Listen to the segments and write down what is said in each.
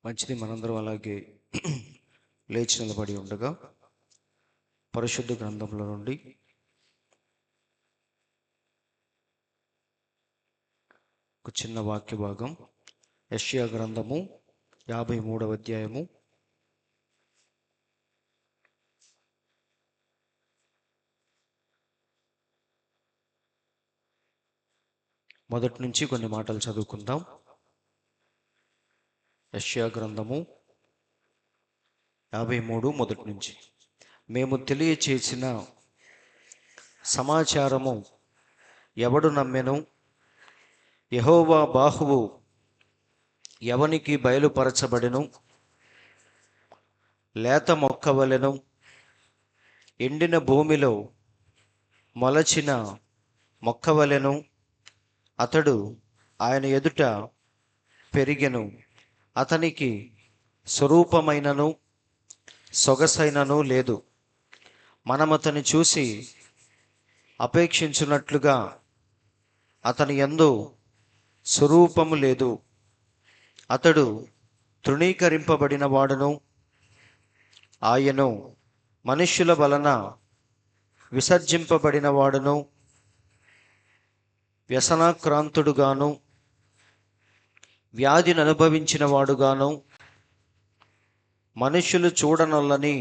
మంచిది. మనందరం అలాగే లేచి నిలబడి ఉండగా పరిశుద్ధ గ్రంథంలో నుండి ఒక చిన్న వాక్య భాగం, యెషయా గ్రంథము 53వ అధ్యాయము మొదటి నుంచి కొన్ని మాటలు చదువుకుందాం. యెషయా గ్రంథము 53 మొదటి నుంచి. మేము తెలియచేసిన సమాచారము ఎవడు నమ్మెను? యెహోవా బాహువు ఎవనికి బయలుపరచబడెను? లేత మొక్కవలెను, ఎండిన భూమిలో మొలచిన మొక్కవలెను అతడు ఆయన ఎదుట పెరిగెను. అతనికి స్వరూపమైనను సొగసైనను లేదు. మనమతని చూసి అపేక్షించున్నట్లుగా అతని యందు స్వరూపము లేదు. అతడు తృణీకరింపబడిన వాడును, ఆయను మనుష్యుల వలన విసర్జింపబడిన వాడును, వ్యసనాక్రాంతుడుగాను వ్యాధిని అనుభవించిన వాడుగాను మనుష్యులు చూడనొల్లని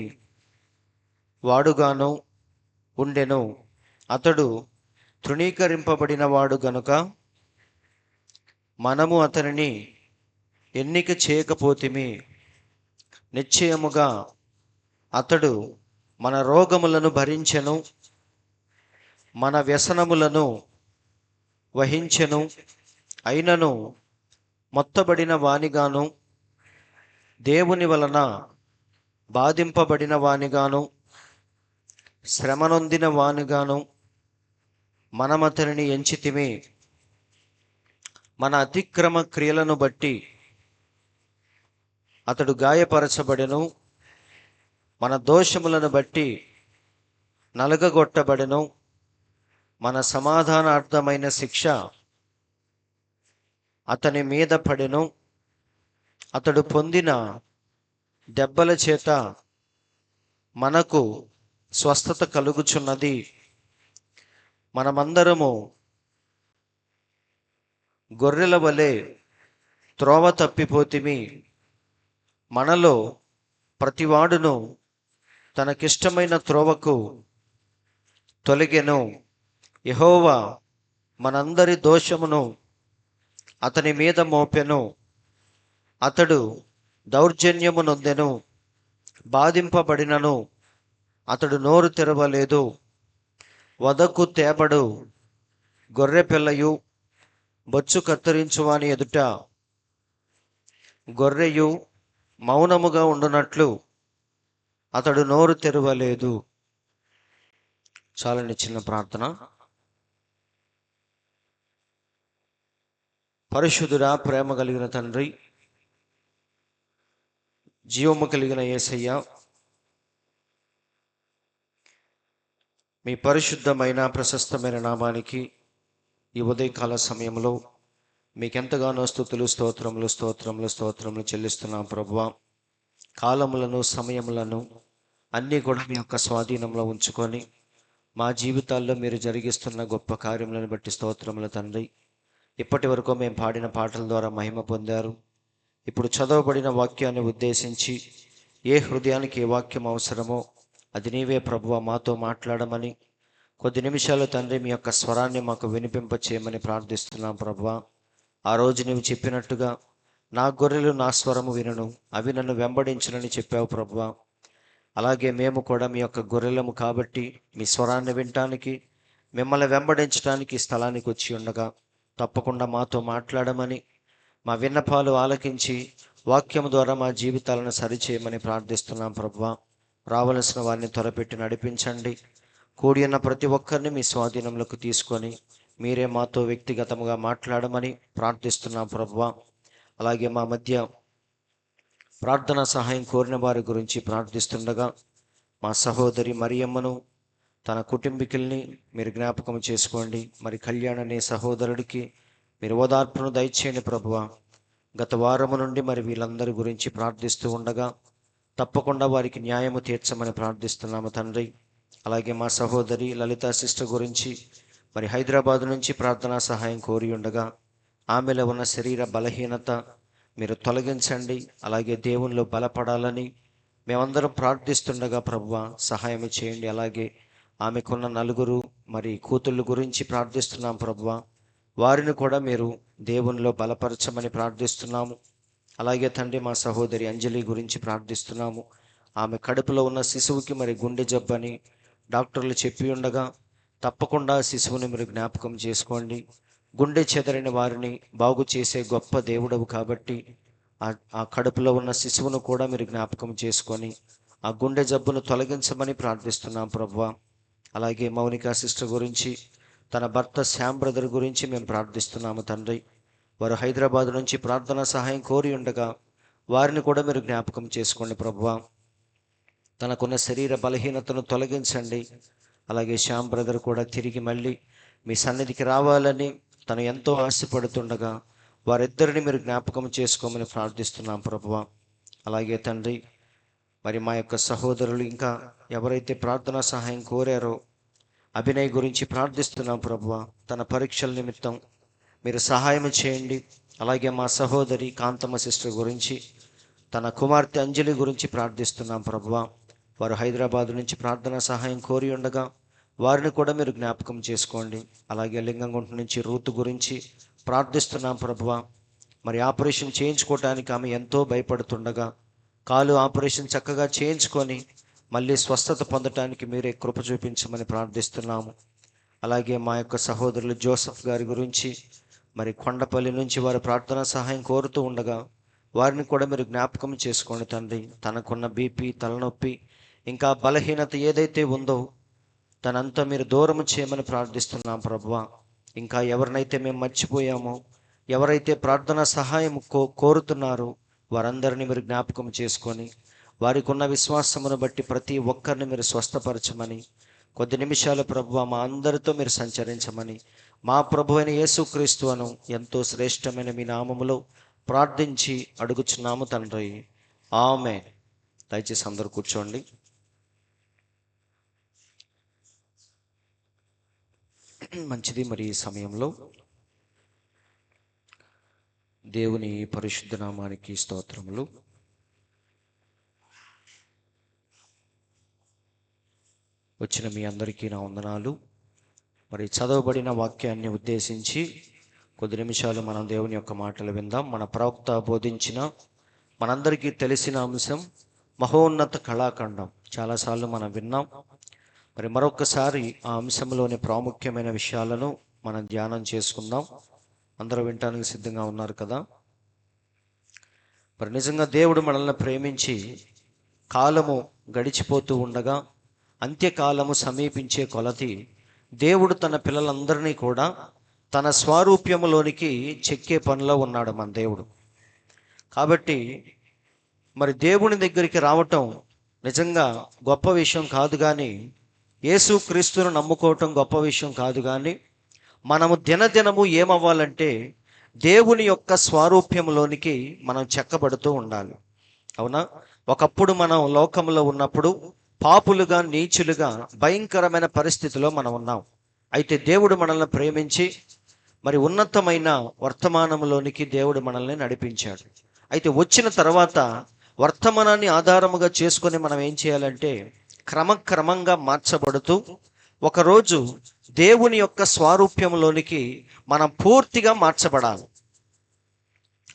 వాడుగాను ఉండెను. అతడు తృణీకరింపబడిన వాడు గనుక మనము అతనిని ఎన్నిక చేయకపోతిమి. నిశ్చయముగా అతడు మన రోగములను భరించెను, మన వ్యసనములను వహించెను. అయినను మొత్తబడిన వానిగాను, దేవుని వలన బాధింపబడిన వానిగాను, శ్రమనొందిన వానిగాను మనమతనిని ఎంచితిమి. మన అతిక్రమ క్రియలను బట్టి అతడు గాయపరచబడెను, మన దోషములను బట్టి నలగగొట్టబడెను. మన సమాధానార్థమైన శిక్ష అతని మీద పడెను. అతడు పొందిన దెబ్బల చేత మనకు స్వస్థత కలుగుచున్నది. మనమందరము గొర్రెల వలె త్రోవ తప్పిపోతిమి. మనలో ప్రతివాడును తనకిష్టమైన త్రోవకు తొలగెను. యెహోవా మనందరి దోషమును అతని మీద మోపెను. అతడు దౌర్జన్యము నొందెను, బాధింపబడినను అతడు నోరు తెరవలేదు. వదకు తేబడు గొర్రె పిల్లయు బొచ్చు కత్తిరించువాని ఎదుట గొర్రెయు మౌనముగా ఉండునట్లు అతడు నోరు తెరవలేదు. చాలని చిన్న ప్రార్థన. పరిశుద్ధుడా, ప్రేమ కలిగిన తండ్రి, జీవము కలిగిన యేసయ్య, మీ పరిశుద్ధమైన ప్రశస్తమైన నామానికి ఈ ఉదయకాల సమయంలో మీకెంతగానో స్తుతులు, స్తోత్రములు చెల్లిస్తున్నాం ప్రభువా. కాలములను, సమయములను అన్నీ కూడా మీ యొక్క స్వాధీనంలో ఉంచుకొని మా జీవితాల్లో మీరు జరిగిస్తున్న గొప్ప కార్యములను బట్టి స్తోత్రములు తండ్రి. ఇప్పటి వరకు మేము పాడిన పాటల ద్వారా మహిమ పొందారు. ఇప్పుడు చదవబడిన వాక్యాన్ని ఉద్దేశించి ఏ హృదయానికి ఏ వాక్యం అవసరమో అది నీవే ప్రభువా మాతో మాట్లాడమని, కొద్ది నిమిషాలు తండ్రి మీ యొక్క స్వరాన్ని మాకు వినిపింప చేయమని ప్రార్థిస్తున్నాం ప్రభువా. ఆ రోజు నీవు చెప్పినట్టుగా నా గొర్రెలు నా స్వరము వినును, అవి నన్ను వెంబడించునని చెప్పావు ప్రభువా. అలాగే మేము కూడా మీ యొక్క గొర్రెలము కాబట్టి మీ స్వరాన్ని వినటానికి, మిమ్మల్ని వెంబడించడానికి స్థలానికి వచ్చి ఉండగా తప్పకుండా మాతో మాట్లాడమని, మా విన్నపాలు ఆలకించి వాక్యము ద్వారా మా జీవితాలను సరిచేయమని ప్రార్థిస్తున్నాం ప్రభువా. రావలసిన వారిని త్వరపెట్టి నడిపించండి. కూడి ఉన్న ప్రతి ఒక్కరిని మీ స్వాధీనంలోకి తీసుకొని మీరే మాతో వ్యక్తిగతంగా మాట్లాడమని ప్రార్థిస్తున్నాం ప్రభువా. అలాగే మా మధ్య ప్రార్థనా సహాయం కోరిన వారి గురించి ప్రార్థిస్తుండగా మా సహోదరి మరియమ్మను, తన కుటుంబీకుల్ని మీరు జ్ఞాపకం చేసుకోండి. మరి కళ్యాణ్ అనే సహోదరుడికి మీరు ఓదార్పును దయచేయండి ప్రభువా. గత వారము నుండి మరి వీళ్ళందరి గురించి ప్రార్థిస్తూ ఉండగా తప్పకుండా వారికి న్యాయము తీర్చమని ప్రార్థిస్తున్నాము తండ్రి. అలాగే మా సహోదరి లలిత సిస్టర్ గురించి మరి హైదరాబాద్ నుంచి ప్రార్థనా సహాయం కోరి ఉండగా ఆమెలో ఉన్న శరీర బలహీనత మీరు తొలగించండి. అలాగే దేవునిలో బలపడాలని మేమందరం ప్రార్థిస్తుండగా ప్రభువా సహాయం చేయండి. అలాగే ఆమెకున్న నలుగురు మరి కూతుళ్ళ గురించి ప్రార్థిస్తున్నాం ప్రభువా, వారిని కూడా మీరు దేవునిలో బలపరచమని ప్రార్థిస్తున్నాము. అలాగే తండ్రి మా సహోదరి అంజలి గురించి ప్రార్థిస్తున్నాము. ఆమె కడుపులో ఉన్న శిశువుకి మరి గుండె జబ్బని డాక్టర్లు చెప్పి ఉండగా తప్పకుండా శిశువుని మీరు జ్ఞాపకం చేసుకోండి. గుండె చెదరని వారిని బాగు చేసే గొప్ప దేవుడవు కాబట్టి ఆ కడుపులో ఉన్న శిశువును కూడా మీరు జ్ఞాపకం చేసుకొని ఆ గుండె జబ్బును తొలగించమని ప్రార్థిస్తున్నాం ప్రభువా. అలాగే మౌనిక సిస్టర్ గురించి, తన భర్త శ్యామ్ బ్రదర్ గురించి మేము ప్రార్థిస్తున్నాము తండ్రి. వారు హైదరాబాద్ నుంచి ప్రార్థనా సహాయం కోరి ఉండగా వారిని కూడా మీరు జ్ఞాపకం చేసుకోండి ప్రభువా. తనకున్న శరీర బలహీనతను తొలగించండి. అలాగే శ్యామ్ బ్రదర్ కూడా తిరిగి మళ్ళీ మీ సన్నిధికి రావాలని తను ఎంతో ఆశపడుతుండగా వారిద్దరిని మీరు జ్ఞాపకం చేసుకోమని ప్రార్థిస్తున్నాం ప్రభువా. అలాగే తండ్రి మరి మా యొక్క సహోదరులు ఇంకా ఎవరైతే ప్రార్థనా సహాయం కోరారో అభినయ్ గురించి ప్రార్థిస్తున్నాం ప్రభువా. తన పరీక్షల నిమిత్తం మీరు సహాయం చేయండి. అలాగే మా సహోదరి కాంతమ్మ సిస్టర్ గురించి, తన కుమార్తె అంజలి గురించి ప్రార్థిస్తున్నాం ప్రభువా. వారు హైదరాబాద్ నుంచి ప్రార్థనా సహాయం కోరి ఉండగా వారిని కూడా మీరు జ్ఞాపకం చేసుకోండి. అలాగే లింగంగుంట నుంచి రూతు గురించి ప్రార్థిస్తున్నాం ప్రభువా. మరి ఆపరేషన్ చేయించుకోవటానికి ఆమె ఎంతో భయపడుతుండగా కాలు ఆపరేషన్ చక్కగా చేయించుకొని మళ్ళీ స్వస్థత పొందటానికి మీరే కృప చూపించమని ప్రార్థిస్తున్నాము. అలాగే మా యొక్క సహోదరులు జోసఫ్ గారి గురించి మరి కొండపల్లి నుంచి వారు ప్రార్థనా సహాయం కోరుతూ ఉండగా వారిని కూడా మీరు జ్ఞాపకం చేసుకోండి తండ్రి. తనకున్న బీపీ, తలనొప్పి, ఇంకా బలహీనత ఏదైతే ఉందో తనంతా మీరు దూరం చేయమని ప్రార్థిస్తున్నాం ప్రభువా. ఇంకా ఎవరినైతే మేము మర్చిపోయామో, ఎవరైతే ప్రార్థనా సహాయం కోరుతున్నారో వారందరినీ మీరు జ్ఞాపకం చేసుకొని వారికి ఉన్న విశ్వాసమును బట్టి ప్రతి ఒక్కరిని మీరు స్వస్థపరచమని కొద్ది నిమిషాలు ప్రభువా మా అందరితో మీరు సంచరించమని మా ప్రభు అయిన యేసుక్రీస్తు అను ఎంతో శ్రేష్టమైన మీ నామములో ప్రార్థించి అడుగుచున్నాము తండ్రి, ఆమేన్. దయచేసి అందరూ కూర్చోండి. మంచిది. మరి ఈ సమయంలో దేవుని పరిశుద్ధ నామానికి స్తోత్రములు. వచ్చిన మీ అందరికీ నా వందనాలు. మరి చదవబడిన వాక్యాన్ని ఉద్దేశించి కొద్ది నిమిషాలు మనం దేవుని యొక్క మాటలు విందాం. మన ప్రవక్త బోధించిన మనందరికీ తెలిసిన అంశం మహోన్నత కళాఖండం. చాలాసార్లు మనం విన్నాం. మరి మరొకసారి ఆ అంశంలోని ప్రాముఖ్యమైన విషయాలను మనం ధ్యానం చేసుకుందాం. అందరూ వినటానికి సిద్ధంగా ఉన్నారు కదా? మరి నిజంగా దేవుడు మనల్ని ప్రేమించి కాలము గడిచిపోతూ ఉండగా అంత్యకాలము సమీపించే కొలది దేవుడు తన పిల్లలందరినీ కూడా తన స్వారూప్యములోనికి చెక్కే పనిలో ఉన్నాడు మన దేవుడు. కాబట్టి మరి దేవుని దగ్గరికి రావటం నిజంగా గొప్ప విషయం కాదు, కానీ యేసు క్రీస్తును నమ్ముకోవటం గొప్ప విషయం కాదు. కానీ మనము దినదినము ఏమవ్వాలంటే దేవుని యొక్క స్వారూప్యంలోనికి మనం చెక్కబడుతూ ఉండాలి. అవునా? ఒకప్పుడు మనం లోకంలో ఉన్నప్పుడు పాపులుగా, నీచులుగా, భయంకరమైన పరిస్థితిలో మనం ఉన్నాం. అయితే దేవుడు మనల్ని ప్రేమించి మరి ఉన్నతమైన వర్తమానంలోనికి దేవుడు మనల్ని నడిపించాడు. అయితే వచ్చిన తర్వాత వర్తమానాన్ని ఆధారముగా చేసుకొని మనం ఏం చేయాలంటే క్రమక్రమంగా మార్చబడుతూ ఒకరోజు దేవుని యొక్క స్వారూప్యంలోనికి మనం పూర్తిగా మార్చబడాలి.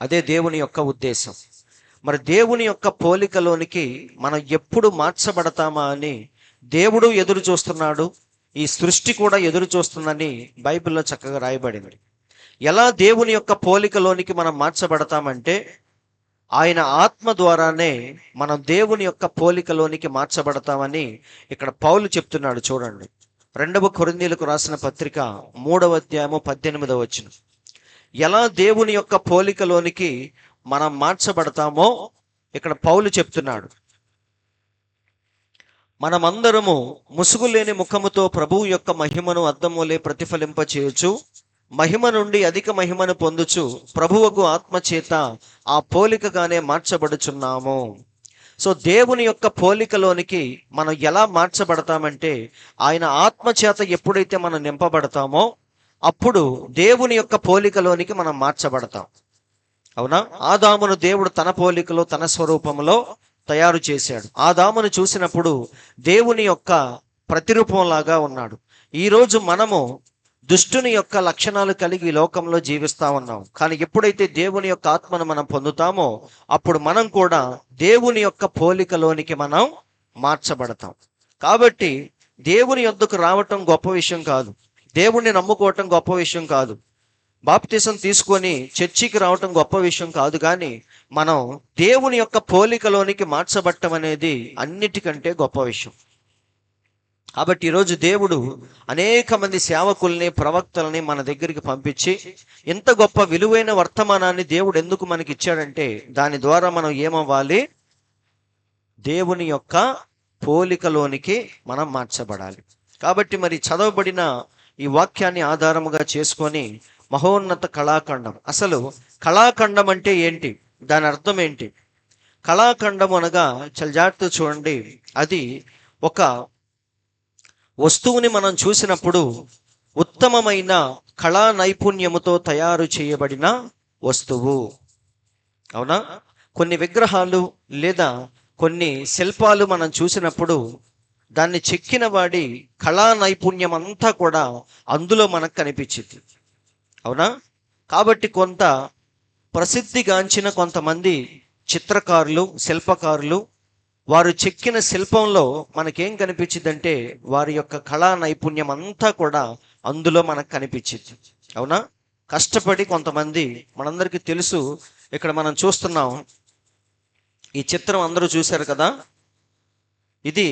అదే దేవుని యొక్క ఉద్దేశం. మరి దేవుని యొక్క పోలికలోనికి మనం ఎప్పుడు మార్చబడతామా అని దేవుడు ఎదురు చూస్తున్నాడు, ఈ సృష్టి కూడా ఎదురు చూస్తుందని బైబిల్లో చక్కగా రాయబడింది. ఎలా దేవుని యొక్క పోలికలోనికి మనం మార్చబడతామంటే ఆయన ఆత్మ ద్వారానే మనం దేవుని యొక్క పోలికలోనికి మార్చబడతామని ఇక్కడ పౌలు చెప్తున్నాడు. చూడండి, 2వ కొరింథీయులకు రాసిన పత్రిక 3వ అధ్యాయము 18వ వచనం. ఎలా దేవుని యొక్క పోలికలోనికి మనం మార్చబడతామో ఇక్కడ పౌలు చెప్తున్నాడు. మనమందరము ముసుగులేని ముఖముతో ప్రభువు యొక్క మహిమను అద్దం వలె ప్రతిఫలింప చేయొచ్చు మహిమ నుండి అధిక మహిమను పొందుచు ప్రభువుకు ఆత్మచేత ఆ పోలికగానే మార్చబడుచున్నాము. సో దేవుని యొక్క పోలికలోనికి మనం ఎలా మార్చబడతామంటే, ఆయన ఆత్మచేత ఎప్పుడైతే మనం నింపబడతామో అప్పుడు దేవుని యొక్క పోలికలోనికి మనం మార్చబడతాం. అవునా? ఆదామును దేవుడు తన పోలికలో తన స్వరూపంలో తయారు చేశాడు. ఆదామును చూసినప్పుడు దేవుని యొక్క ప్రతిరూపంలాగా ఉన్నాడు. ఈరోజు మనము దుష్టుని యొక్క లక్షణాలు కలిగి ఈ లోకంలో జీవిస్తా ఉన్నాం. కానీ ఎప్పుడైతే దేవుని యొక్క ఆత్మను మనం పొందుతామో అప్పుడు మనం కూడా దేవుని యొక్క పోలికలోనికి మనం మార్చబడతాం. కాబట్టి దేవుని యొద్దకు రావటం గొప్ప విషయం కాదు, దేవుణ్ణి నమ్ముకోవటం గొప్ప విషయం కాదు, బాప్తిసం తీసుకొని చర్చికి రావటం గొప్ప విషయం కాదు. కానీ మనం దేవుని యొక్క పోలికలోనికి మార్చబడటం అనేది అన్నిటికంటే గొప్ప విషయం. కాబట్టి ఈరోజు దేవుడు అనేక మంది సేవకుల్ని, ప్రవక్తల్ని మన దగ్గరికి పంపించి ఇంత గొప్ప విలువైన వర్తమానాన్ని దేవుడు ఎందుకు మనకి ఇచ్చాడంటే, దాని ద్వారా మనం ఏమవ్వాలి? దేవుని యొక్క పోలికలోనికి మనం మార్చబడాలి. కాబట్టి మరి చదవబడిన ఈ వాక్యాన్ని ఆధారముగా చేసుకొని మహోన్నత కళాఖండం, అసలు కళాఖండం అంటే ఏంటి, దాని అర్థం ఏంటి? కళాఖండం అనగా చాలా జాగ్రత్తగా చూడండి, అది ఒక వస్తువుని మనం చూసినప్పుడు ఉత్తమమైన కళా నైపుణ్యముతో తయారు చేయబడిన వస్తువు. అవునా? కొన్ని విగ్రహాలు లేదా కొన్ని శిల్పాలు మనం చూసినప్పుడు దాన్ని చెక్కిన వాడి కళా నైపుణ్యం అంతా కూడా అందులో మనకు కనిపించింది. అవునా? కాబట్టి కొంత ప్రసిద్ధిగాంచిన కొంతమంది చిత్రకారులు, శిల్పకారులు, వారు చెక్కిన శిల్పంలో మనకేం కనిపించిందంటే వారి యొక్క కళా నైపుణ్యం అంతా కూడా అందులో మనకు కనిపించింది. అవునా? కష్టపడి కొంతమంది, మనందరికీ తెలుసు, ఇక్కడ మనం చూస్తున్నాం ఈ చిత్రం, అందరూ చూశారు కదా. ఇది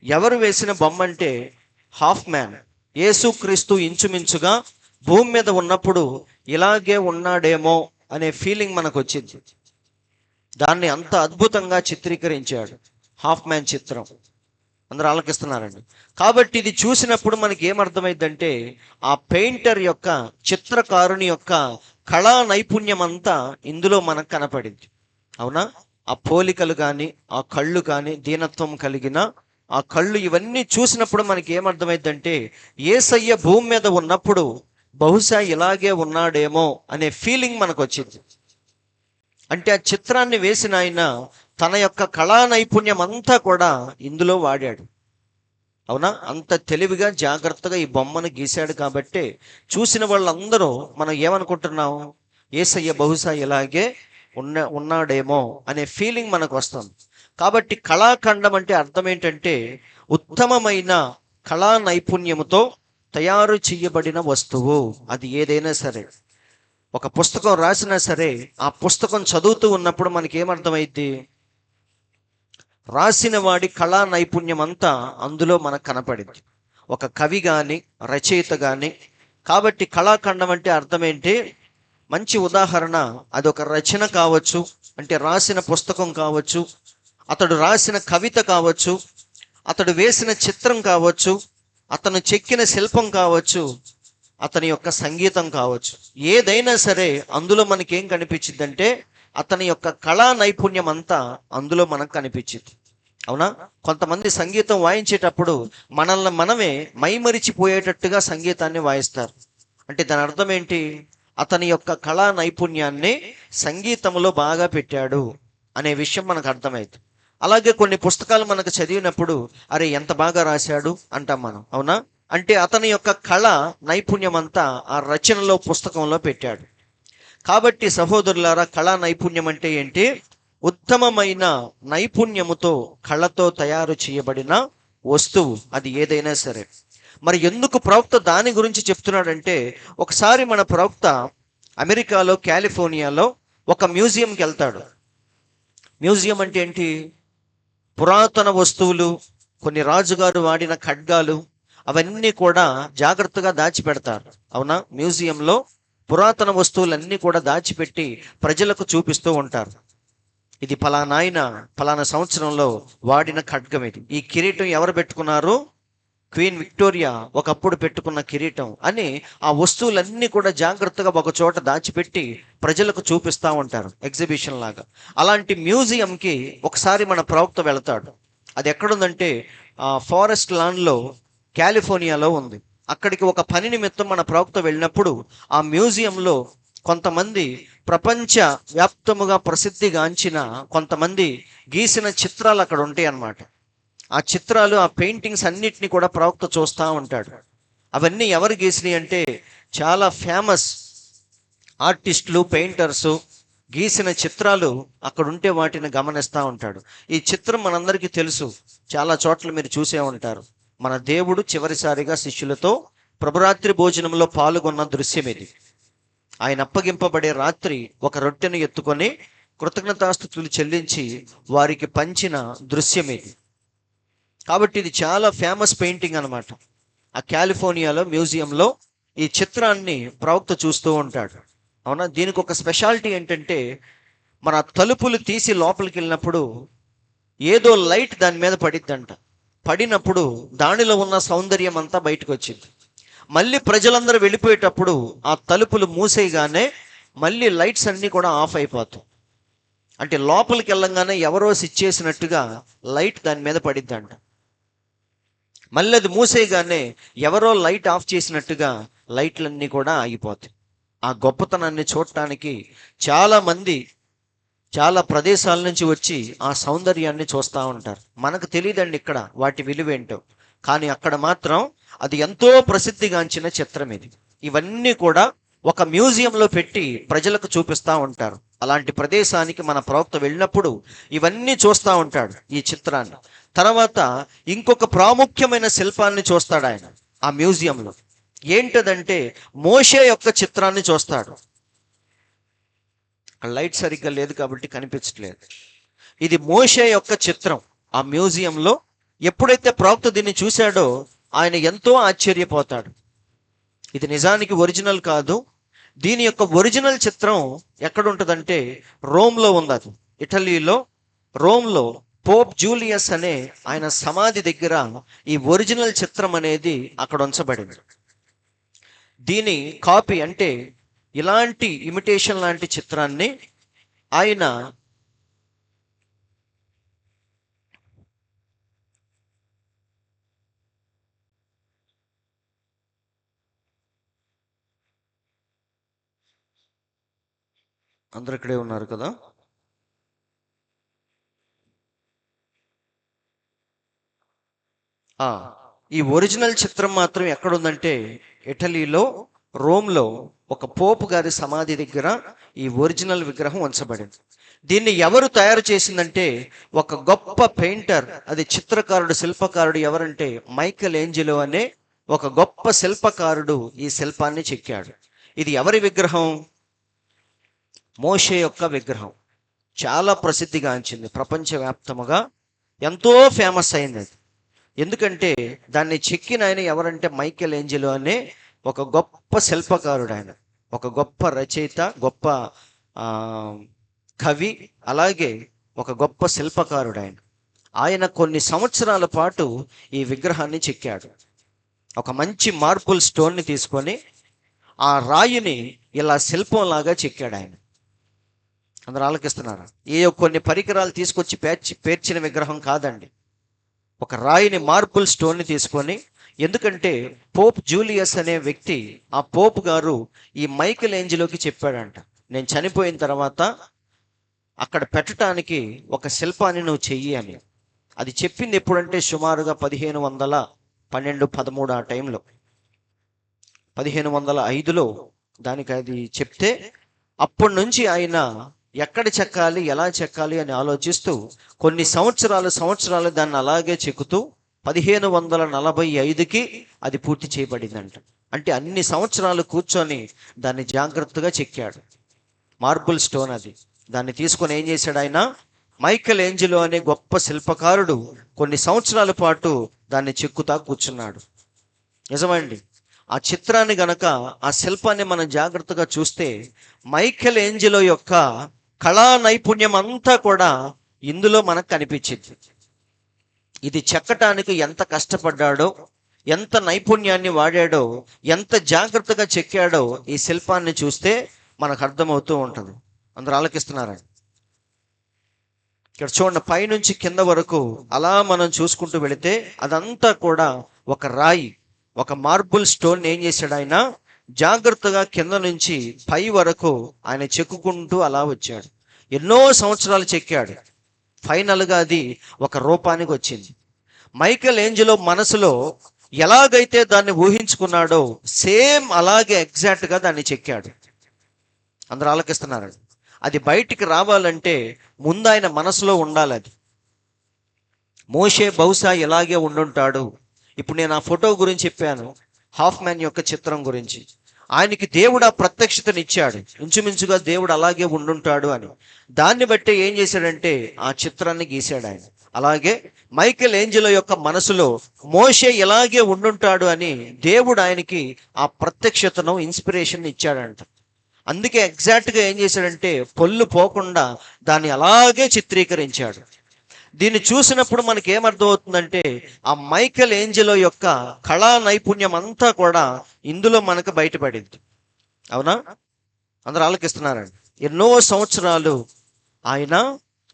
ఎవరు వేసిన బొమ్మ అంటే హాఫ్ మ్యాన్. యేసుక్రీస్తు ఇంచుమించుగా భూమి మీద ఉన్నప్పుడు ఇలాగే ఉన్నాడేమో అనే ఫీలింగ్ మనకు వచ్చింది. దాన్ని అంత అద్భుతంగా చిత్రీకరించాడు హాఫ్ మ్యాన్ చిత్రం. అందరూ ఆలకిస్తున్నారండి. కాబట్టి ఇది చూసినప్పుడు మనకి ఏమర్థమైందంటే ఆ పెయింటర్ యొక్క, చిత్రకారుని యొక్క కళా నైపుణ్యం అంతా ఇందులో మనకు కనపడింది. అవునా? ఆ పోలికలు కానీ, ఆ కళ్ళు కానీ, దీనత్వం కలిగిన ఆ కళ్ళు, ఇవన్నీ చూసినప్పుడు మనకి ఏమర్థమైందంటే యేసయ్య భూమి మీద ఉన్నప్పుడు బహుశా ఇలాగే ఉన్నాడేమో అనే ఫీలింగ్ మనకు వచ్చింది. అంటే ఆ చిత్రాన్ని వేసిన ఆయన తన యొక్క కళా నైపుణ్యం అంతా కూడా ఇందులో వాడాడు. అవునా? అంత తెలివిగా, జాగ్రత్తగా ఈ బొమ్మను గీశాడు. కాబట్టి చూసిన వాళ్ళందరూ మనం ఏమనుకుంటున్నాం, యేసయ్య బహుశా ఇలాగే ఉన్నాడేమో అనే ఫీలింగ్ మనకు వస్తుంది. కాబట్టి కళాఖండం అంటే అర్థం ఏంటంటే ఉత్తమమైన కళా నైపుణ్యముతో తయారు చేయబడిన వస్తువు. అది ఏదైనా సరే, ఒక పుస్తకం రాసినా సరే, ఆ పుస్తకం చదువుతూ ఉన్నప్పుడు మనకి ఏమర్థమైద్ది? రాసిన వాడి కళా నైపుణ్యం అంతా అందులో మనకు కనపడింది. ఒక కవి కానీ, రచయిత కానీ. కాబట్టి కళాఖండం అంటే అర్థం ఏంటి? మంచి ఉదాహరణ, అది ఒక రచన కావచ్చు, అంటే రాసిన పుస్తకం కావచ్చు, అతడు రాసిన కవిత కావచ్చు, అతడు వేసిన చిత్రం కావచ్చు, అతను చెక్కిన శిల్పం కావచ్చు, అతని యొక్క సంగీతం కావచ్చు. ఏదైనా సరే అందులో మనకేం కనిపించిందంటే అతని యొక్క కళా నైపుణ్యం అంతా అందులో మనకు కనిపించింది. అవునా? కొంతమంది సంగీతం వాయించేటప్పుడు మనల్ని మనమే మైమరిచిపోయేటట్టుగా సంగీతాన్ని వాయిస్తారు. అంటే దాని అర్థం ఏంటి? అతని యొక్క కళా నైపుణ్యాన్ని సంగీతంలో బాగా పెట్టాడు అనే విషయం మనకు అర్థమైంది. అలాగే కొన్ని పుస్తకాలు మనకు చదివినప్పుడు అరే ఎంత బాగా రాశాడు అంటాం మనం. అవునా? అంటే అతని యొక్క కళ నైపుణ్యం అంతా ఆ రచనలో, పుస్తకంలో పెట్టాడు. కాబట్టి సహోదరులారా, కళా నైపుణ్యం అంటే ఏంటి? ఉత్తమమైన నైపుణ్యముతో, కళతో తయారు చేయబడిన వస్తువు, అది ఏదైనా సరే. మరి ఎందుకు ప్రవక్త దాని గురించి చెప్తున్నాడంటే, ఒకసారి మన ప్రవక్త అమెరికాలో, కాలిఫోర్నియాలో ఒక మ్యూజియంకి వెళ్తాడు. మ్యూజియం అంటే ఏంటి? పురాతన వస్తువులు, కొన్ని రాజుగారు వాడిన ఖడ్గాలు, అవన్నీ కూడా జాగ్రత్తగా దాచిపెడతారు. అవునా? మ్యూజియంలో పురాతన వస్తువులన్నీ కూడా దాచిపెట్టి ప్రజలకు చూపిస్తూ ఉంటారు. ఇది ఫలానా సంవత్సరంలో వాడిన ఖడ్గం. ఇది, ఈ కిరీటం ఎవరు పెట్టుకున్నారు? క్వీన్ విక్టోరియా ఒకప్పుడు పెట్టుకున్న కిరీటం అని ఆ వస్తువులన్నీ కూడా జాగ్రత్తగా ఒక చోట దాచిపెట్టి ప్రజలకు చూపిస్తూ ఉంటారు ఎగ్జిబిషన్ లాగా. అలాంటి మ్యూజియంకి ఒకసారి మన ప్రవక్త వెళతాడు. అది ఎక్కడుందంటే ఫారెస్ట్ లాన్లో కాలిఫోర్నియాలో ఉంది. అక్కడికి ఒక పని నిమిత్తం మన ప్రవక్త వెళ్ళినప్పుడు ఆ మ్యూజియంలో కొంతమంది ప్రపంచ వ్యాప్తముగా ప్రసిద్ధిగాంచిన కొంతమంది గీసిన చిత్రాలు అక్కడ ఉంటాయి అన్నమాట. ఆ చిత్రాలు, ఆ పెయింటింగ్స్ అన్నిటిని కూడా ప్రవక్త చూస్తూ ఉంటాడు. అవన్నీ ఎవరు గీసినాయి అంటే చాలా ఫేమస్ ఆర్టిస్టులు, పెయింటర్సు గీసిన చిత్రాలు అక్కడ ఉంటే వాటిని గమనిస్తూ ఉంటాడు. ఈ చిత్రం మనందరికీ తెలుసు, చాలా చోట్ల మీరు చూసే ఉంటారు. మన దేవుడు చివరిసారిగా శిష్యులతో ప్రభురాత్రి భోజనంలో పాల్గొన్న దృశ్యం ఇది. ఆయన అప్పగింపబడే రాత్రి ఒక రొట్టెను ఎత్తుకొని కృతజ్ఞతాస్తుతులు చెల్లించి వారికి పంచిన దృశ్యం ఇది. కాబట్టి ఇది చాలా ఫేమస్ పెయింటింగ్ అనమాట. ఆ కాలిఫోర్నియాలో మ్యూజియంలో ఈ చిత్రాన్ని ప్రవక్త చూస్తూ ఉంటాడు. అవునా? దీనికి ఒక స్పెషాలిటీ ఏంటంటే మన తలుపులు తీసి లోపలికి వెళ్ళినప్పుడు ఏదో లైట్ దాని మీద పడిద్దంట. పడినప్పుడు దానిలో ఉన్న సౌందర్యం అంతా బయటకు వచ్చింది. మళ్ళీ ప్రజలందరూ వెళ్ళిపోయేటప్పుడు ఆ తలుపులు మూసేయగానే మళ్ళీ లైట్స్ అన్నీ కూడా ఆఫ్ అయిపోతాయి. అంటే లోపలికి వెళ్ళంగానే ఎవరో స్విచ్ చేసినట్టుగా లైట్ దాని మీద పడిద్దంట. మళ్ళీ అది మూసేయగానే ఎవరో లైట్ ఆఫ్ చేసినట్టుగా లైట్లన్నీ కూడా ఆగిపోతాయి. ఆ గొప్పతనాన్ని చూడటానికి చాలామంది చాలా ప్రదేశాల నుంచి వచ్చి ఆ సౌందర్యాన్ని చూస్తూ ఉంటారు. మనకు తెలియదండి ఇక్కడ వాటి విలువేంటో, కానీ అక్కడ మాత్రం అది ఎంతో ప్రసిద్ధిగాంచిన చిత్రం ఇది. ఇవన్నీ కూడా ఒక మ్యూజియంలో పెట్టి ప్రజలకు చూపిస్తూ ఉంటారు. అలాంటి ప్రదేశానికి మన ప్రవక్త వెళ్ళినప్పుడు ఇవన్నీ చూస్తూ ఉంటాడు, ఈ చిత్రాన్ని. తర్వాత ఇంకొక ప్రాముఖ్యమైన శిల్పాన్ని చూస్తాడు ఆయన ఆ మ్యూజియంలో. ఏంటదంటే మోషే యొక్క చిత్రాన్ని చూస్తాడు. లైట్ సరిగ్గా లేదు కాబట్టి కనిపించట్లేదు. ఇది మోషే యొక్క చిత్రం ఆ మ్యూజియంలో. ఎప్పుడైతే ప్రవక్త దీన్ని చూశాడో ఆయన ఎంతో ఆశ్చర్యపోతాడు. ఇది నిజానికి ఒరిజినల్ కాదు. దీని యొక్క ఒరిజినల్ చిత్రం ఎక్కడ ఉంటుందంటే రోమ్లో ఉంది. అది ఇటలీలో రోమ్లో పోప్ జూలియస్ అనే ఆయన సమాధి దగ్గర ఈ ఒరిజినల్ చిత్రం అనేది అక్కడ ఉంచబడింది. దీని కాపీ అంటే ఇలాంటి ఇమిటేషన్ లాంటి చిత్రాన్ని ఆయన అందరు ఇక్కడే ఉన్నారు కదా. ఈ ఒరిజినల్ చిత్రం మాత్రం ఎక్కడుందంటే ఇటలీలో రోమ్లో ఒక పోపు గారి సమాధి దగ్గర ఈ ఒరిజినల్ విగ్రహం ఉంచబడింది. దీన్ని ఎవరు తయారు చేసిందంటే ఒక గొప్ప పెయింటర్, అది చిత్రకారుడు, శిల్పకారుడు. ఎవరంటే మైకెల్ ఏంజెలో అనే ఒక గొప్ప శిల్పకారుడు ఈ శిల్పాన్ని చెక్కాడు. ఇది ఎవరి విగ్రహం? మోషే యొక్క విగ్రహం. చాలా ప్రసిద్ధిగాంచింది, ప్రపంచవ్యాప్తముగా ఎంతో ఫేమస్ అయింది అది. ఎందుకంటే దాన్ని చెక్కిన ఆయన ఎవరంటే మైకెల్ ఏంజెలో అనే ఒక గొప్ప శిల్పకారుడు. ఆయన ఒక గొప్ప రచయిత, గొప్ప కవి, అలాగే ఒక గొప్ప శిల్పకారుడు. ఆయన కొన్ని సంవత్సరాల పాటు ఈ విగ్రహాన్ని చెక్కాడు. ఒక మంచి మార్బుల్ స్టోన్ని తీసుకొని ఆ రాయిని ఇలా శిల్పంలాగా చెక్కాడు ఆయన. అందరూ ఆలకిస్తున్నారా? కొన్ని పరికరాలు తీసుకొచ్చి పేర్చిన విగ్రహం కాదండి. ఒక రాయిని, మార్బుల్ స్టోన్ని తీసుకొని, ఎందుకంటే పోప్ జూలియస్ అనే వ్యక్తి, ఆ పోప్ గారు ఈ మైకెల్ ఏంజెలోకి చెప్పాడంట, నేను చనిపోయిన తర్వాత అక్కడ పెట్టడానికి ఒక శిల్పాన్ని నువ్వు చెయ్యి అని. అది చెప్పింది ఎప్పుడంటే సుమారుగా 1512-13 ఆ టైంలో, 1505లో దానికి అది చెప్తే అప్పటి నుంచి ఆయన ఎక్కడ చెక్కాలి, ఎలా చెక్కాలి అని ఆలోచిస్తూ కొన్ని సంవత్సరాలు దాన్ని అలాగే చెక్కుతూ 1545కి అది పూర్తి చేయబడిందంట. అంటే అన్ని సంవత్సరాలు కూర్చొని దాన్ని జాగ్రత్తగా చెక్కాడు. మార్బుల్ స్టోన్ అది. దాన్ని తీసుకొని ఏం చేశాడు ఆయన? మైకెల్ ఏంజెలో అనే గొప్ప శిల్పకారుడు కొన్ని సంవత్సరాల పాటు దాన్ని చెక్కుతా కూర్చున్నాడు. నిజమండి. ఆ చిత్రాన్ని గనక, ఆ శిల్పాన్ని మనం జాగ్రత్తగా చూస్తే మైకెల్ ఏంజెలో యొక్క కళా నైపుణ్యం అంతా కూడా ఇందులో మనకు కనిపించింది. ఇది చెక్కటానికి ఎంత కష్టపడ్డాడో, ఎంత నైపుణ్యాన్ని వాడాడో, ఎంత జాగ్రత్తగా చెక్కాడో ఈ శిల్పాన్ని చూస్తే మనకు అర్థమవుతూ ఉంటుంది. అందరూ ఆలకిస్తున్నారండి. ఇక్కడ చూడండి, పైనుంచి కింద వరకు అలా మనం చూసుకుంటూ వెళితే అదంతా కూడా ఒక రాయి, ఒక మార్బుల్ స్టోన్ ఏం చేశాడు ఆయన, జాగ్రత్తగా కింద నుంచి పై వరకు ఆయన చెక్కుకుంటూ అలా వచ్చాడు. ఎన్నో సంవత్సరాలు చెక్కాడు. ఫైనల్గా అది ఒక రూపానికి వచ్చింది. మైకేల్ ఏంజెలో మనసులో ఎలాగైతే దాన్ని ఊహించుకున్నాడో సేమ్ అలాగే ఎగ్జాక్ట్గా దాన్ని చెక్కాడు. అందరూ ఆలకిస్తున్నారండి. అది బయటికి రావాలంటే ముందు ఆయన మనసులో ఉండాలి. అది మోషే బహుశా ఇలాగే ఉండుంటాడు. ఇప్పుడు నేను ఆ ఫోటో గురించి చెప్పాను, హాఫ్ మ్యాన్ యొక్క చిత్రం గురించి. ఆయనకి దేవుడు ఆ ప్రత్యక్షతనిచ్చాడు, ఇంచుమించుగా దేవుడు అలాగే ఉండుంటాడు అని. దాన్ని బట్టి ఏం చేశాడంటే ఆ చిత్రాన్ని గీశాడు ఆయన. అలాగే మైకేల్ ఏంజెలో యొక్క మనసులో మోషే ఇలాగే ఉండుంటాడు అని దేవుడు ఆయనకి ఆ ప్రత్యక్షతను, ఇన్స్పిరేషన్ ఇచ్చాడంట. అందుకే ఎగ్జాక్ట్గా ఏం చేశాడంటే పొల్లు పోకుండా దాన్ని అలాగే చిత్రీకరించాడు. దీన్ని చూసినప్పుడు మనకి ఏమర్థం అవుతుందంటే ఆ మైకేల్ ఏంజెలో యొక్క కళా నైపుణ్యం అంతా కూడా ఇందులో మనకు బయటపడింది. అవునా? అందరూ ఆలకిస్తున్నారండి. ఎన్నో సంవత్సరాలు ఆయన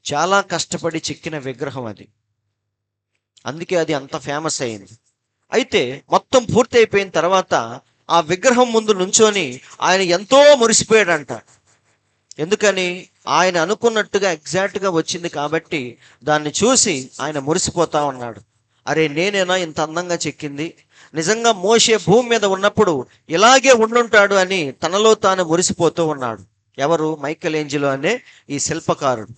చాలా కష్టపడి చెక్కిన విగ్రహం అది. అందుకే అది అంత ఫేమస్ అయింది. అయితే మొత్తం పూర్తి అయిపోయిన తర్వాత ఆ విగ్రహం ముందు నుంచొని ఆయన ఎంతో మురిసిపోయాడంట. ఎందుకని? ఆయన అనుకున్నట్టుగా ఎగ్జాక్ట్గా వచ్చింది కాబట్టి దాన్ని చూసి ఆయన మురిసిపోతా ఉన్నాడు. అరే, నేనేనా ఇంత అందంగా చెక్కింది? నిజంగా మోషే భూమి మీద ఉన్నప్పుడు ఇలాగే ఉండుంటాడు అని తనలో తాను మురిసిపోతూ ఉన్నాడు. ఎవరు? మైకేల్ ఏంజెలో అనే ఈ శిల్పకారుడు.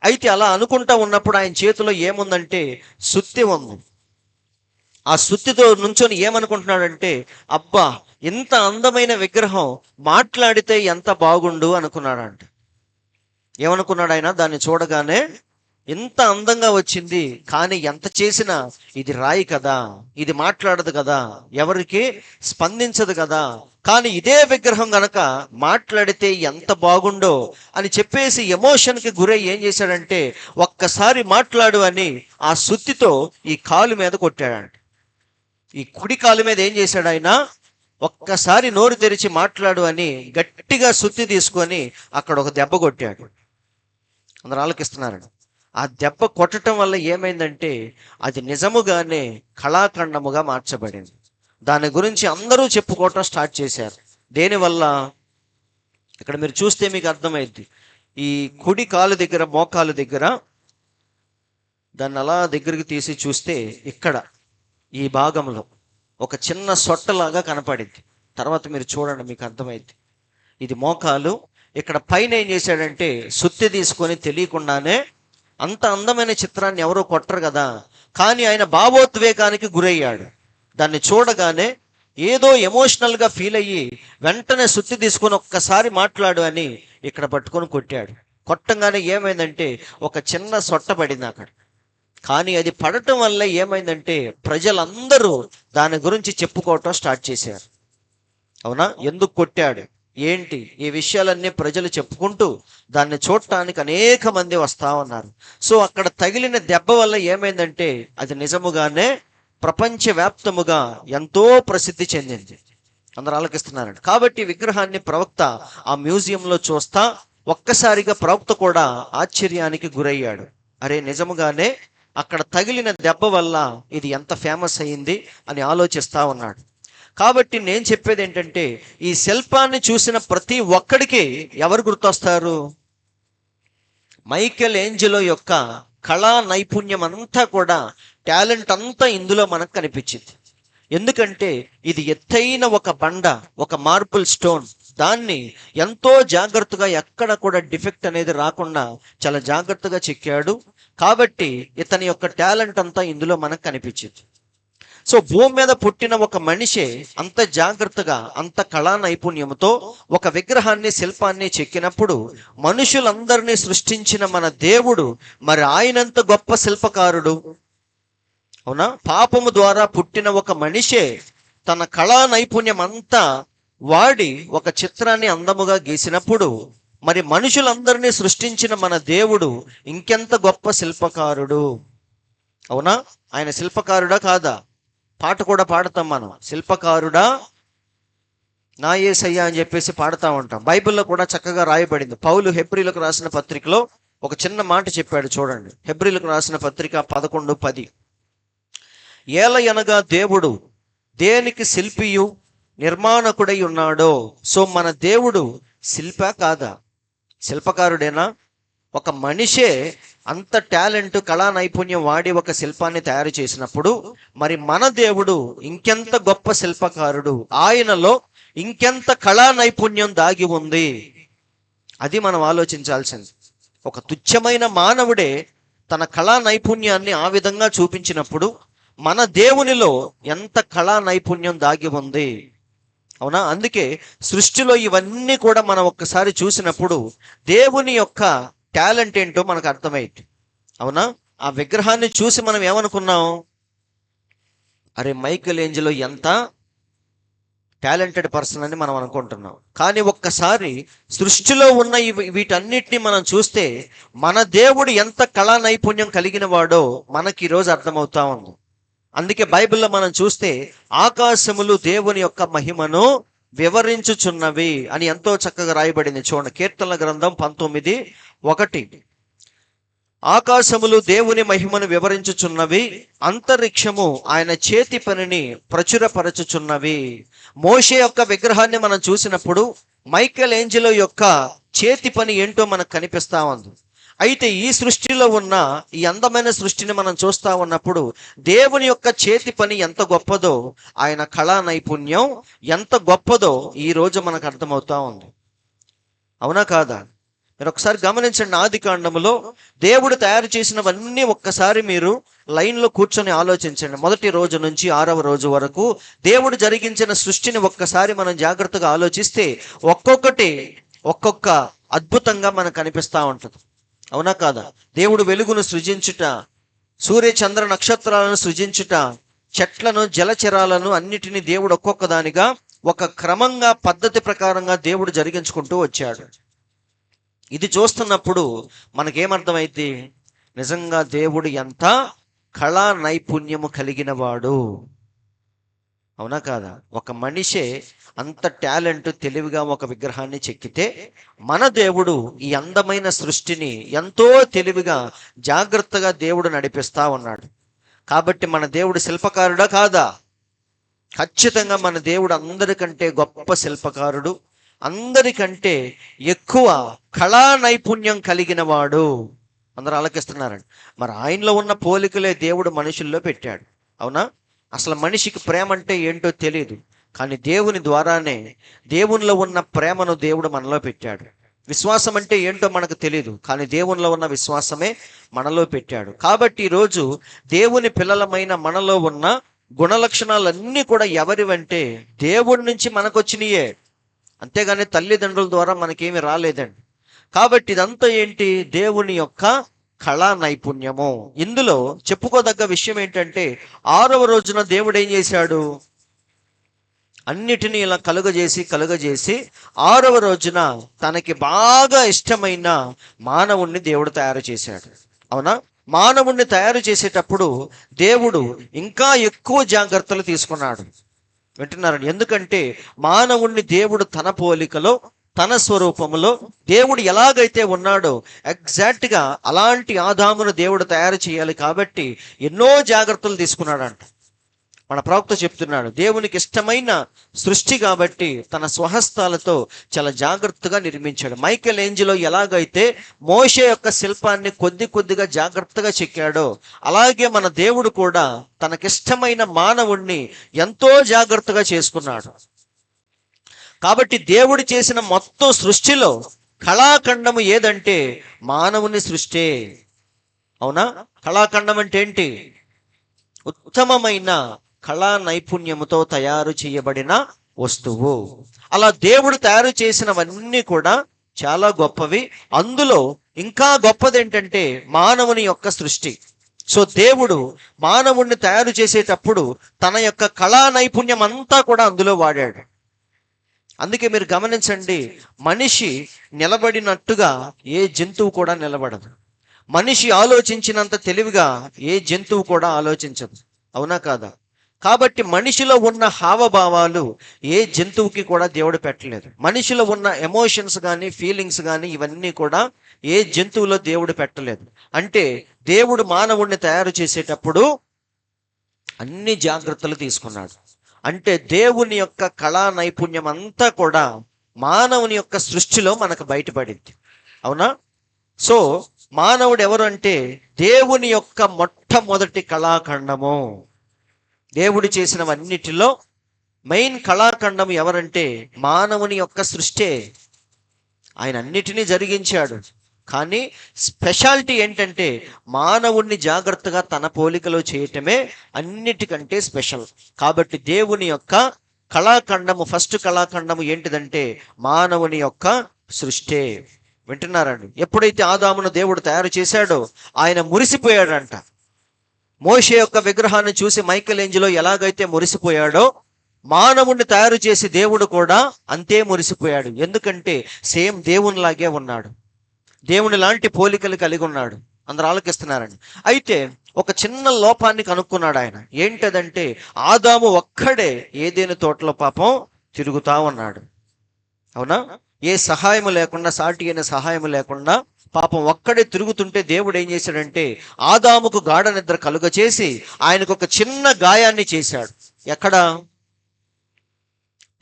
అయితే అలా అనుకుంటా ఉన్నప్పుడు ఆయన చేతిలో ఏముందంటే సుత్తి ఉంది. ఆ సుత్తితో నుంచొని ఏమనుకుంటున్నాడంటే, అబ్బా, ఇంత అందమైన విగ్రహం మాట్లాడితే ఎంత బాగుండు అనుకున్నాడంట. ఏమనుకున్నాడు ఆయన? దాన్ని చూడగానే ఇంత అందంగా వచ్చింది, కానీ ఎంత చేసినా ఇది రాయి కదా, ఇది మాట్లాడదు కదా, ఎవరికి స్పందించదు కదా. కానీ ఇదే విగ్రహం గనక మాట్లాడితే ఎంత బాగుండో అని చెప్పేసి ఎమోషన్కి గురై ఏం చేశాడంటే, ఒక్కసారి మాట్లాడు అని ఆ సుత్తితో ఈ కాలు మీద కొట్టాడంట. ఈ కుడి కాలు మీద ఏం చేశాడు ఆయన? ఒక్కసారి నోరు తెరిచి మాట్లాడు అని గట్టిగా సుత్తి తీసుకొని అక్కడ ఒక దెబ్బ కొట్టాడు. అందరూ ఆలకిస్తున్నారండి. ఆ దెబ్బ కొట్టడం వల్ల ఏమైందంటే అది నిజముగానే కళాఖండముగా మార్చబడింది. దాని గురించి అందరూ చెప్పుకోవటం స్టార్ట్ చేశారు. దేనివల్ల? ఇక్కడ మీరు చూస్తే మీకు అర్థమైంది. ఈ కుడి కాలు దగ్గర, మోకాలు దగ్గర, దాన్ని అలా దగ్గరికి తీసి చూస్తే ఇక్కడ ఈ భాగంలో ఒక చిన్న సొట్టలాగా కనపడింది. తర్వాత మీరు చూడండి, మీకు అర్థమైంది. ఇది మోకాలు. ఇక్కడ పైన ఏం చేశాడంటే సుత్తి తీసుకొని తెలియకుండానే, అంత అందమైన చిత్రాన్ని ఎవరో కొట్టరు కదా, కానీ ఆయన భావోద్వేగానికి గురయ్యాడు. దాన్ని చూడగానే ఏదో ఎమోషనల్గా ఫీల్ అయ్యి వెంటనే సుత్తి తీసుకొని ఒక్కసారి మాట్లాడు అని ఇక్కడ పట్టుకొని కొట్టాడు. కొట్టంగానే ఏమైందంటే ఒక చిన్న సొట్ట పడింది అక్కడ. కానీ అది పడటం వల్ల ఏమైందంటే ప్రజలందరూ దాని గురించి చెప్పుకోవటం స్టార్ట్ చేశారు. అవునా? ఎందుకు కొట్టాడు, ఏంటి, ఈ విషయాలన్నీ ప్రజలు చెప్పుకుంటూ దాన్ని చూడటానికి అనేక మంది వస్తా ఉన్నారు. సో అక్కడ తగిలిన దెబ్బ వల్ల ఏమైందంటే అది నిజముగానే ప్రపంచవ్యాప్తముగా ఎంతో ప్రసిద్ధి చెందింది. అందరూ ఆలకిస్తున్నారండి. కాబట్టి విగ్రహాన్ని ప్రవక్త ఆ మ్యూజియంలో చూస్తా ఒక్కసారిగా ప్రవక్త కూడా ఆశ్చర్యానికి గురయ్యాడు. అరే, నిజముగానే అక్కడ తగిలిన దెబ్బ వల్ల ఇది ఎంత ఫేమస్ అయ్యింది అని ఆలోచిస్తా ఉన్నాడు. కాబట్టి నేను చెప్పేది ఏంటంటే ఈ శిల్పాన్ని చూసిన ప్రతి ఒక్కడికి ఎవరు గుర్తొస్తారు? మైకేల్ ఏంజెలో యొక్క కళా నైపుణ్యం అంతా కూడా, టాలెంట్ అంతా ఇందులో మనకు కనిపించింది. ఎందుకంటే ఇది ఎత్తైన ఒక బండ, ఒక మార్బుల్ స్టోన్. దాన్ని ఎంతో జాగ్రత్తగా, ఎక్కడ కూడా డిఫెక్ట్ అనేది రాకుండా చాలా జాగ్రత్తగా చెక్కాడు. కాబట్టి ఇతని యొక్క టాలెంట్ అంతా ఇందులో మనకు కనిపించింది. సో భూమి మీద పుట్టిన ఒక మనిషే అంత జాగ్రత్తగా, అంత కళా నైపుణ్యంతో ఒక విగ్రహాన్ని, శిల్పాన్ని చెక్కినప్పుడు మనుషులందరినీ సృష్టించిన మన దేవుడు మరి ఆయనంత గొప్ప శిల్పకారుడు. అవునా? పాపము ద్వారా పుట్టిన ఒక మనిషే తన కళా నైపుణ్యం అంతా వాడి ఒక చిత్రాన్ని అందముగా గీసినప్పుడు మరి మనుషులందరినీ సృష్టించిన మన దేవుడు ఇంకెంత గొప్ప శిల్పకారుడు. అవునా? ఆయన శిల్పకారుడా కాదా? పాట కూడా పాడతాం మనం, శిల్పకారుడా నా యేసయ్యా అని చెప్పేసి పాడుతూ ఉంటాం. బైబిల్లో కూడా చక్కగా రాయబడింది. పౌలు హెబ్రీలకు రాసిన పత్రికలో ఒక చిన్న మాట చెప్పాడు చూడండి. హెబ్రీలకు రాసిన పత్రిక 11:10. ఏలయనగా దేవుడు దేనికి శిల్పియు నిర్మాణకుడై ఉన్నాడో. సో మన దేవుడు శిల్ప కాదా? శిల్పకారుడేనా? ఒక మనిషే అంత టాలెంట్, కళా నైపుణ్యం వాడి ఒక శిల్పాన్ని తయారు చేసినప్పుడు మరి మన దేవుడు ఇంకెంత గొప్ప శిల్పకారుడు, ఆయనలో ఇంకెంత కళా నైపుణ్యం దాగి ఉంది. అది మనం ఆలోచించాల్సింది. ఒక తుచ్చమైన మానవుడే తన కళా నైపుణ్యాన్ని ఆ విధంగా చూపించినప్పుడు మన దేవునిలో ఎంత కళా నైపుణ్యం దాగి ఉంది. అవునా? అందుకే సృష్టిలో ఇవన్నీ కూడా మనం ఒక్కసారి చూసినప్పుడు దేవుని యొక్క టాలెంట్ ఏంటో మనకు అర్థమైంది. అవునా? ఆ విగ్రహాన్ని చూసి మనం ఏమనుకున్నాం? అరే మైకేల్ ఏంజెలో ఎంత టాలెంటెడ్ పర్సన్ అని మనం అనుకుంటున్నాం. కానీ ఒక్కసారి సృష్టిలో ఉన్న వీటన్నిటిని మనం చూస్తే మన దేవుడు ఎంత కళా నైపుణ్యం కలిగిన వాడో మనకి ఈరోజు అర్థమవుతా ఉంది. అందుకే బైబిల్లో మనం చూస్తే ఆకాశములు దేవుని యొక్క మహిమను వివరించుచున్నవి అని ఎంతో చక్కగా రాయబడింది. చూడండి, కీర్తనల గ్రంథం 19:1. ఆకాశములు దేవుని మహిమను వివరించుచున్నవి, అంతరిక్షము ఆయన చేతి పనిని ప్రచురపరచుచున్నవి. మోషే యొక్క విగ్రహాన్ని మనం చూసినప్పుడు మైకేల్ ఏంజెలో యొక్క చేతి పని ఏంటో మనకు కనిపిస్తా ఉంది. అయితే ఈ సృష్టిలో ఉన్న ఈ అందమైన సృష్టిని మనం చూస్తా ఉన్నప్పుడు దేవుని యొక్క చేతి పని ఎంత గొప్పదో, ఆయన కళా నైపుణ్యం ఎంత గొప్పదో ఈ రోజు మనకు అర్థమవుతా ఉంది. అవునా కాదా? మీరు ఒకసారి గమనించండి. ఆదికాండములో దేవుడు తయారు చేసినవన్నీ ఒక్కసారి మీరు లైన్లో కూర్చొని ఆలోచించండి. 1వ రోజు నుంచి 6వ రోజు వరకు దేవుడు జరిగించిన సృష్టిని ఒక్కసారి మనం జాగ్రత్తగా ఆలోచిస్తే ఒక్కొక్క అద్భుతంగా మనకు కనిపిస్తూ ఉంటుంది. అవునా కాదా? దేవుడు వెలుగును సృజించుట, సూర్య చంద్ర నక్షత్రాలను సృజించుట, చెట్లను జలచరాలను అన్నిటినీ దేవుడు ఒక్కొక్క దానిగా ఒక క్రమంగా పద్ధతి ప్రకారంగా దేవుడు జరిగించుకుంటూ వచ్చాడు. ఇది చూస్తున్నప్పుడు మనకేమర్థమైంది? నిజంగా దేవుడు ఎంత కళా నైపుణ్యము కలిగిన వాడు. అవునా కాదా? ఒక మనిషే అంత టాలెంట్, తెలివిగా ఒక విగ్రహాన్ని చెక్కితే మన దేవుడు ఈ అందమైన సృష్టిని ఎంతో తెలివిగా జాగ్రత్తగా దేవుడు నడిపిస్తా ఉన్నాడు. కాబట్టి మన దేవుడు శిల్పకారుడా కాదా? ఖచ్చితంగా మన దేవుడు అందరికంటే గొప్ప శిల్పకారుడు, అందరికంటే ఎక్కువ కళా నైపుణ్యం కలిగిన వాడు. అందరూ ఆలకిస్తున్నారండి. మరి ఆయనలో ఉన్న పోలికలే దేవుడు మనుషుల్లో పెట్టాడు. అవునా? అసలు మనిషికి ప్రేమ అంటే ఏంటో తెలియదు, కానీ దేవుని ద్వారానే దేవునిలో ఉన్న ప్రేమను దేవుడు మనలో పెట్టాడు. విశ్వాసం అంటే ఏంటో మనకు తెలియదు, కానీ దేవునిలో ఉన్న విశ్వాసమే మనలో పెట్టాడు. కాబట్టి ఈరోజు దేవుని పిల్లలమైన మనలో ఉన్న గుణలక్షణాలన్నీ కూడా ఎవరివంటే దేవుడి నుంచి మనకు వచ్చినాయే, అంతేగాని తల్లిదండ్రుల ద్వారా మనకేమి రాలేదండి. కాబట్టి ఇదంతా ఏంటి? దేవుని యొక్క కళా నైపుణ్యము. ఇందులో చెప్పుకోదగ్గ విషయం ఏంటంటే 6వ రోజున దేవుడు ఏం చేశాడు? అన్నిటినీ ఇలా కలుగజేసి 6వ రోజున తనకి బాగా ఇష్టమైన మానవుణ్ణి దేవుడు తయారు చేశాడు. అవునా? మానవుణ్ణి తయారు చేసేటప్పుడు దేవుడు ఇంకా ఎక్కువ జాగ్రత్తలు తీసుకున్నాడు. వింటున్నారండి? ఎందుకంటే మానవుణ్ణి దేవుడు తన పోలికలో, తన స్వరూపంలో దేవుడు ఎలాగైతే ఉన్నాడో ఎగ్జాక్ట్గా అలాంటి ఆదామును దేవుడు తయారు చేయాలి. కాబట్టి ఎన్నో జాగ్రత్తలు తీసుకున్నాడంట. మన ప్రవక్త చెప్తున్నాడు, దేవునికి ఇష్టమైన సృష్టి కాబట్టి తన స్వహస్తాలతో చాలా జాగ్రత్తగా నిర్మించాడు. మైకేల్ ఏంజెలో ఎలాగైతే మోషే యొక్క శిల్పాన్ని కొద్దిగా జాగ్రత్తగా చెక్కాడో, అలాగే మన దేవుడు కూడా తనకిష్టమైన మానవుణ్ణి ఎంతో జాగ్రత్తగా చేసుకున్నాడు. కాబట్టి దేవుడు చేసిన మొత్తం సృష్టిలో కళాఖండము ఏదంటే మానవుని సృష్టి. అవునా? కళాఖండం అంటే ఏంటి? ఉత్తమమైన కళా నైపుణ్యముతో తయారు చేయబడిన వస్తువు. అలా దేవుడు తయారు చేసినవన్నీ కూడా చాలా గొప్పవి. అందులో ఇంకా గొప్పది ఏంటంటే మానవుని యొక్క సృష్టి. సో దేవుడు మానవుణ్ణి తయారు చేసేటప్పుడు తన యొక్క కళా నైపుణ్యం అంతా కూడా అందులో వాడాడు. అందుకే మీరు గమనించండి, మనిషి నిలబడినట్టుగా ఏ జంతువు కూడా నిలబడదు. మనిషి ఆలోచించినంత తెలివిగా ఏ జంతువు కూడా ఆలోచించదు. అవునా కాదా? కాబట్టి మనిషిలో ఉన్న హావభావాలు ఏ జంతువుకి కూడా దేవుడు పెట్టలేదు. మనిషిలో ఉన్న ఎమోషన్స్ కానీ ఫీలింగ్స్ కానీ ఇవన్నీ కూడా ఏ జంతువులో దేవుడు పెట్టలేదు. అంటే దేవుడు మానవుణ్ణి తయారు చేసేటప్పుడు అన్ని జాగ్రత్తలు తీసుకున్నాడు. అంటే దేవుని యొక్క కళా నైపుణ్యం అంతా కూడా మానవుని యొక్క సృష్టిలో మనకు బయటపడింది. అవునా? సో మానవుడు ఎవరు అంటే దేవుని యొక్క మొట్టమొదటి కళాఖండము. దేవుడు చేసినవన్నిటిలో మెయిన్ కళాఖండం ఎవరంటే మానవుని యొక్క సృష్టి. ఆయన అన్నిటినీ జరిగించాడు. కానీ స్పెషాలిటీ ఏంటంటే మానవుణ్ణి జాగ్రత్తగా తన పోలికలో చేయటమే అన్నిటికంటే స్పెషల్. కాబట్టి దేవుని యొక్క కళాఖండము, ఫస్ట్ కళాఖండము ఏంటిదంటే మానవుని యొక్క సృష్టి. వింటున్నారండి? ఎప్పుడైతే ఆదామును దేవుడు తయారు చేశాడో ఆయన మురిసిపోయాడంట. మోషే యొక్క విగ్రహాన్ని చూసి మైకేల్ ఏంజెలో ఎలాగైతే మురిసిపోయాడో మానవుణ్ణి తయారు చేసి దేవుడు కూడా అంతే మురిసిపోయాడు. ఎందుకంటే సేమ్ దేవునిలాగే ఉన్నాడు, దేవుని లాంటి పోలికలు కలిగి ఉన్నాడు. అందరూ ఆలోకిస్తున్నారండి. అయితే ఒక చిన్న లోపాన్ని కనుక్కున్నాడు ఆయన. ఏంటదంటే ఆదాము ఒక్కడే ఏదైనా తోటలో పాపం తిరుగుతా ఉన్నాడు. అవునా? ఏ సహాయం లేకుండా, సాటి అయిన సహాయం లేకుండా పాపం ఒక్కడే తిరుగుతుంటే దేవుడు ఏం చేశాడంటే ఆదాముకు గాఢ నిద్ర కలుగ చేసి ఆయనకు ఒక చిన్న గాయాన్ని చేశాడు. ఎక్కడ?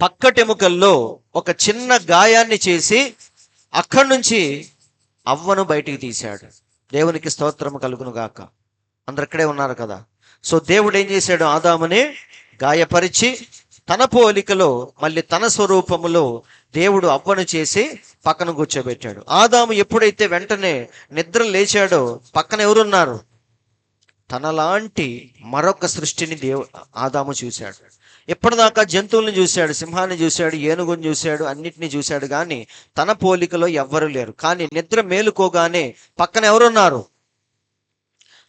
పక్కటెముకల్లో ఒక చిన్న గాయాన్ని చేసి అక్కడి నుంచి అవ్వను బయటికి తీశాడు. దేవునికి స్తోత్రము కలుగును గాక. అందరు ఇక్కడే ఉన్నారు కదా. సో దేవుడు ఏం చేశాడు? ఆదాముని గాయపరిచి తన పోలికలో మళ్ళీ తన స్వరూపములో దేవుడు అవ్వను చేసి పక్కన కూర్చోబెట్టాడు. ఆదాము ఎప్పుడైతే వెంటనే నిద్ర లేచాడో పక్కన ఎవరున్నారు? తనలాంటి మరొక సృష్టిని ఆదాము చూశాడు. ఎప్పటిదాకా జంతువుల్ని చూశాడు, సింహాన్ని చూశాడు, ఏనుగుని చూశాడు, అన్నిటినీ చూశాడు, కానీ తన పోలికలో ఎవ్వరు లేరు. కానీ నిద్ర మేలుకోగానే పక్కన ఎవరున్నారు?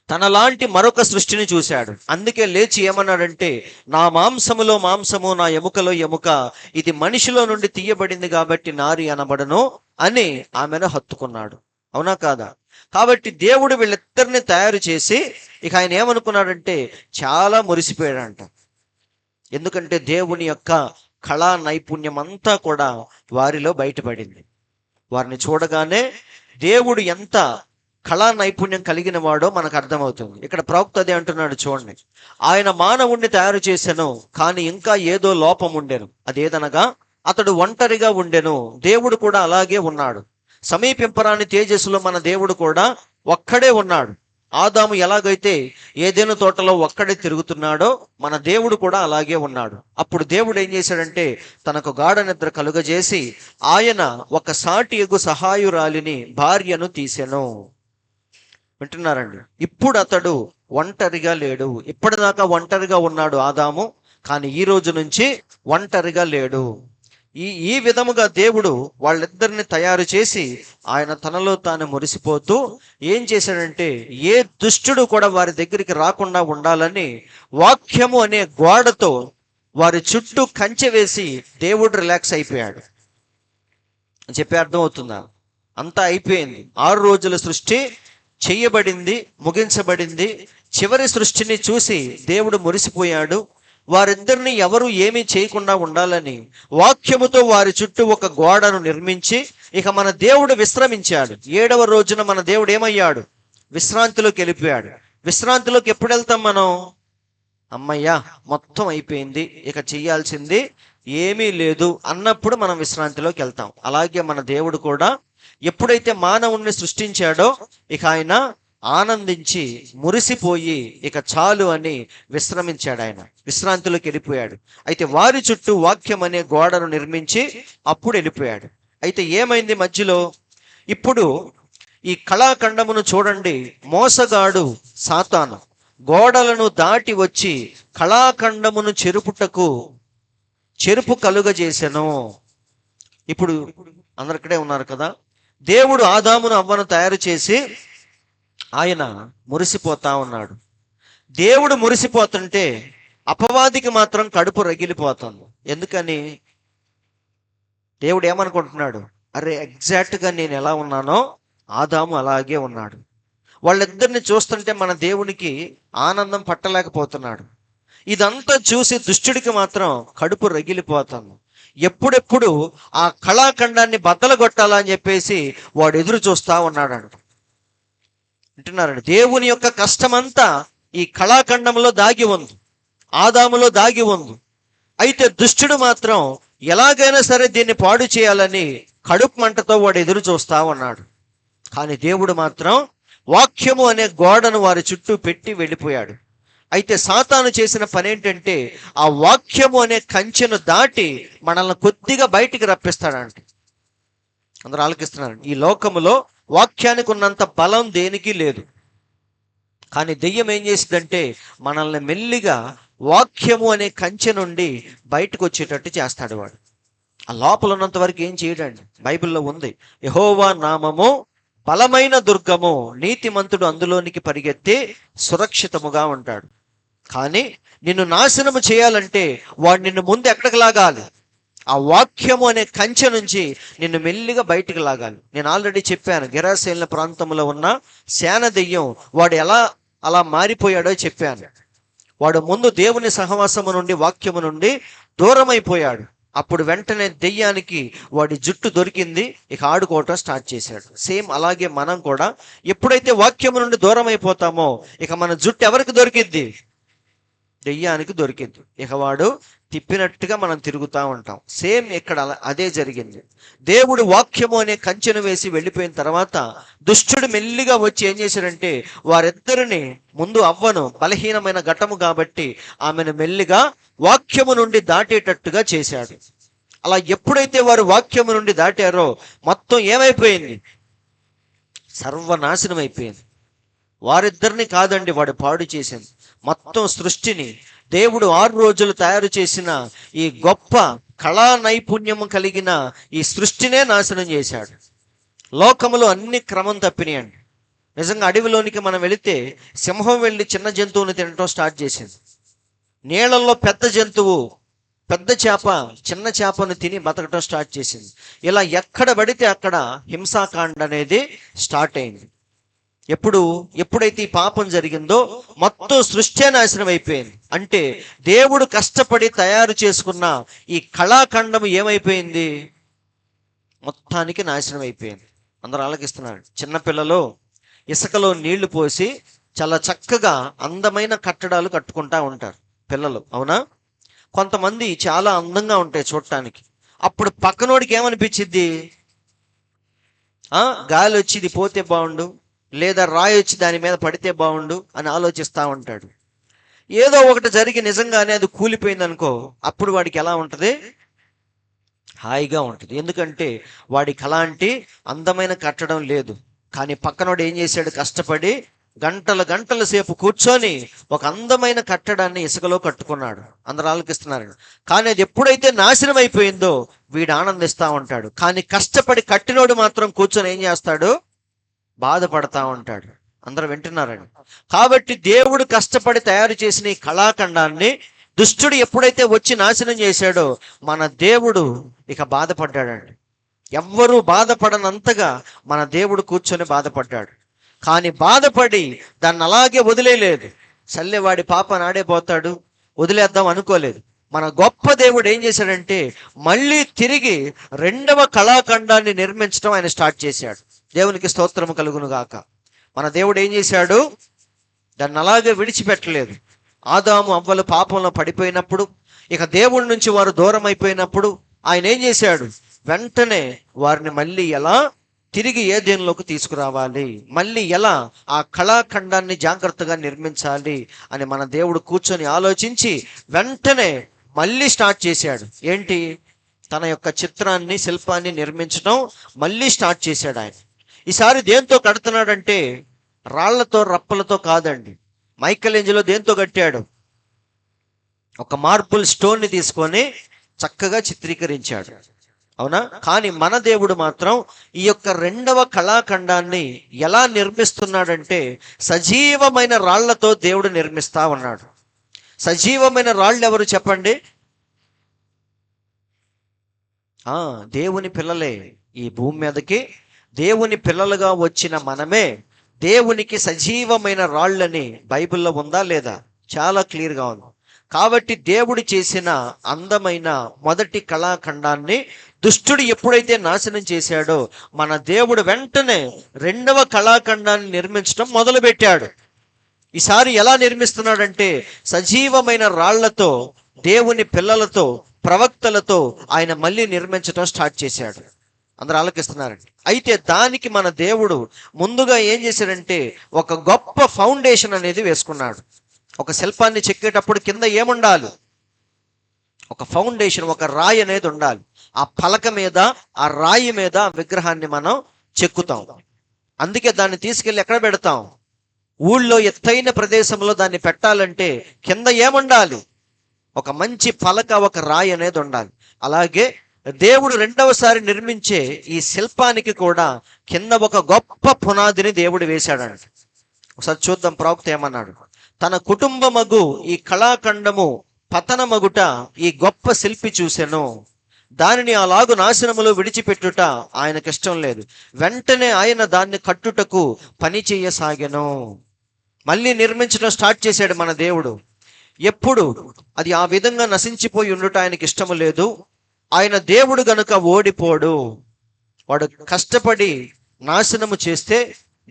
తనలాంటి మరొక సృష్టిని చూశాడు. అందుకే లేచి ఏమన్నాడంటే నా మాంసములో మాంసము, నా ఎముకలో ఎముక, ఇది మనిషిలో నుండి తీయబడింది కాబట్టి నారి అనబడను అని ఆమెను హత్తుకున్నాడు. అవునా కాదా? కాబట్టి దేవుడు వీళ్ళిద్దరిని తయారు చేసి ఇక ఆయన ఏమనుకున్నాడంటే చాలా మురిసిపోయాడంట. ఎందుకంటే దేవుని యొక్క కళా నైపుణ్యం అంతా కూడా వారిలో బయటపడింది. వారిని చూడగానే దేవుడు ఎంత కళా నైపుణ్యం కలిగిన వాడో మనకు అర్థమవుతుంది. ఇక్కడ ప్రవక్త అదే అంటున్నాడు, చూడండి. ఆయన మానవుణ్ణి తయారు చేసెను, కానీ ఇంకా ఏదో లోపం ఉండెను. అదేదనగా అతడు ఒంటరిగా ఉండెను. దేవుడు కూడా అలాగే ఉన్నాడు. సమీపింపరాని తేజస్సులో మన దేవుడు కూడా ఒక్కడే ఉన్నాడు. ఆదాము ఎలాగైతే ఏదైనా తోటలో ఒక్కడే తిరుగుతున్నాడో మన దేవుడు కూడా అలాగే ఉన్నాడు. అప్పుడు దేవుడు ఏం చేశాడంటే తనకు గాఢ నిద్ర కలుగజేసి ఆయన ఒక సాటి ఎగు సహాయురాలిని భార్యను తీసెను. వింటున్నారండి? ఇప్పుడు అతడు ఒంటరిగా లేడు. ఇప్పటిదాకా ఒంటరిగా ఉన్నాడు ఆదాము, కానీ ఈ రోజు నుంచి ఒంటరిగా లేడు. ఈ విధముగా దేవుడు వాళ్ళిద్దరిని తయారు చేసి ఆయన తనలో తాను మురిసిపోతూ ఏం చేశాడంటే ఏ దుష్టుడు కూడా వారి దగ్గరికి రాకుండా ఉండాలని వాక్యము అనే గోడతో వారి చుట్టూ కంచె వేసి దేవుడు రిలాక్స్ అయిపోయాడు. చెప్పే అర్థం అవుతుందా? అంతా అయిపోయింది. 6 రోజుల సృష్టి చెయ్యబడింది, ముగించబడింది. చివరి సృష్టిని చూసి దేవుడు మురిసిపోయాడు. వారిద్దరిని ఎవరు ఏమీ చేయకుండా ఉండాలని వాక్యముతో వారి చుట్టూ ఒక గోడను నిర్మించి ఇక మన దేవుడు విశ్రమించాడు. 7వ రోజున మన దేవుడు ఏమయ్యాడు? విశ్రాంతిలోకి వెళ్ళిపోయాడు. విశ్రాంతిలోకి ఎప్పుడు వెళ్తాం మనం? అమ్మయ్యా మొత్తం అయిపోయింది, ఇక చెయ్యాల్సింది ఏమీ లేదు అన్నప్పుడు మనం విశ్రాంతిలోకి వెళ్తాం. అలాగే మన దేవుడు కూడా ఎప్పుడైతే మానవుణ్ణి సృష్టించాడో ఇక ఆయన ఆనందించి మురిసిపోయి ఇక చాలు అని విశ్రమించాడు. ఆయన విశ్రాంతిలోకి వెళ్ళిపోయాడు. అయితే వారి చుట్టూ వాక్యం అనే గోడను నిర్మించి అప్పుడు వెళ్ళిపోయాడు. అయితే ఏమైంది మధ్యలో? ఇప్పుడు ఈ కళాఖండమును చూడండి. మోసగాడు సాతాను గోడలను దాటి వచ్చి కళాఖండమును చెరుపు కలుగజేసెను. ఇప్పుడు అందరిక్కడే ఉన్నారు కదా. దేవుడు ఆదామును అవ్వను తయారు చేసి ఆయన మురిసిపోతా ఉన్నాడు. దేవుడు మురిసిపోతుంటే అపవాదికి మాత్రం కడుపు రగిలిపోతుంది. ఎందుకని? దేవుడు ఏమనుకుంటున్నాడు? అరే ఎగ్జాక్ట్గా నేను ఎలా ఉన్నానో ఆదాము అలాగే ఉన్నాడు. వాళ్ళిద్దరిని చూస్తుంటే మన దేవునికి ఆనందం పట్టలేకపోతున్నాడు. ఇదంతా చూసి దుష్టుడికి మాత్రం కడుపు రగిలిపోతాను. ఎప్పుడెప్పుడు ఆ కళాఖండాన్ని బద్దలు అని చెప్పేసి వాడు ఎదురు చూస్తా ఉన్నాడంట. అంటున్నారండి, దేవుని యొక్క కష్టమంతా ఈ కళాఖండంలో దాగి ఉంది, ఆదాములో దాగి ఉంది. అయితే దుష్టుడు మాత్రం ఎలాగైనా సరే దీన్ని పాడు చేయాలని కడుపు మంటతో వాడు ఎదురు చూస్తా ఉన్నాడు. కానీ దేవుడు మాత్రం వాక్యము అనే గోడను వారి చుట్టూ పెట్టి వెళ్ళిపోయాడు. అయితే సాతాను చేసిన పని ఏంటంటే ఆ వాక్యము అనే కంచెను దాటి మనల్ని కొద్దిగా బయటికి రప్పిస్తాడంట. అందరూ ఆలోచిస్తున్నారు, ఈ లోకములో వాక్యానికి ఉన్నంత బలం దేనికి లేదు. కానీ దెయ్యం ఏం చేసిందంటే మనల్ని మెల్లిగా వాక్యము అనే కంచె నుండి బయటకు వచ్చేటట్టు చేస్తాడు వాడు. ఆ లోపల ఉన్నంత వరకు ఏం చేయడండి. బైబిల్లో ఉంది, యెహోవా నామము బలమైన దుర్గము, నీతిమంతుడు అందులోనికి పరిగెత్తి సురక్షితముగా ఉంటాడు. కానీ నిన్ను నాశనము చేయాలంటే వాడు నిన్ను ముందు ఎక్కడికి లాగాలి? ఆ వాక్యము అనే కంచె నుంచి నిన్ను మెల్లిగా బయటికి లాగాలి. నేను ఆల్రెడీ చెప్పాను, గెరాసేనుల ప్రాంతంలో ఉన్న శాన దెయ్యం వాడు ఎలా అలా మారిపోయాడో చెప్పాను. వాడు ముందు దేవుని సహవాసము నుండి, వాక్యము నుండి దూరం అయిపోయాడు. అప్పుడు వెంటనే దెయ్యానికి వాడి జుట్టు దొరికింది, ఇక ఆడుకోవటం స్టార్ట్ చేశాడు. సేమ్ అలాగే మనం కూడా ఎప్పుడైతే వాక్యము నుండి దూరం అయిపోతామో ఇక మన జుట్టు ఎవరికి దొరికిద్ది? దెయ్యానికి దొరికింది. ఇక వాడు తిప్పినట్టుగా మనం తిరుగుతూ ఉంటాం. సేమ్ ఇక్కడ అదే జరిగింది. దేవుడు వాక్యము అనే కంచెను వేసి వెళ్ళిపోయిన తర్వాత దుష్టుడు మెల్లిగా వచ్చి ఏం చేశాడంటే వారిద్దరిని, ముందు అవ్వను బలహీనమైన ఘటము కాబట్టి ఆమెను మెల్లిగా వాక్యము నుండి దాటేటట్టుగా చేశాడు. అలా ఎప్పుడైతే వారు వాక్యము నుండి దాటారో మొత్తం ఏమైపోయింది? సర్వనాశనం అయిపోయింది. వారిద్దరిని కాదండి వాడు పాడు చేసింది, మొత్తం సృష్టిని. దేవుడు 6 రోజులు తయారు చేసిన ఈ గొప్ప కళా నైపుణ్యము కలిగిన ఈ సృష్టినే నాశనం చేశాడు. లోకములో అన్ని క్రమం తప్పినాయండి. నిజంగా అడవిలోనికి మనం వెళితే సింహం వెళ్ళి చిన్న జంతువుని తినటం స్టార్ట్ చేసింది. నీళ్ళల్లో పెద్ద జంతువు, పెద్ద చేప చిన్న చేపను తిని బతకటం స్టార్ట్ చేసింది. ఇలా ఎక్కడ పడితే అక్కడ హింసాకాండ అనేది స్టార్ట్ అయింది. ఎప్పుడైతే ఈ పాపం జరిగిందో మొత్తం సృష్టి నాశనం అయిపోయింది. అంటే దేవుడు కష్టపడి తయారు చేసుకున్న ఈ కళాఖండం ఏమైపోయింది? మొత్తానికి నాశనం అయిపోయింది. అందరూ ఆలకిస్తున్నారు. చిన్నపిల్లలు ఇసుకలో నీళ్లు పోసి చాలా చక్కగా అందమైన కట్టడాలు కట్టుకుంటా ఉంటారు పిల్లలు, అవునా? కొంతమంది చాలా అందంగా ఉంటాయి చూడటానికి. అప్పుడు పక్కనోడికి ఏమనిపించిద్ది? గాలి వచ్చి ఇది పోతే బాగుండు, లేదా రాయి వచ్చి దాని మీద పడితే బాగుండు అని ఆలోచిస్తూ ఉంటాడు. ఏదో ఒకటి జరిగి నిజంగానే అది కూలిపోయింది అనుకో, అప్పుడు వాడికి ఎలా ఉంటుంది? హాయిగా ఉంటుంది. ఎందుకంటే వాడికి అలాంటి అందమైన కట్టడం లేదు. కానీ పక్కనోడు ఏం చేశాడు? కష్టపడి గంటల సేపు కూర్చొని ఒక అందమైన కట్టడాన్ని ఇసుకలో కట్టుకున్నాడు. అందరూ ఆలోచిస్తున్నారు. కానీ అది ఎప్పుడైతే నాశనం అయిపోయిందో వీడు ఆనందిస్తూ ఉంటాడు. కానీ కష్టపడి కట్టినోడు మాత్రం కూర్చొని ఏం చేస్తాడు? బాధపడతా ఉంటాడు. అందరూ వింటున్నారండి. కాబట్టి దేవుడు కష్టపడి తయారు చేసిన ఈ కళాఖండాన్ని దుష్టుడు ఎప్పుడైతే వచ్చి నాశనం చేశాడో మన దేవుడు ఇక బాధపడ్డాడండి. ఎవ్వరూ బాధపడనంతగా మన దేవుడు కూర్చొని బాధపడ్డాడు. కానీ బాధపడి దాన్ని అలాగే వదిలేయలేదు. చల్లేవాడి పాప నాడే పోతాడు, వదిలేద్దాం అనుకోలేదు. మన గొప్ప దేవుడు ఏం చేశాడంటే మళ్ళీ తిరిగి 2వ కళాఖండాన్ని నిర్మించడం ఆయన స్టార్ట్ చేశాడు. దేవునికి స్తోత్రము కలుగును గాక. మన దేవుడు ఏం చేశాడు? దాన్ని అలాగే విడిచిపెట్టలేదు. ఆదాము అవ్వలు పాపంలో పడిపోయినప్పుడు, ఇక దేవుడి నుంచి వారు దూరం అయిపోయినప్పుడు ఆయన ఏం చేశాడు? వెంటనే వారిని మళ్ళీ ఎలా తిరిగి ఏదెనులోకి తీసుకురావాలి, మళ్ళీ ఎలా ఆ కళాఖండాన్ని జాగ్రత్తగా నిర్మించాలి అని మన దేవుడు కూర్చొని ఆలోచించి వెంటనే మళ్ళీ స్టార్ట్ చేశాడు. ఏంటి? తన యొక్క చిత్రాన్ని, శిల్పాన్ని నిర్మించడం మళ్ళీ స్టార్ట్ చేశాడు ఆయన. ఈసారి దేంతో కడుతున్నాడంటే రాళ్లతో, రప్పలతో కాదండి. మైకెలేంజెలో దేంతో కట్టాడు? ఒక మార్బుల్ స్టోన్ని తీసుకొని చక్కగా చిత్రీకరించాడు, అవునా? కానీ మన దేవుడు మాత్రం ఈ యొక్క 2వ కళాఖండాన్ని ఎలా నిర్మిస్తున్నాడంటే సజీవమైన రాళ్లతో దేవుడు నిర్మిస్తా ఉన్నాడు. సజీవమైన రాళ్ళు ఎవరు చెప్పండి? దేవుని పిల్లలే. ఈ భూమి మీదకి దేవుని పిల్లలుగా వచ్చిన మనమే దేవునికి సజీవమైన రాళ్ళని బైబిల్లో ఉందా లేదా? చాలా క్లియర్గా ఉంది. కాబట్టి దేవుడు చేసిన అందమైన మొదటి కళాఖండాన్ని దుష్టుడు ఎప్పుడైతే నాశనం చేశాడో మన దేవుడు వెంటనే రెండవ కళాఖండాన్ని నిర్మించడం మొదలుపెట్టాడు. ఈసారి ఎలా నిర్మిస్తున్నాడంటే సజీవమైన రాళ్లతో, దేవుని పిల్లలతో, ప్రవక్తలతో ఆయన మళ్ళీ నిర్మించడం స్టార్ట్ చేశాడు. అందరూ ఆలకిస్తున్నారండి. అయితే దానికి మన దేవుడు ముందుగా ఏం చేశాడంటే ఒక గొప్ప ఫౌండేషన్ అనేది వేసుకున్నాడు. ఒక శిల్పాన్ని చెక్కేటప్పుడు కింద ఏముండాలి? ఒక ఫౌండేషన్, ఒక రాయి అనేది ఉండాలి. ఆ పలక మీద, ఆ రాయి మీద విగ్రహాన్ని మనం చెక్కుతాం. అందుకే దాన్ని తీసుకెళ్ళి ఎక్కడ పెడతాం? ఊళ్ళో ఎత్తైన ప్రదేశంలో దాన్ని పెట్టాలంటే కింద ఏముండాలి? ఒక మంచి పలక, ఒక రాయి అనేది ఉండాలి. అలాగే దేవుడు రెండవసారి నిర్మించే ఈ శిల్పానికి కూడా కింద ఒక గొప్ప పునాదిని దేవుడు వేశాడంట. ఒకసారి చూద్దాం ప్రవక్త ఏమన్నాడు. తన కుటుంబమగు ఈ కళాఖండము పతనమగుట ఈ గొప్ప శిల్పి చూసెను, దానిని అలాగు నాశనములో విడిచిపెట్టుట ఆయనకి ఇష్టం లేదు. వెంటనే ఆయన దాన్ని కట్టుటకు పని చేయసాగెను. మళ్ళీ నిర్మించడం స్టార్ట్ చేశాడు మన దేవుడు. ఎప్పుడు అది ఆ విధంగా నశించిపోయి ఉండుట ఆయనకి ఇష్టము లేదు. ఆయన దేవుడు గనుక ఓడిపోడు. వాడు కష్టపడి నాశనము చేస్తే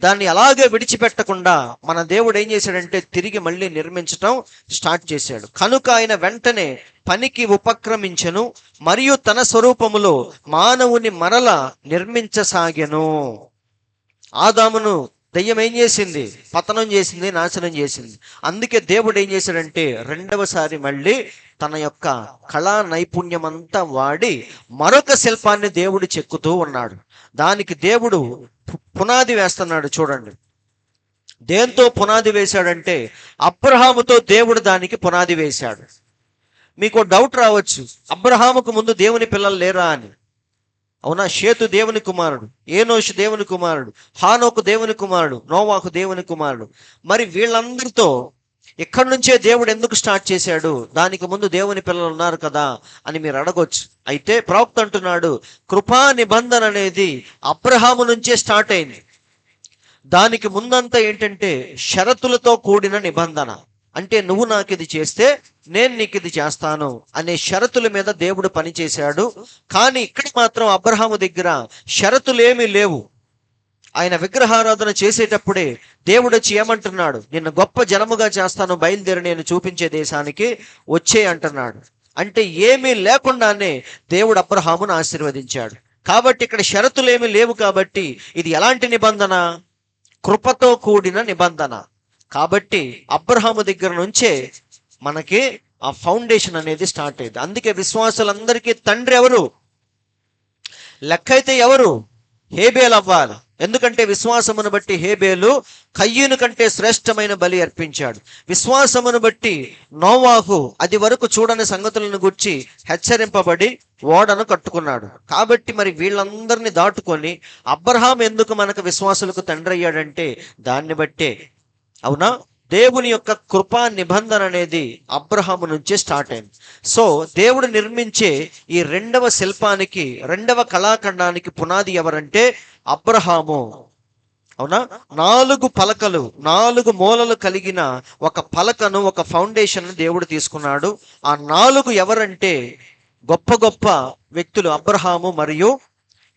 దాన్ని అలాగే విడిచిపెట్టకుండా మన దేవుడు ఏం చేశాడంటే తిరిగి మళ్ళీ నిర్మించటం స్టార్ట్ చేశాడు. కనుక ఆయన వెంటనే పనికి ఉపక్రమించెను, మరియు తన స్వరూపములో మానవుని మరల నిర్మించసాగెను. ఆదామును దయ్యం ఏం చేసింది? పతనం చేసింది, నాశనం చేసింది. అందుకే దేవుడు ఏం చేశాడంటే రెండవసారి మళ్ళీ తన యొక్క కళా నైపుణ్యం అంతా వాడి మరొక శిల్పాన్ని దేవుడు చెక్కుతూ ఉన్నాడు. దానికి దేవుడు పునాది వేస్తున్నాడు. చూడండి, దేంతో పునాది వేశాడంటే అబ్రహాముతో దేవుడు దానికి పునాది వేశాడు. మీకు డౌట్ రావచ్చు, అబ్రహాముకు ముందు దేవుని పిల్లలు లేరా అని. అవునా? షేతు దేవుని కుమారుడు, ఏనోషు దేవుని కుమారుడు, హానోకు దేవుని కుమారుడు, నోవాహు దేవుని కుమారుడు. మరి వీళ్ళందరితో ఇక్కడి నుంచే దేవుడు ఎందుకు స్టార్ట్ చేశాడు? దానికి ముందు దేవుని పిల్లలు ఉన్నారు కదా అని మీరు అడగొచ్చు. అయితే ప్రవక్త అంటున్నాడు, కృపా నిబంధన అనేది అబ్రహాము నుంచే స్టార్ట్ అయింది. దానికి ముందంతా ఏంటంటే షరతులతో కూడిన నిబంధన. అంటే నువ్వు నాకు ఇది చేస్తే నేను నీకు ఇది చేస్తాను అనే షరతుల మీద దేవుడు పనిచేశాడు. కానీ ఇక్కడ మాత్రం అబ్రహాము దగ్గర షరతులు ఏమీ లేవు. ఆయన విగ్రహారాధన చేసేటప్పుడే దేవుడు వచ్చి ఏమంటున్నాడు? నిన్ను గొప్ప జనముగా చేస్తాను, బయలుదేరి నేను చూపించే దేశానికి వచ్చే అంటున్నాడు. అంటే ఏమీ లేకుండానే దేవుడు అబ్రహామును ఆశీర్వదించాడు. కాబట్టి ఇక్కడ షరతులు ఏమీ లేవు. కాబట్టి ఇది ఎలాంటి నిబంధన? కృపతో కూడిన నిబంధన. కాబట్టి అబ్రహాము దగ్గర నుంచే మనకి ఆ ఫౌండేషన్ అనేది స్టార్ట్ అయింది. అందుకే విశ్వాసులందరికీ తండ్రి ఎవరు? లెక్క అయితే ఎవరు? హేబేలు అవ్వాలి. ఎందుకంటే విశ్వాసమును బట్టి హేబేలు కయ్యూను కంటే శ్రేష్టమైన బలి అర్పించాడు. విశ్వాసమును బట్టి నోవాహు అది వరకు చూడని సంగతులను గుర్చి హెచ్చరింపబడి ఓడను కట్టుకున్నాడు. కాబట్టి మరి వీళ్ళందరినీ దాటుకొని అబ్రహాం ఎందుకు మనకు విశ్వాసులకు తండ్రి అయ్యాడంటే దాన్ని బట్టే. అవునా? దేవుని యొక్క కృపా నిబంధన అనేది అబ్రహాము నుంచే స్టార్ట్ అయింది. సో దేవుడు నిర్మించే ఈ రెండవ శిల్పానికి, రెండవ కళాఖండానికి పునాది ఎవరంటే అబ్రహాము. అవునా? 4 పలకలు, 4 మూలలు కలిగిన ఒక పలకను, ఒక ఫౌండేషన్ దేవుడు తీసుకున్నాడు. ఆ 4 ఎవరంటే గొప్ప గొప్ప వ్యక్తులు. అబ్రహాము మరియు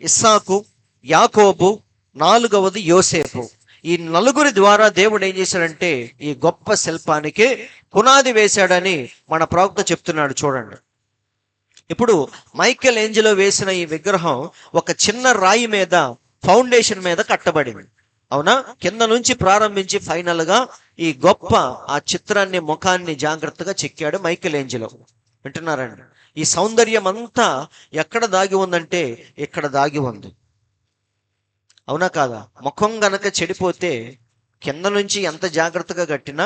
ఇస్సాకు, యాకోబు, 4వది యోసేపు. ఈ 4 ద్వారా దేవుడు ఏం చేశాడంటే ఈ గొప్ప శిల్పానికి పునాది వేశాడని మన ప్రవక్త చెప్తున్నాడు. చూడండి, ఇప్పుడు మైకేల్ ఏంజెలో వేసిన ఈ విగ్రహం ఒక చిన్న రాయి మీద, ఫౌండేషన్ మీద కట్టబడింది. అవునా? కింద నుంచి ప్రారంభించి ఫైనల్ గా ఈ గొప్ప ఆ చిత్రాన్ని, ముఖాన్ని జాగ్రత్తగా చెక్కాడు మైకేల్ ఏంజెలో. వింటున్నారండి? ఈ సౌందర్యం అంతా ఎక్కడ దాగి ఉందంటే ఇక్కడ దాగి ఉంది. అవునా కాదా? ముఖం గనక చెడిపోతే కింద నుంచి ఎంత జాగ్రత్తగా కట్టినా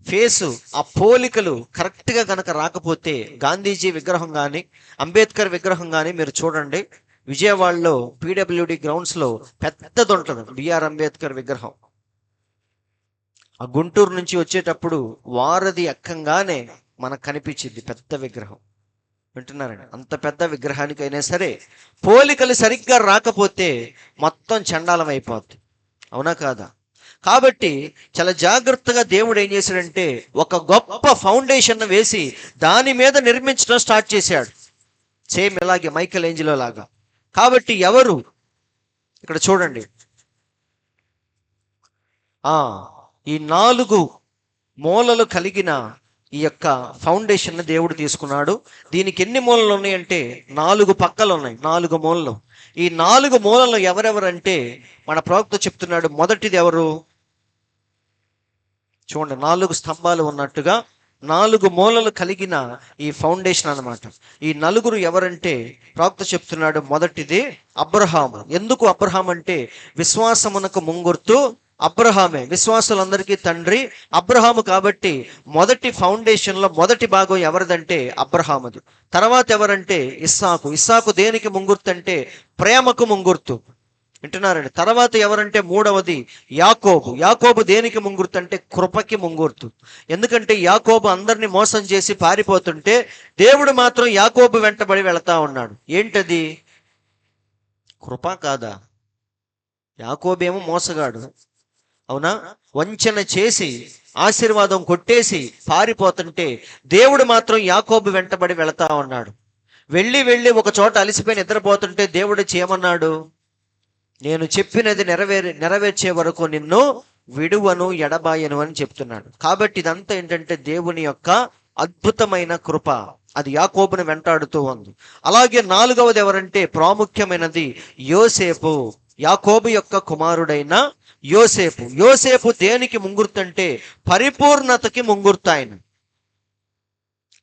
ఫేసు, ఆ పోలికలు కరెక్ట్గా గనక రాకపోతే, గాంధీజీ విగ్రహం కానీ, అంబేద్కర్ విగ్రహం కానీ మీరు చూడండి, విజయవాడలో PWD గ్రౌండ్స్లో పెద్దది ఉంటుంది బిఆర్ అంబేద్కర్ విగ్రహం. ఆ గుంటూరు నుంచి వచ్చేటప్పుడు వారధి ఎక్కంగానే మనకు కనిపించింది పెద్ద విగ్రహం. వింటున్నారండి? అంత పెద్ద విగ్రహానికైనా సరే పోలికలు సరిగ్గా రాకపోతే మొత్తం చండాలం అయిపోద్ది. అవునా కాదా? కాబట్టి చాలా జాగ్రత్తగా దేవుడు ఏం చేశాడంటే ఒక గొప్ప ఫౌండేషన్ వేసి దాని మీద నిర్మించడం స్టార్ట్ చేశాడు. సేమ్ ఇలాగే మైకెల్ ఏంజెలో లాగా. కాబట్టి ఎవరు ఇక్కడ చూడండి, ఈ 4 మూలలు కలిగిన ఈ యొక్క ఫౌండేషన్ దేవుడు తీసుకున్నాడు. దీనికి ఎన్ని మూలలు ఉన్నాయంటే 4 పక్కలు ఉన్నాయి, 4 మూలలు. ఈ 4 మూలలు ఎవరెవరంటే మన ప్రవక్త చెప్తున్నాడు. మొదటిది ఎవరు చూడండి, 4 స్తంభాలు ఉన్నట్టుగా 4 మూలలు కలిగిన ఈ ఫౌండేషన్ అన్నమాట. ఈ 4 ఎవరంటే ప్రవక్త చెప్తున్నాడు, మొదటిది అబ్రహాము. ఎందుకు అబ్రహాం అంటే విశ్వాసమునకు ముంగుర్తు అబ్రహామే, విశ్వాసులందరికీ తండ్రి అబ్రహాము. కాబట్టి మొదటి ఫౌండేషన్లో మొదటి భాగం ఎవరిదంటే అబ్రహాముది. తర్వాత ఎవరంటే ఇస్సాకు. ఇస్సాకు దేనికి ముంగుర్తు అంటే ప్రేమకు ముంగుర్తు. వింటున్నారండి? తర్వాత ఎవరంటే మూడవది యాకోబు. యాకోబు దేనికి ముంగుర్తు అంటే కృపకి ముంగుర్తు. ఎందుకంటే యాకోబు అందరినీ మోసం చేసి పారిపోతుంటే దేవుడు మాత్రం యాకోబు వెంటబడి వెళతా ఉన్నాడు. ఏంటది? కృప కాదా? యాకోబేమో మోసగాడు, అవునా? వంచన చేసి ఆశీర్వాదం కొట్టేసి పారిపోతుంటే దేవుడు మాత్రం యాకోబు వెంటబడి వెళతా ఉన్నాడు. వెళ్ళి ఒక చోట అలసిపోయి నిద్రపోతుంటే దేవుడు చేయమన్నాడు, నేను చెప్పినది నెరవేర్చే వరకు నిన్ను విడువను ఎడబాయను అని చెప్తున్నాడు. కాబట్టి ఇదంతా ఏంటంటే దేవుని యొక్క అద్భుతమైన కృప. అది యాకోబుని వెంటాడుతూ ఉంది. అలాగే 4వది ఎవరంటే ప్రాముఖ్యమైనది యోసేపు. యాకోబు యొక్క కుమారుడైన యోసేపు. యోసేపు దేనికి ముంగుర్తు అంటే పరిపూర్ణతకి ముంగుర్తు. ఆయన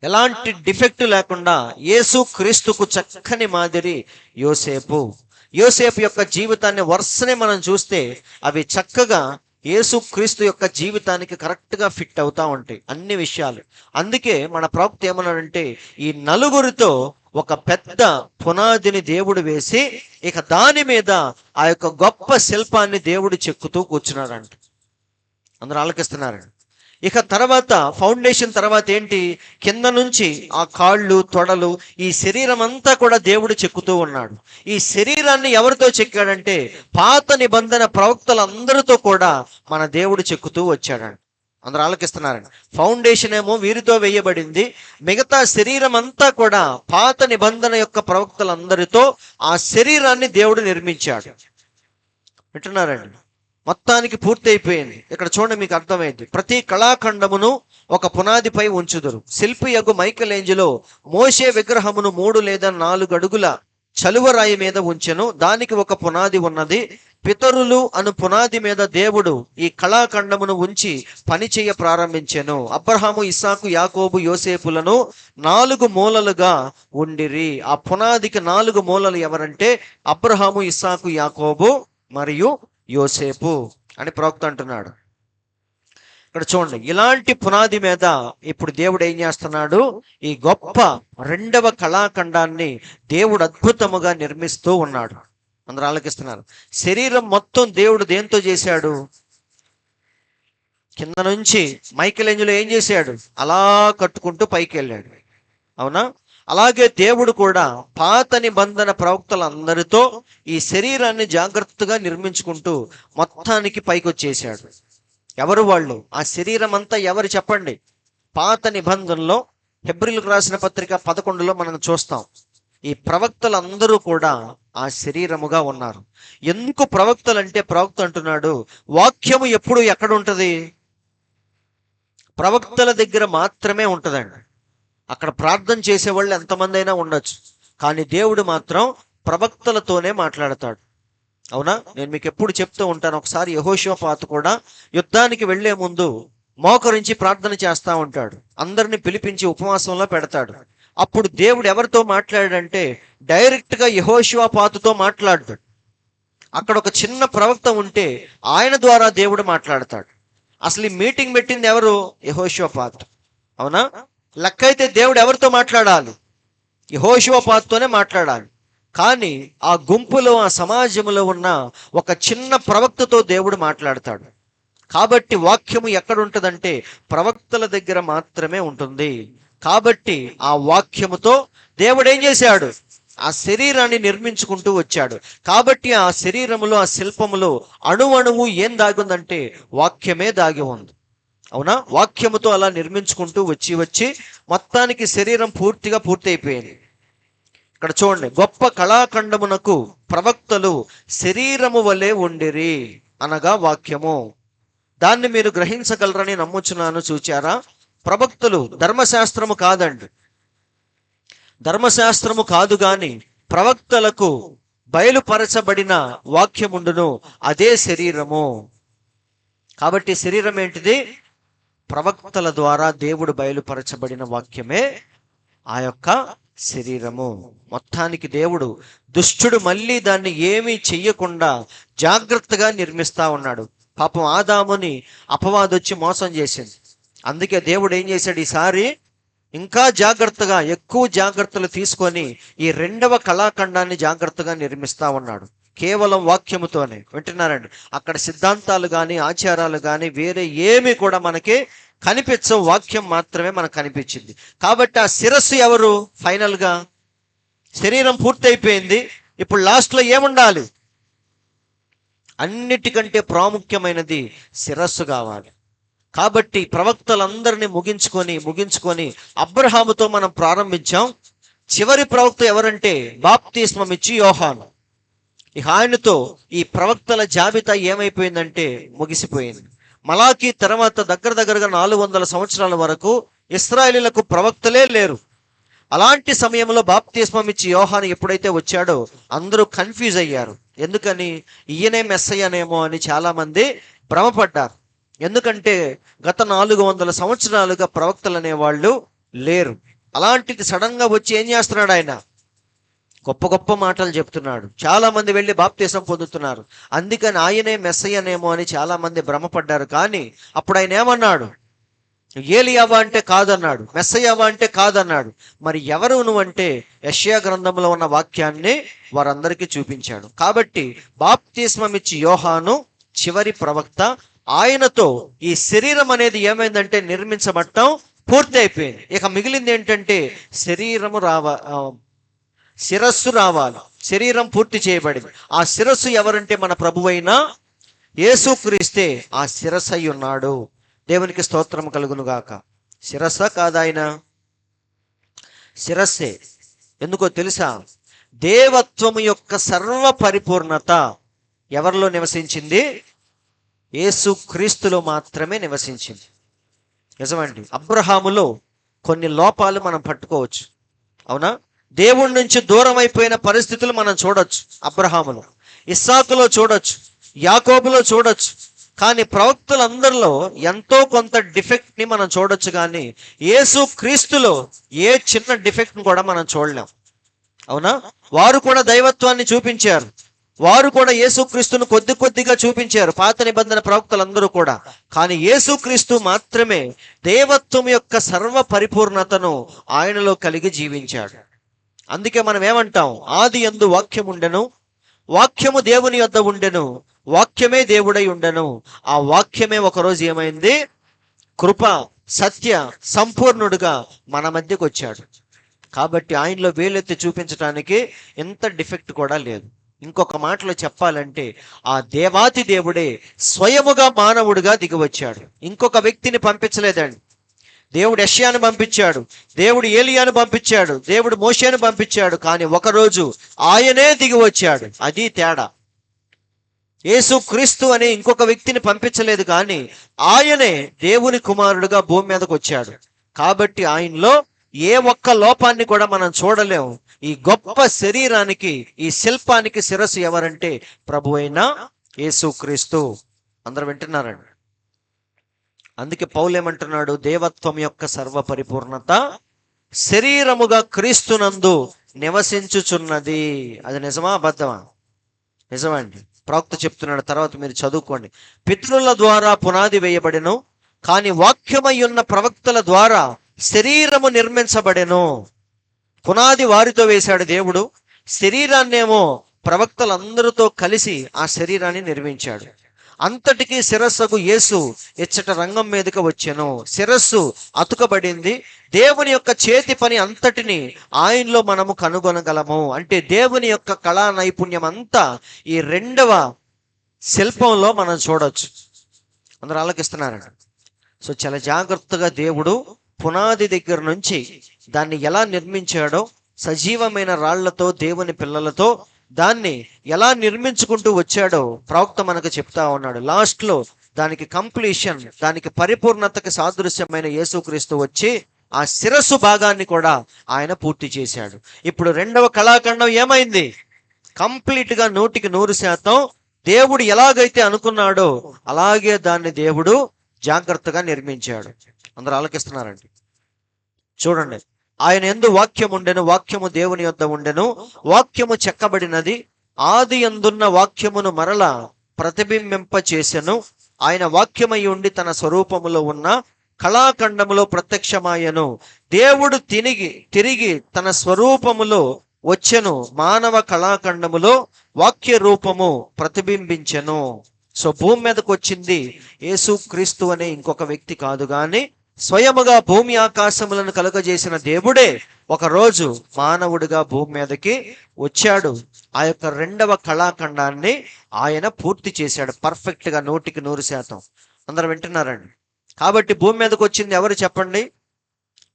ఎలాంటి డిఫెక్ట్ లేకుండా యేసు క్రీస్తుకు చక్కని మాదిరి యోసేపు. యోసేపు యొక్క జీవితాన్ని వరుసనే మనం చూస్తే అవి చక్కగా యేసు క్రీస్తు యొక్క జీవితానికి కరెక్ట్గా ఫిట్ అవుతా ఉంటాయి అన్ని విషయాలు. అందుకే మన ప్రవక్త ఏమన్నాడంటే ఈ 4 ఒక పెద్ద పునాదిని దేవుడు వేసి ఇక దాని మీద ఆ యొక్క గొప్ప శిల్పాన్ని దేవుడు చెక్కుతూ కూర్చున్నాడంట. అందరూ ఆలకిస్తున్నారండి. ఇక తర్వాత ఫౌండేషన్ తర్వాత ఏంటి? కింద నుంచి ఆ కాళ్ళు తొడలు ఈ శరీరం అంతా కూడా దేవుడు చెక్కుతూ ఉన్నాడు. ఈ శరీరాన్ని ఎవరితో చెక్కాడంటే పాత నిబంధన ప్రవక్తలందరితో కూడా మన దేవుడు చెక్కుతూ వచ్చాడంట. అందరూ ఆలకిస్తున్నారండి. ఫౌండేషన్ ఏమో వీరితో వేయబడింది, మిగతా శరీరం అంతా కూడా పాత నిబంధన యొక్క ప్రవక్తలందరితో ఆ శరీరాన్ని దేవుడు నిర్మించాడు. వింటున్నారండి? మొత్తానికి పూర్తి అయిపోయింది. ఇక్కడ చూడండి, మీకు అర్థమైంది. ప్రతి కళాఖండమును ఒక పునాదిపై ఉంచుదురు. శిల్పి యగు మైకెల్ ఏంజెలో మోషే విగ్రహమును 3 లేదా 4 అడుగుల చలువరాయి మీద ఉంచెను. దానికి ఒక పునాది ఉన్నది. పితరులు అను పునాది మీద దేవుడు ఈ కళాఖండమును ఉంచి పని చేయ ప్రారంభించెను. అబ్రహాము, ఇస్సాకు, యాకోబు, యోసేపులను 4 మూలలుగా ఉండిరి. ఆ పునాదికి 4 మూలలు ఎవరంటే అబ్రహాము, ఇస్సాకు, యాకోబు మరియు యోసేపు అని ప్రవక్త అంటున్నాడు. ఇక్కడ చూడండి, ఇలాంటి పునాది మీద ఇప్పుడు దేవుడు ఏం చేస్తున్నాడు? ఈ గొప్ప 2వ కళాఖండాన్ని దేవుడు అద్భుతముగా నిర్మిస్తూ ఉన్నాడు. అందరూ ఆలకిస్తున్నారు. శరీరం మొత్తం దేవుడు దేంతో చేశాడు? కింద నుంచి మైకెల్ ఏంజెలో ఏం చేశాడు? అలా కట్టుకుంటూ పైకి వెళ్ళాడు, అవునా? అలాగే దేవుడు కూడా పాత నిబంధన ప్రవక్తలందరితో ఈ శరీరాన్ని జాగ్రత్తగా నిర్మించుకుంటూ మొత్తానికి పైకి వచ్చేసాడు. ఎవరు వాళ్ళు? ఆ శరీరం అంతా ఎవరు చెప్పండి? పాత నిబంధనలో హెబ్రీయులకు రాసిన పత్రిక 11లో మనం చూస్తాం. ఈ ప్రవక్తలందరూ కూడా ఆ శరీరముగా ఉన్నారు. ఎందుకు ప్రవక్తలు అంటే ప్రవక్త అంటున్నాడు వాక్యము ఎప్పుడు ఎక్కడ ఉంటది? ప్రవక్తల దగ్గర మాత్రమే ఉంటదండి. అక్కడ ప్రార్థన చేసేవాళ్ళు ఎంతమంది అయినా ఉండొచ్చు, కానీ దేవుడు మాత్రం ప్రవక్తలతోనే మాట్లాడతాడు, అవునా? నేను మీకు ఎప్పుడు చెప్తూ ఉంటాను. ఒకసారి యెహోషాపాతు కూడా యుద్ధానికి వెళ్లే ముందు మోకరించి ప్రార్థన చేస్తా ఉంటాడు. అందరిని పిలిపించి ఉపవాసంలో పెడతాడు. అప్పుడు దేవుడు ఎవరితో మాట్లాడాడంటే డైరెక్ట్గా యెహోషాపాతుతో మాట్లాడతాడు. అక్కడ ఒక చిన్న ప్రవక్త ఉంటే ఆయన ద్వారా దేవుడు మాట్లాడతాడు. అసలు ఈ మీటింగ్ పెట్టింది ఎవరు? యెహోషాపాతు, అవునా? లెక్క అయితే దేవుడు ఎవరితో మాట్లాడాలి? యెహోషాపాతుతోనే మాట్లాడాలి. కానీ ఆ గుంపులో, ఆ సమాజంలో ఉన్న ఒక చిన్న ప్రవక్తతో దేవుడు మాట్లాడతాడు. కాబట్టి వాక్యము ఎక్కడ ఉంటుందంటే ప్రవక్తల దగ్గర మాత్రమే ఉంటుంది. కాబట్టి ఆ వాక్యముతో దేవుడు ఏం చేశాడు? ఆ శరీరాన్ని నిర్మించుకుంటూ వచ్చాడు. కాబట్టి ఆ శరీరములో, ఆ శిల్పములో అణువణువు ఏం దాగుందంటే వాక్యమే దాగి ఉంది. అవునా? వాక్యముతో అలా నిర్మించుకుంటూ వచ్చి మొత్తానికి శరీరం పూర్తిగా పూర్తి అయిపోయింది. ఇక్కడ చూడండి, గొప్ప కళాఖండమునకు ప్రవక్తలు శరీరము వలె ఉండిరి అనగా వాక్యము. దాన్ని మీరు గ్రహించగలరని నమ్ముచున్నాను. చూచారా? ప్రవక్తలు ధర్మశాస్త్రము కాదండి, ధర్మశాస్త్రము కాదు గాని ప్రవక్తలకు బయలుపరచబడిన వాక్యముండును, అదే శరీరము. కాబట్టి శరీరం ఏంటిది? ప్రవక్తల ద్వారా దేవుడు బయలుపరచబడిన వాక్యమే ఆ యొక్క శరీరము. మొత్తానికి దేవుడు, దుష్టుడు మళ్ళీ దాన్ని ఏమీ చెయ్యకుండా జాగ్రత్తగా నిర్మిస్తా ఉన్నాడు. పాపం ఆదాముని అపవాదొచ్చి మోసం చేసింది. అందుకే దేవుడు ఏం చేశాడు, ఈసారి ఇంకా జాగ్రత్తగా, ఎక్కువ జాగ్రత్తలు తీసుకొని ఈ రెండవ కళాఖండాన్ని జాగ్రత్తగా నిర్మిస్తా ఉన్నాడు. కేవలం వాక్యముతోనే. వింటున్నారండి? అక్కడ సిద్ధాంతాలు కానీ, ఆచారాలు కానీ వేరే ఏమి కూడా మనకి కనిపించవు, వాక్యం మాత్రమే మనకు కనిపించింది. కాబట్టి ఆ శిరస్సు ఎవరు? ఫైనల్గా శరీరం పూర్తయిపోయింది, ఇప్పుడు లాస్ట్లో ఏముండాలి? అన్నిటికంటే ప్రాముఖ్యమైనది శిరస్సు కావాలి. కాబట్టి ప్రవక్తలందరినీ ముగించుకొని అబ్రహాముతో మనం ప్రారంభించాం. చివరి ప్రవక్త ఎవరంటే బాప్తిస్మం ఇచ్చి యోహాను. ఇక ఆయనతో ఈ ప్రవక్తల జాబితా ఏమైపోయిందంటే ముగిసిపోయింది. మలాకీ తర్వాత దగ్గరగా 400 సంవత్సరాల వరకు ఇశ్రాయేలీయులకు ప్రవక్తలే లేరు. అలాంటి సమయంలో బాప్తిస్మం ఇచ్చి యోహాను ఎప్పుడైతే వచ్చాడో అందరూ కన్ఫ్యూజ్ అయ్యారు. ఎందుకని? ఈయనే మెస్సయ్యనేమో అని చాలా మంది భ్రమపడ్డారు. ఎందుకంటే గత 400 సంవత్సరాలుగా ప్రవక్తలు అనేవాళ్ళు లేరు. అలాంటిది సడన్ గా వచ్చి ఏం చేస్తున్నాడు? ఆయన గొప్ప మాటలు చెప్తున్నాడు. చాలా మంది వెళ్ళి బాప్తిసం పొందుతున్నారు. అందుకని ఆయనే మెస్సయ్యనేమో అని చాలా మంది భ్రమపడ్డారు. కానీ అప్పుడు ఆయన ఏమన్నాడు? ఏలియావా అంటే కాదన్నాడు, మెస్సయ్యావా అంటే కాదన్నాడు. మరి ఎవరు నువ్వంటే యెషయా గ్రంథంలో ఉన్న వాక్యాన్ని వారందరికీ చూపించాడు. కాబట్టి బాప్తిస్మం ఇచ్చి యోహాను చివరి ప్రవక్త. ఆయనతో ఈ శరీరం అనేది ఏమైందంటే నిర్మించబడటం పూర్తి అయిపోయింది. ఇక మిగిలింది ఏంటంటే శిరస్సు రావాలి. శరీరం పూర్తి చేయబడింది. ఆ శిరస్సు ఎవరంటే మన ప్రభువైన యేసుక్రీస్తే ఆ శిరస్సు అయి ఉన్నాడు. దేవునికి స్తోత్రం కలుగును గాక. శిరస్సా కాదాయన? శిరస్సే. ఎందుకో తెలుసా? దేవత్వము యొక్క సర్వ పరిపూర్ణత ఎవరిలో నివసించింది? యేసుక్రీస్తులో మాత్రమే నివసించింది. నిజమండి. అబ్రహాములో కొన్ని లోపాలు మనం పట్టుకోవచ్చు. అవునా? దేవుడి నుంచి దూరం అయిపోయిన పరిస్థితులు మనం చూడొచ్చు. అబ్రహాములో, ఇస్సాకులో చూడొచ్చు, యాకోబులో చూడొచ్చు. కానీ ప్రవక్తలందరిలో ఎంతో కొంత డిఫెక్ట్ ని మనం చూడొచ్చు. కానీ యేసు క్రీస్తులో ఏ చిన్న డిఫెక్ట్ కూడా మనం చూడలేం. అవునా? వారు కూడా దైవత్వాన్ని చూపించారు. వారు కూడా యేసుక్రీస్తును కొద్దిగా చూపించారు, పాత నిబంధన ప్రవక్తలందరూ కూడా. కానీ యేసుక్రీస్తు మాత్రమే దేవత్వం యొక్క సర్వ పరిపూర్ణతను ఆయనలో కలిగి జీవించాడు. అందుకే మనం ఏమంటాం? ఆది యందు వాక్యం ఉండెను, వాక్యము దేవుని యొద్ద ఉండెను, వాక్యమే దేవుడై ఉండెను. ఆ వాక్యమే ఒకరోజు ఏమైంది? కృప సత్య సంపూర్ణుడుగా మన మధ్యకు వచ్చాడు. కాబట్టి ఆయనలో వేలెత్తి చూపించడానికి ఎంత డిఫెక్ట్ కూడా లేదు. ఇంకొక మాటలో చెప్పాలంటే ఆ దేవాతి దేవుడే స్వయముగా మానవుడిగా దిగివచ్చాడు. ఇంకొక వ్యక్తిని పంపించలేదండి. దేవుడు యెషయాను పంపించాడు, దేవుడు ఏలియాను పంపించాడు, దేవుడు మోషేను పంపించాడు. కానీ ఒకరోజు ఆయనే దిగి వచ్చాడు. అది తేడా. యేసు క్రీస్తు అనే ఇంకొక వ్యక్తిని పంపించలేదు, కానీ ఆయనే దేవుని కుమారుడుగా భూమి మీదకి వచ్చాడు. కాబట్టి ఆయనలో ఏ ఒక్క లోపాన్ని కూడా మనం చూడలేము. ఈ గొప్ప శరీరానికి, ఈ శిల్పానికి శిరస్సు ఎవరంటే ప్రభు అయిన యేసు క్రీస్తు. అందరూ వింటున్నారండి? అందుకే పౌలు ఏమంటున్నాడు? దేవత్వం యొక్క సర్వ పరిపూర్ణత శరీరముగా క్రీస్తునందు నివసించుచున్నది. అది నిజమా అబద్ధమా? నిజమండి. ప్రవక్త చెప్తున్నాడు, తర్వాత మీరు చదువుకోండి. పితరుల ద్వారా పునాది వేయబడెను, కానీ వాక్యమై ఉన్న ప్రవక్తల ద్వారా శరీరము నిర్మించబడెను. పునాది వారితో వేశాడు దేవుడు, శరీరాన్నేమో ప్రవక్తలందరితో కలిసి ఆ శరీరాన్ని నిర్మించాడు. అంతటికి శిరస్సుకు యేసు ఇచ్చట రంగం మీదకి వచ్చెను. శిరస్సు అతుకబడింది. దేవుని యొక్క చేతి పని అంతటిని ఆయనలో మనము కనుగొనగలము. అంటే దేవుని యొక్క కళా నైపుణ్యం అంతా ఈ రెండవ శిల్పంలో మనం చూడొచ్చు. అందరూ ఆలోకిస్తున్నారండి. సో చాలా జాగ్రత్తగా దేవుడు పునాది దగ్గర నుంచి దాన్ని ఎలా నిర్మించాడో, సజీవమైన రాళ్లతో, దేవుని పిల్లలతో దాన్ని ఎలా నిర్మించుకుంటూ వచ్చాడో ప్రవక్త మనకు చెప్తా ఉన్నాడు. లాస్ట్లో దానికి కంప్లీషన్, దానికి పరిపూర్ణతకి సాదృశ్యమైన యేసుక్రీస్తు వచ్చి ఆ శిరస్సు భాగాన్ని కూడా ఆయన పూర్తి చేశాడు. ఇప్పుడు రెండవ కళాఖండం ఏమైంది? కంప్లీట్గా 100% దేవుడు ఎలాగైతే అనుకున్నాడో అలాగే దాన్ని దేవుడు జాగ్రత్తగా నిర్మించాడు. అందరూ ఆలకిస్తున్నారండి. చూడండి, ఆయన యందు వాక్యం ఉండెను, వాక్యము దేవుని యొద్ద ఉండెను, వాక్యము చెక్కబడినది, ఆది యందున్న వాక్యమును మరలా ప్రతిబింబింప చేసెను. ఆయన వాక్యమై ఉండి తన స్వరూపములో ఉన్న కళాఖండములో ప్రత్యక్షమాయను. దేవుడు తిరిగి తన స్వరూపములో వచ్చెను, మానవ కళాఖండములో వాక్య రూపము ప్రతిబింబించెను. సో భూమి మీదకి వచ్చింది యేసుక్రీస్తు అనే ఇంకొక వ్యక్తి కాదు, కానీ స్వయముగా భూమి ఆకాశములను కలుగజేసిన దేవుడే ఒకరోజు మానవుడిగా భూమి మీదకి వచ్చాడు. ఆ యొక్క రెండవ కళాఖండాన్ని ఆయన పూర్తి చేశాడు పర్ఫెక్ట్గా 100%. అందరూ వింటున్నారండి. కాబట్టి భూమి మీదకి వచ్చింది ఎవరు చెప్పండి?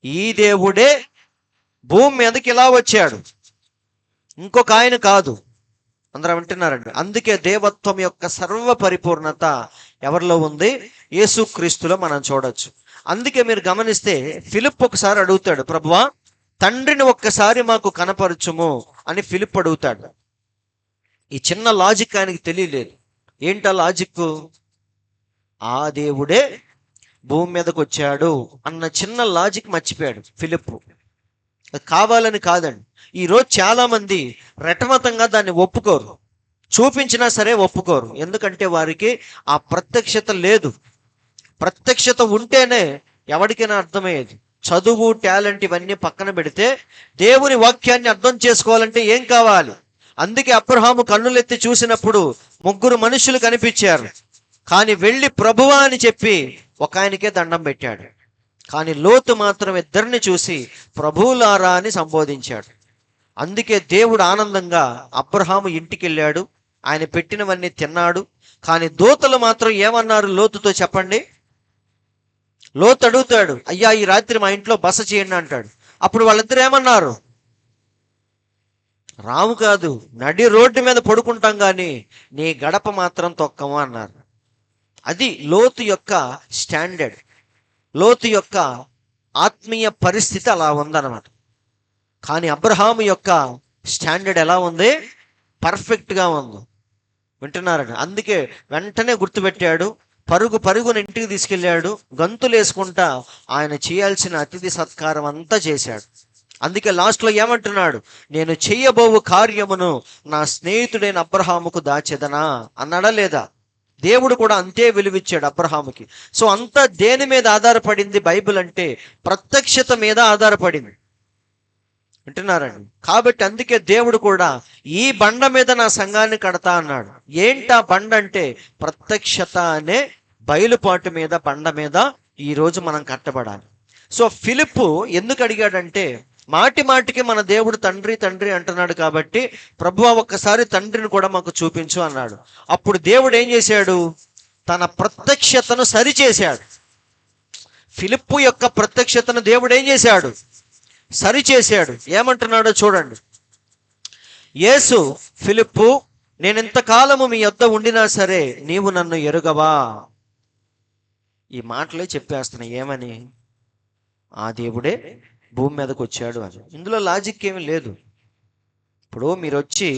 ఈ దేవుడే భూమి మీదకి ఇలా వచ్చాడు, ఇంకొక ఆయన కాదు. అందరూ వింటున్నారండి. అందుకే దేవత్వం యొక్క సర్వ పరిపూర్ణత ఎవరిలో ఉంది? యేసుక్రీస్తులో మనం చూడొచ్చు. అందుకే మీరు గమనిస్తే ఫిలిప్ ఒకసారి అడుగుతాడు, ప్రభువా తండ్రిని ఒక్కసారి మాకు కనపరచుము అని ఫిలిప్ అడుగుతాడు. ఈ చిన్న లాజిక్ ఆయనకి తెలియలేదు. ఏంటా లాజిక్? ఆ దేవుడే భూమి మీదకి వచ్చాడు అన్న చిన్న లాజిక్ మర్చిపోయాడు ఫిలిప్. కావాలని కాదండి. ఈరోజు చాలా మంది రెటమతంగా దాన్ని ఒప్పుకోరు, చూపించినా సరే ఒప్పుకోరు. ఎందుకంటే వారికి ఆ ప్రత్యక్షత లేదు. ప్రత్యక్షత ఉంటేనే ఎవరికైనా అర్థమయ్యేది. చదువు, టాలెంట్ ఇవన్నీ పక్కన పెడితే దేవుని వాక్యాన్ని అర్థం చేసుకోవాలంటే ఏం కావాలి? అందుకే అబ్రహాము కన్నులెత్తి చూసినప్పుడు 3 మనుషులు కనిపించారు, కానీ వెళ్ళి ప్రభువా అని చెప్పి ఒక ఆయనకే దండం పెట్టాడు. కానీ లోతు మాత్రం 2 చూసి ప్రభువులారా అని సంబోధించాడు. అందుకే దేవుడు ఆనందంగా అబ్రహాము ఇంటికి వెళ్ళాడు, ఆయన పెట్టినవన్నీ తిన్నాడు. కానీ దూతలు మాత్రం ఏమన్నారు లోతుతో చెప్పండి? లోతు అడుగుతాడు, అయ్యా ఈ రాత్రి మా ఇంట్లో బస చేయండి అంటాడు. అప్పుడు వాళ్ళిద్దరు ఏమన్నారు? రాము కాదు, నడి రోడ్డు మీద పడుకుంటాం కానీ నీ గడప మాత్రం తొక్కము అన్నారు. అది లోతు యొక్క స్టాండర్డ్. లోతు యొక్క ఆత్మీయ పరిస్థితి అలా ఉందన్నమాట. కానీ అబ్రహాము యొక్క స్టాండర్డ్ ఎలా ఉంది? పర్ఫెక్ట్గా ఉంది. వింటున్నారండి. అందుకే వెంటనే గుర్తుపెట్టాడు, పరుగున ఇంటికి తీసుకెళ్ళాడు, గంతులు వేసుకుంటా ఆయన చేయాల్సిన అతిథి సత్కారం అంతా చేశాడు. అందుకే లాస్ట్లో ఏమంటున్నాడు? నేను చెయ్యబోవు కార్యమును నా స్నేహితుడైన అబ్రహాముకు దాచెదనా అన్నాడా లేదా? దేవుడు కూడా అంతే విలువిచ్చాడు అబ్రహాముకి. సో అంతా దేని మీద ఆధారపడింది బైబిల్ అంటే? ప్రత్యక్షత మీద ఆధారపడింది. వింటున్నారండి. కాబట్టి అందుకే దేవుడు కూడా ఈ బండ మీద నా సంఘాన్ని కడతా అన్నాడు. ఏంటా బండ అంటే? ప్రత్యక్షత అనే బయలుపాటు మీద, బండ మీద ఈరోజు మనం కట్టబడాలి. సో ఫిలిప్పు ఎందుకు అడిగాడంటే, మాటికి మన దేవుడు తండ్రి తండ్రి అంటున్నాడు కాబట్టి ప్రభువా ఒక్కసారి తండ్రిని కూడా మాకు చూపించు అన్నాడు. అప్పుడు దేవుడు ఏం చేశాడు? తన ప్రత్యక్షతను సరిచేశాడు. ఫిలిప్పు యొక్క ప్రత్యక్షతను దేవుడు ఏం చేశాడు? సరిచేశాడు. ఏమంటున్నాడో చూడండి. యేసు, ఫిలిప్పు, నేను ఇంతకాలము మీ యొద్ద ఉండినా సరే నీవు నన్ను ఎరుగవా? ఈ మాటలే చెప్పేస్తున్నా. ఏమని? ఆ దేవుడే భూమి మీదకి వచ్చాడు అని. ఇందులో లాజిక్ ఏమీ లేదు. ఇప్పుడు మీరు వచ్చి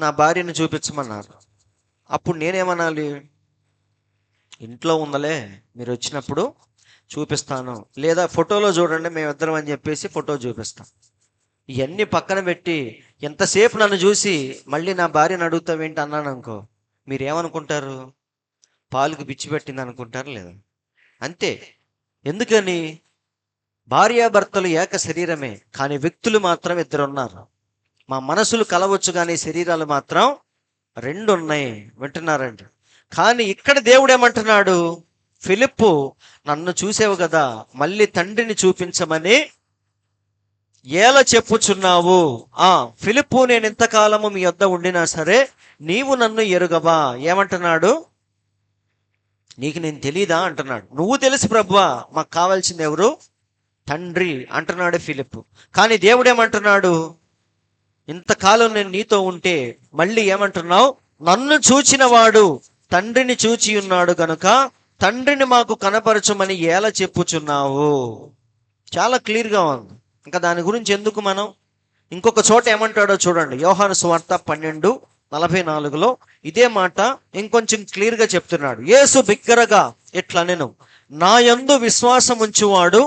నా భార్యను చూపించమన్నారు, అప్పుడు నేనేమనాలి? ఇంట్లో ఉందలే, మీరు వచ్చినప్పుడు చూపిస్తాను, లేదా ఫోటోలో చూడండి మేమిద్దరం అని చెప్పేసి ఫోటో చూపిస్తాం. ఇవన్నీ పక్కన పెట్టి ఎంతసేపు నన్ను చూసి మళ్ళీ నా భార్యను అడుగుతావేంటి అన్నాను అనుకో, మీరేమనుకుంటారు? పాలుకు పిచ్చి పెట్టింది అనుకుంటారు లేదా? అంతే. ఎందుకని? భార్యాభర్తలు ఏక శరీరమే, కానీ వ్యక్తులు మాత్రం 2 ఉన్నారు. మా మనసులు కలవచ్చు కానీ శరీరాలు మాత్రం రెండు ఉన్నాయి. వింటున్నారండి? కానీ ఇక్కడ దేవుడు ఏమంటున్నాడు? ఫిలిప్పు, నన్ను చూసావు కదా, మళ్ళీ తండ్రిని చూపించమని ఎలా చెప్పుచున్నావు? ఫిలిప్పు, నేను ఇంతకాలము మీ యొద్ద ఉండినా సరే నీవు నన్ను ఎరుగవా? ఏమంటున్నాడు? నీకు నేను తెలీదా అంటున్నాడు. నువ్వు తెలుసు ప్రభువా, మాకు కావాల్సింది ఎవరు? తండ్రి అంటున్నాడు ఫిలిప్పు. కానీ దేవుడు ఏమంటున్నాడు? ఇంతకాలం నేను నీతో ఉంటే మళ్ళీ ఏమంటున్నావు? నన్ను చూచిన వాడు తండ్రిని చూచి ఉన్నాడు గనుక తండ్రిని మాకు కనపరచమని ఎలా చెప్పుచున్నావు? చాలా క్లియర్గా ఉంది. ఇంకా దాని గురించి ఎందుకు మనం? ఇంకొక చోట ఏమంటాడో చూడండి. యోహాను సువార్త 12:44 ఇదే మాట ఇంకొంచెం క్లియర్గా చెప్తున్నాడు. యేసు బిగ్గరగా ఇట్లా, నేను నా యందు విశ్వాసం ఉంచువాడు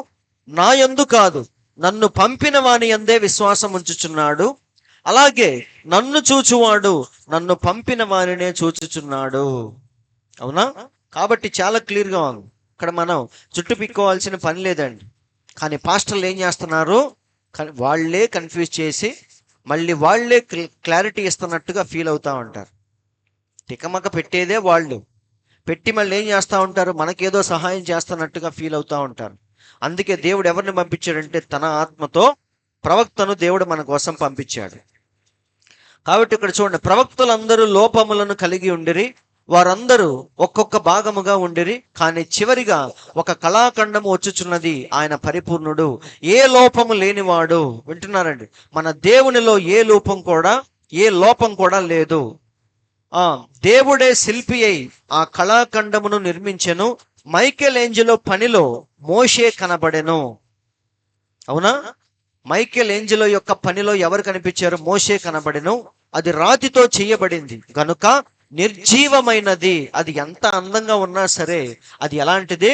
నా యందు కాదు, నన్ను పంపిన వాని యందే విశ్వాసం ఉంచుచున్నాడు. అలాగే నన్ను చూచువాడు నన్ను పంపిన వారినే చూచుచున్నాడు. అవునా? కాబట్టి చాలా క్లియర్గా ఉంది. ఇక్కడ మనం చుట్టు పిక్కోవాల్సిన పని లేదండి. కానీ పాస్టర్లు ఏం చేస్తున్నారు? వాళ్ళే కన్ఫ్యూజ్ చేసి మళ్ళీ వాళ్ళే క్లారిటీ ఇస్తున్నట్టుగా ఫీల్ అవుతూ ఉంటారు. తికమక పెట్టేదే వాళ్ళు పెట్టి మళ్ళీ ఏం చేస్తూ ఉంటారు? మనకేదో సహాయం చేస్తున్నట్టుగా ఫీల్ అవుతూ ఉంటారు. అందుకే దేవుడు ఎవరిని పంపించాడంటే తన ఆత్మతో ప్రవక్తను దేవుడు మన కోసం పంపించాడు. కాబట్టి ఇక్కడ చూడండి, ప్రవక్తలందరూ లోపములను కలిగి ఉండిరి, వారందరూ ఒక్కొక్క భాగముగా ఉండిరి, కానీ చివరిగా ఒక కళాఖండము వచ్చుచున్నది, ఆయన పరిపూర్ణుడు, ఏ లోపము లేనివాడు. వింటున్నారండి? మన దేవునిలో ఏ లోపం కూడా లేదు. దేవుడే శిల్పి అయి ఆ కళాఖండమును నిర్మించెను. మైకేల్ ఏంజెలో పనిలో మోషే కనబడెను. అవునా? మైకేల్ ఏంజెలో యొక్క పనిలో ఎవరు కనిపించారు? మోషే కనబడెను. అది రాతితో చేయబడింది గనుక నిర్జీవమైనది. అది ఎంత అందంగా ఉన్నా సరే అది ఎలాంటిది?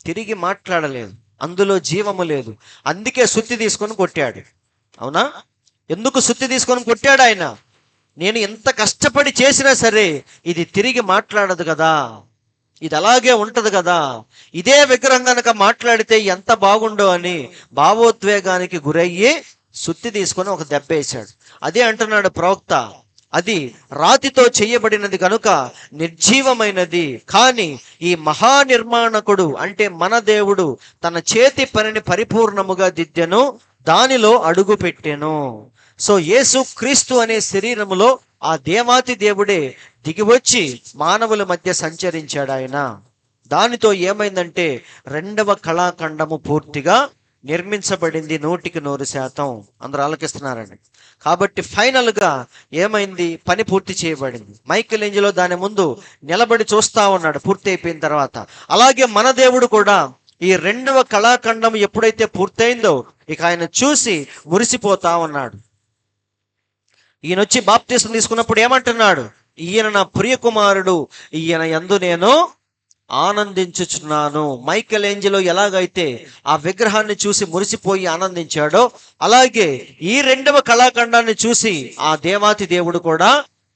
తిరిగి మాట్లాడలేదు, అందులో జీవము లేదు. అందుకే సుత్తి తీసుకొని కొట్టాడు. అవునా? ఎందుకు సుత్తి తీసుకొని కొట్టాడు ఆయన? నేను ఎంత కష్టపడి చేసినా సరే ఇది తిరిగి మాట్లాడదు కదా, ఇది అలాగే ఉంటది కదా, ఇదే విగ్రహం కనుక మాట్లాడితే ఎంత బాగుండో అని భావోద్వేగానికి గురయ్యి సుత్తి తీసుకొని ఒక దెబ్బ వేశాడు. అదే అంటున్నాడు ప్రవక్త, అది రాతితో చేయబడినది కనుక నిర్జీవమైనది. కానీ ఈ మహానిర్మాణకుడు అంటే మన దేవుడు తన చేతి పనిని పరిపూర్ణముగా దిద్దెను, దానిలో అడుగు పెట్టెను. సో యేసు క్రీస్తు అనే శరీరములో ఆ దేవాతి దేవుడే దిగివచ్చి మానవుల మధ్య సంచరించాడు ఆయన. దానితో ఏమైందంటే రెండవ కళాఖండము పూర్తిగా నిర్మించబడింది 100%. అందరూ ఆలకిస్తున్నారండి. కాబట్టి ఫైనల్గా ఏమైంది? పని పూర్తి చేయబడింది. మైకేల్ ఏంజెలో దాని ముందు నిలబడి చూస్తా ఉన్నాడు పూర్తి అయిపోయిన తర్వాత. అలాగే మన దేవుడు కూడా ఈ రెండవ కళాఖండం ఎప్పుడైతే పూర్తయిందో ఇక ఆయన చూసి మురిసిపోతా ఉన్నాడు. ఈయన వచ్చి బాప్తిసం తీసుకున్నప్పుడు ఏమంటున్నాడు? ఈయన నా ప్రియ కుమారుడు, ఈయన యందు నేను ఆనందించుచున్నాను. మైకేల్ ఏంజెలో ఎలాగైతే ఆ విగ్రహాన్ని చూసి మురిసిపోయి ఆనందించాడో అలాగే ఈ రెండవ కళాఖండాన్ని చూసి ఆ దేవాతి దేవుడు కూడా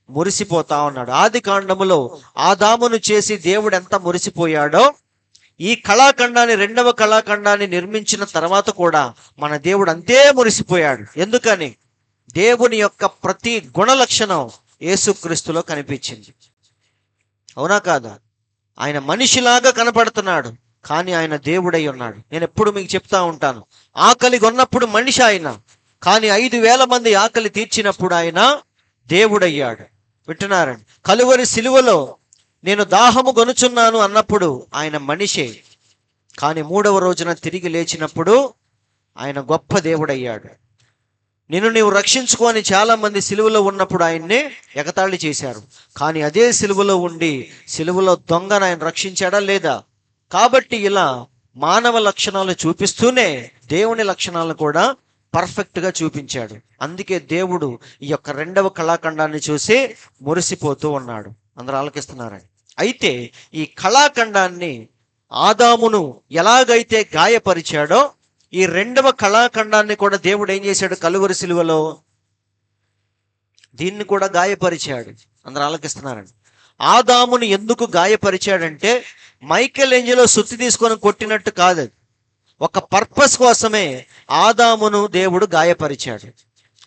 మురిసిపోతా ఉన్నాడు. ఆది కాండములో ఆదామును చేసి దేవుడు ఎంత మురిసిపోయాడో ఈ కళాఖండాన్ని రెండవ కళాఖండాన్ని నిర్మించిన తర్వాత కూడా మన దేవుడు అంతే మురిసిపోయాడు. ఎందుకని? దేవుని యొక్క ప్రతి గుణ లక్షణం యేసుక్రీస్తులో కనిపించింది. అవునా కాదా? ఆయన మనిషిలాగా కనపడుతున్నాడు, కానీ ఆయన దేవుడై ఉన్నాడు. నేను ఎప్పుడు మీకు చెప్తా ఉంటాను, ఆకలి కొన్నప్పుడు మనిషి ఆయన, కానీ 5,000 మంది ఆకలి తీర్చినప్పుడు ఆయన దేవుడయ్యాడు. వింటున్నారండి? కలువరి సిలువలో నేను దాహము గొనుచున్నాను అన్నప్పుడు ఆయన మనిషే, కానీ 3వ రోజున తిరిగి లేచినప్పుడు ఆయన గొప్ప దేవుడయ్యాడు. నీవు రక్షించుకొని చాలా మంది సిలువలో ఉన్నప్పుడు ఆయన్ని ఎగతాళి చేశారు, కానీ అదే సిలువలో ఉండి సిలువలో దొంగను ఆయన రక్షించాడా లేదా? కాబట్టి ఇలా మానవ లక్షణాలు చూపిస్తూనే దేవుని లక్షణాలను కూడా పర్ఫెక్ట్గా చూపించాడు. అందుకే దేవుడు ఈ యొక్క రెండవ కళాఖండాన్ని చూసి మురిసిపోతూ ఉన్నాడు. అందరూ ఆలకిస్తున్నారని. అయితే ఈ కళాఖండాన్ని ఆదామును ఎలాగైతే గాయపరిచాడో ఈ రెండవ కళాఖండాన్ని కూడా దేవుడు ఏం చేశాడు? కలువరి సిలువలో దీన్ని కూడా గాయపరిచాడు. అందరూ ఆలకిస్తున్నారండి. ఆదాముని ఎందుకు గాయపరిచాడంటే మైకేల్ ఏంజెలో సుత్తి తీసుకొని కొట్టినట్టు కాదు, ఒక పర్పస్ కోసమే ఆదామును దేవుడు గాయపరిచాడు.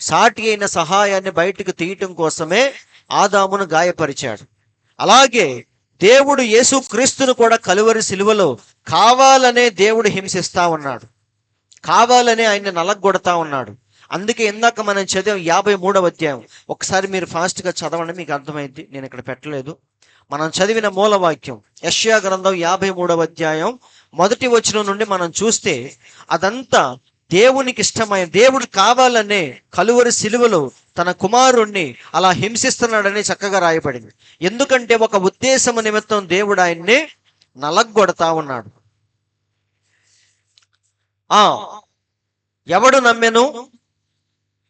సాటి అయిన సహాయాన్ని బయటకు తీయటం కోసమే ఆదామును గాయపరిచాడు. అలాగే దేవుడు యేసుక్రీస్తును కూడా కలువరి సిలువలో కావాలనే దేవుడు హింసిస్తా ఉన్నాడు, కావాలనే ఆయన్ని నలగొడతా ఉన్నాడు. అందుకే ఇందాక మనం చదివాం 53వ అధ్యాయం. ఒకసారి మీరు ఫాస్ట్గా చదవండి, మీకు అర్థమైంది. నేను ఇక్కడ పెట్టలేదు. మనం చదివిన మూలవాక్యం యెషయా గ్రంథం 53వ అధ్యాయం 1వ వచనం నుండి మనం చూస్తే అదంతా దేవునికి ఇష్టమైన, దేవుడు కావాలనే కలువరి సిలువలో తన కుమారుణ్ణి అలా హింసిస్తున్నాడని చక్కగా రాయబడింది. ఎందుకంటే ఒక ఉద్దేశము నిమిత్తం దేవుడు ఆయన్ని నలగొడతా ఉన్నాడు. ఎవడు నమ్మెను?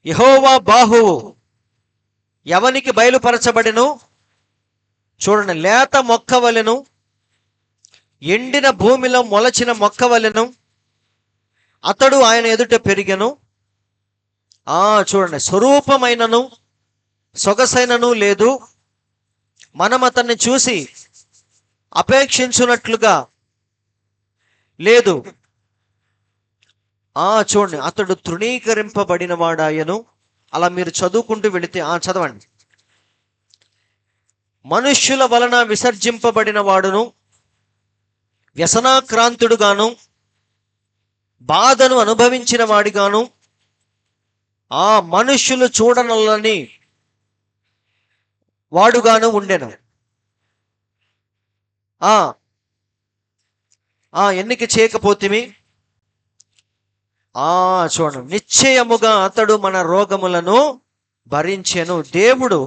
యెహోవా బాహువు ఎవనికి బయలుపరచబడెను? చూడండి, లేత మొక్క వలెను, ఎండిన భూమిలో మొలచిన మొక్క వలెను అతడు ఆయన ఎదుట పెరిగెను. చూడండి, స్వరూపమైనను సొగసైనను లేదు, మనం అతన్ని చూసి అపేక్షించున్నట్లుగా లేదు. చూడండి, అతడు తృణీకరింపబడిన వాడాయను. అలా మీరు చదువుకుంటూ వెళితే చదవండి. మనుష్యుల వలన విసర్జింపబడిన వాడును, వ్యసనాక్రాంతుడుగాను, బాధను అనుభవించిన వాడిగాను, మనుష్యులు చూడనల్లని వాడుగాను ఉండెను. ఎన్నిక చేయకపోతిమి. చూడండి, నిశ్చయముగా అతడు మన రోగములను భరించెను. దేవుడు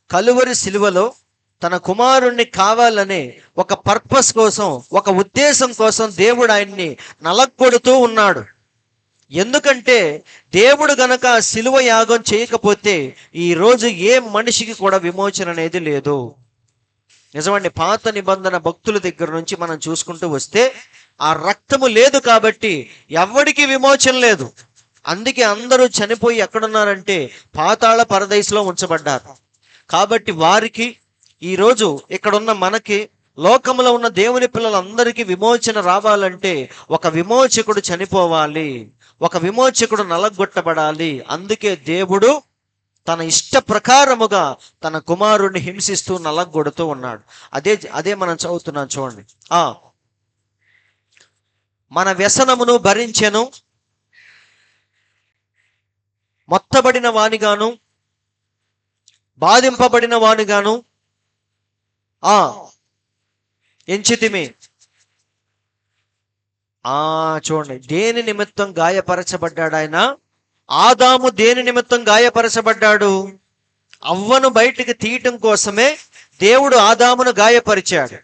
కలువరి సిలువలో తన కుమారుణ్ణి కావాలనే ఒక పర్పస్ కోసం, ఒక ఉద్దేశం కోసం దేవుడు ఆయన్ని నలగొడుతూ ఉన్నాడు. ఎందుకంటే దేవుడు గనక సిలువ యాగం చేయకపోతే ఈరోజు ఏ మనిషికి కూడా విమోచన అనేది లేదు. నిజమండి, పాత నిబంధన భక్తుల దగ్గర నుంచి మనం చూసుకుంటూ వస్తే ఆ రక్తము లేదు కాబట్టి ఎవరికి విమోచన లేదు. అందుకే అందరూ చనిపోయి ఎక్కడున్నారంటే పాతాళ పరదైసులో ఉంచబడ్డారు. కాబట్టి వారికి ఈరోజు ఇక్కడున్న మనకి, లోకంలో ఉన్న దేవుని పిల్లలందరికీ విమోచన రావాలంటే ఒక విమోచకుడు చనిపోవాలి, ఒక విమోచకుడు నలగొట్టబడాలి. అందుకే దేవుడు తన ఇష్ట ప్రకారముగా తన కుమారుణ్ణి హింసిస్తూ నలగొడుతూ ఉన్నాడు. అదే మనం చదువుతున్నాం. చూడండి, మన వ్యసనమును భరించెను, మొత్తబడిన వానిగాను, బాధింపబడిన వానిగాను ఎంచితిమి. చూడండి, దేని నిమిత్తం గాయపరచబడ్డాడు ఆయన? ఆదాము దేని నిమిత్తం గాయపరచబడ్డాడు? అవ్వను బయటికి తీయటం కోసమే దేవుడు ఆదామును గాయపరిచాడు.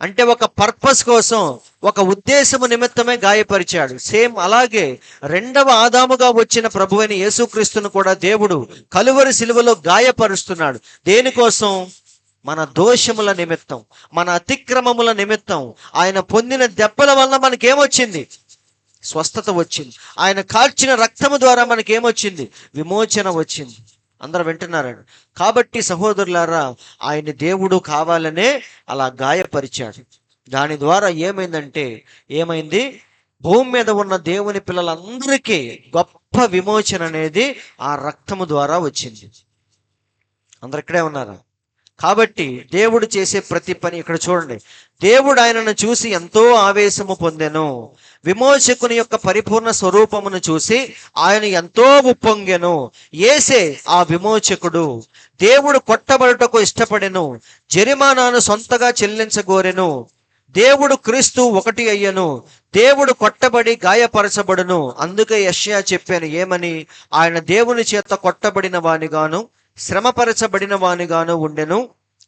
అంటే ఒక పర్పస్ కోసం, ఒక ఉద్దేశము నిమిత్తమే గాయపరిచాడు. సేమ్ అలాగే రెండవ ఆదాముగా వచ్చిన ప్రభువైన యేసుక్రీస్తును కూడా దేవుడు కలువరి సిలువలో గాయపరుస్తున్నాడు. దేనికోసం? మన దోషముల నిమిత్తం, మన అతిక్రమముల నిమిత్తం. ఆయన పొందిన దెబ్బల వల్ల మనకేమొచ్చింది? స్వస్థత వచ్చింది. ఆయన కార్చిన రక్తము ద్వారా మనకేమొచ్చింది? విమోచన వచ్చింది. అందరూ వింటున్నారండి. కాబట్టి సహోదరులారా, ఆయన్ని దేవుడు కావాలనే అలా గాయపరిచాడు. దాని ద్వారా ఏమైంది? భూమి మీద ఉన్న దేవుని పిల్లలందరికీ గొప్ప విమోచన అనేది ఆ రక్తము ద్వారా వచ్చింది. అందరు ఇక్కడే ఉన్నారా? కాబట్టి దేవుడు చేసే ప్రతి పని, ఇక్కడ చూడండి, దేవుడు ఆయనను చూసి ఎంతో ఆవేశము పొందెను. విమోచకుని యొక్క పరిపూర్ణ స్వరూపమును చూసి ఆయన ఎంతో ఉప్పొంగెను. యేసే ఆ విమోచకుడు. దేవుడు కొట్టబడుటకు ఇష్టపడెను, జరిమానాను సొంతగా చెల్లించగోరెను. దేవుడు క్రీస్తు ఒకటి అయ్యను, దేవుడు కొట్టబడి గాయపరచబడును. అందుకే యెషయా చెప్పాను ఏమని? ఆయన దేవుని చేత కొట్టబడిన వానిగాను, శ్రమపరచబడిన వానిగాను ఉండెను.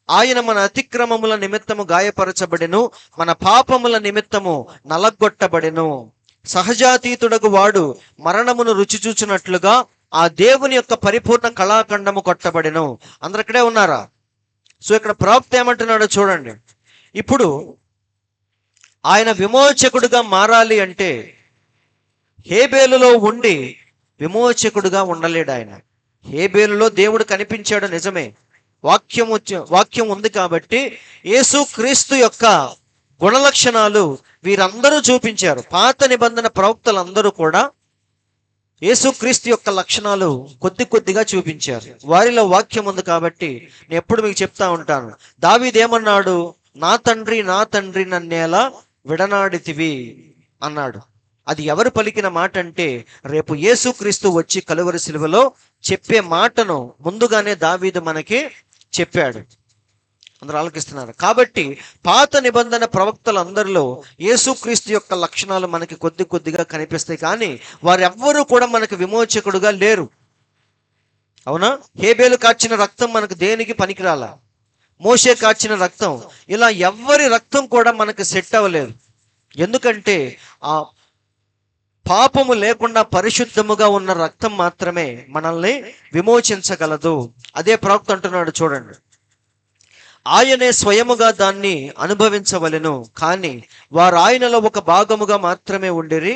ఆయన మన అతిక్రమముల నిమిత్తము గాయపరచబడెను, మన పాపముల నిమిత్తము నలగొట్టబడెను. సహజాతీతుడకు వాడు మరణమును రుచి చూచినట్లుగా ఆ దేవుని యొక్క పరిపూర్ణ కళాఖండము కొట్టబడెను. అందరు ఇక్కడే ఉన్నారా? సో ఇక్కడ ప్రవక్త ఏమంటున్నాడో చూడండి. ఇప్పుడు ఆయన విమోచకుడుగా మారాలి అంటే హేబేలులో ఉండి విమోచకుడుగా ఉండలేడు. ఆయన హేబేలులో దేవుడు కనిపించాడు, నిజమే. వాక్యం ఉంది కాబట్టి యేసుక్రీస్తు యొక్క గుణలక్షణాలు వీరందరూ చూపించారు. పాత నిబంధన ప్రవక్తలందరూ కూడా యేసుక్రీస్తు యొక్క లక్షణాలు కొద్ది కొద్దిగా చూపించారు. వారిలో వాక్యం ఉంది కాబట్టి నేను ఎప్పుడు మీకు చెప్తా ఉంటాను. దావీదు ఏమన్నాడు? నా తండ్రి నా తండ్రి నన్నేలా విడనాడితివి అన్నాడు. అది ఎవరు పలికిన మాట అంటే, రేపు యేసుక్రీస్తు వచ్చి కలువరి శిలువలో చెప్పే మాటను ముందుగానే దావీదు మనకి చెప్పాడు. అందరూ ఆలకిస్తున్నారు. కాబట్టి పాత నిబంధన ప్రవక్తలందరిలో యేసుక్రీస్తు యొక్క లక్షణాలు మనకి కొద్ది కొద్దిగా కనిపిస్తాయి, కానీ వారెవ్వరూ కూడా మనకు విమోచకుడుగా లేరు. అవునా? హేబేలు కార్చిన రక్తం మనకు దేనికి పనికిరాల. మోషే కార్చిన రక్తం, ఇలా ఎవ్వరి రక్తం కూడా మనకు సెట్ అవ్వలేదు. ఎందుకంటే ఆ పాపము లేకుండా పరిశుద్ధముగా ఉన్న రక్తం మాత్రమే మనల్ని విమోచించగలదు. అదే ప్రవక్త అంటున్నాడు చూడండి, ఆయనే స్వయముగా దాన్ని అనుభవించవలెను, కానీ వారు ఆయనలో ఒక భాగముగా మాత్రమే ఉండిరి.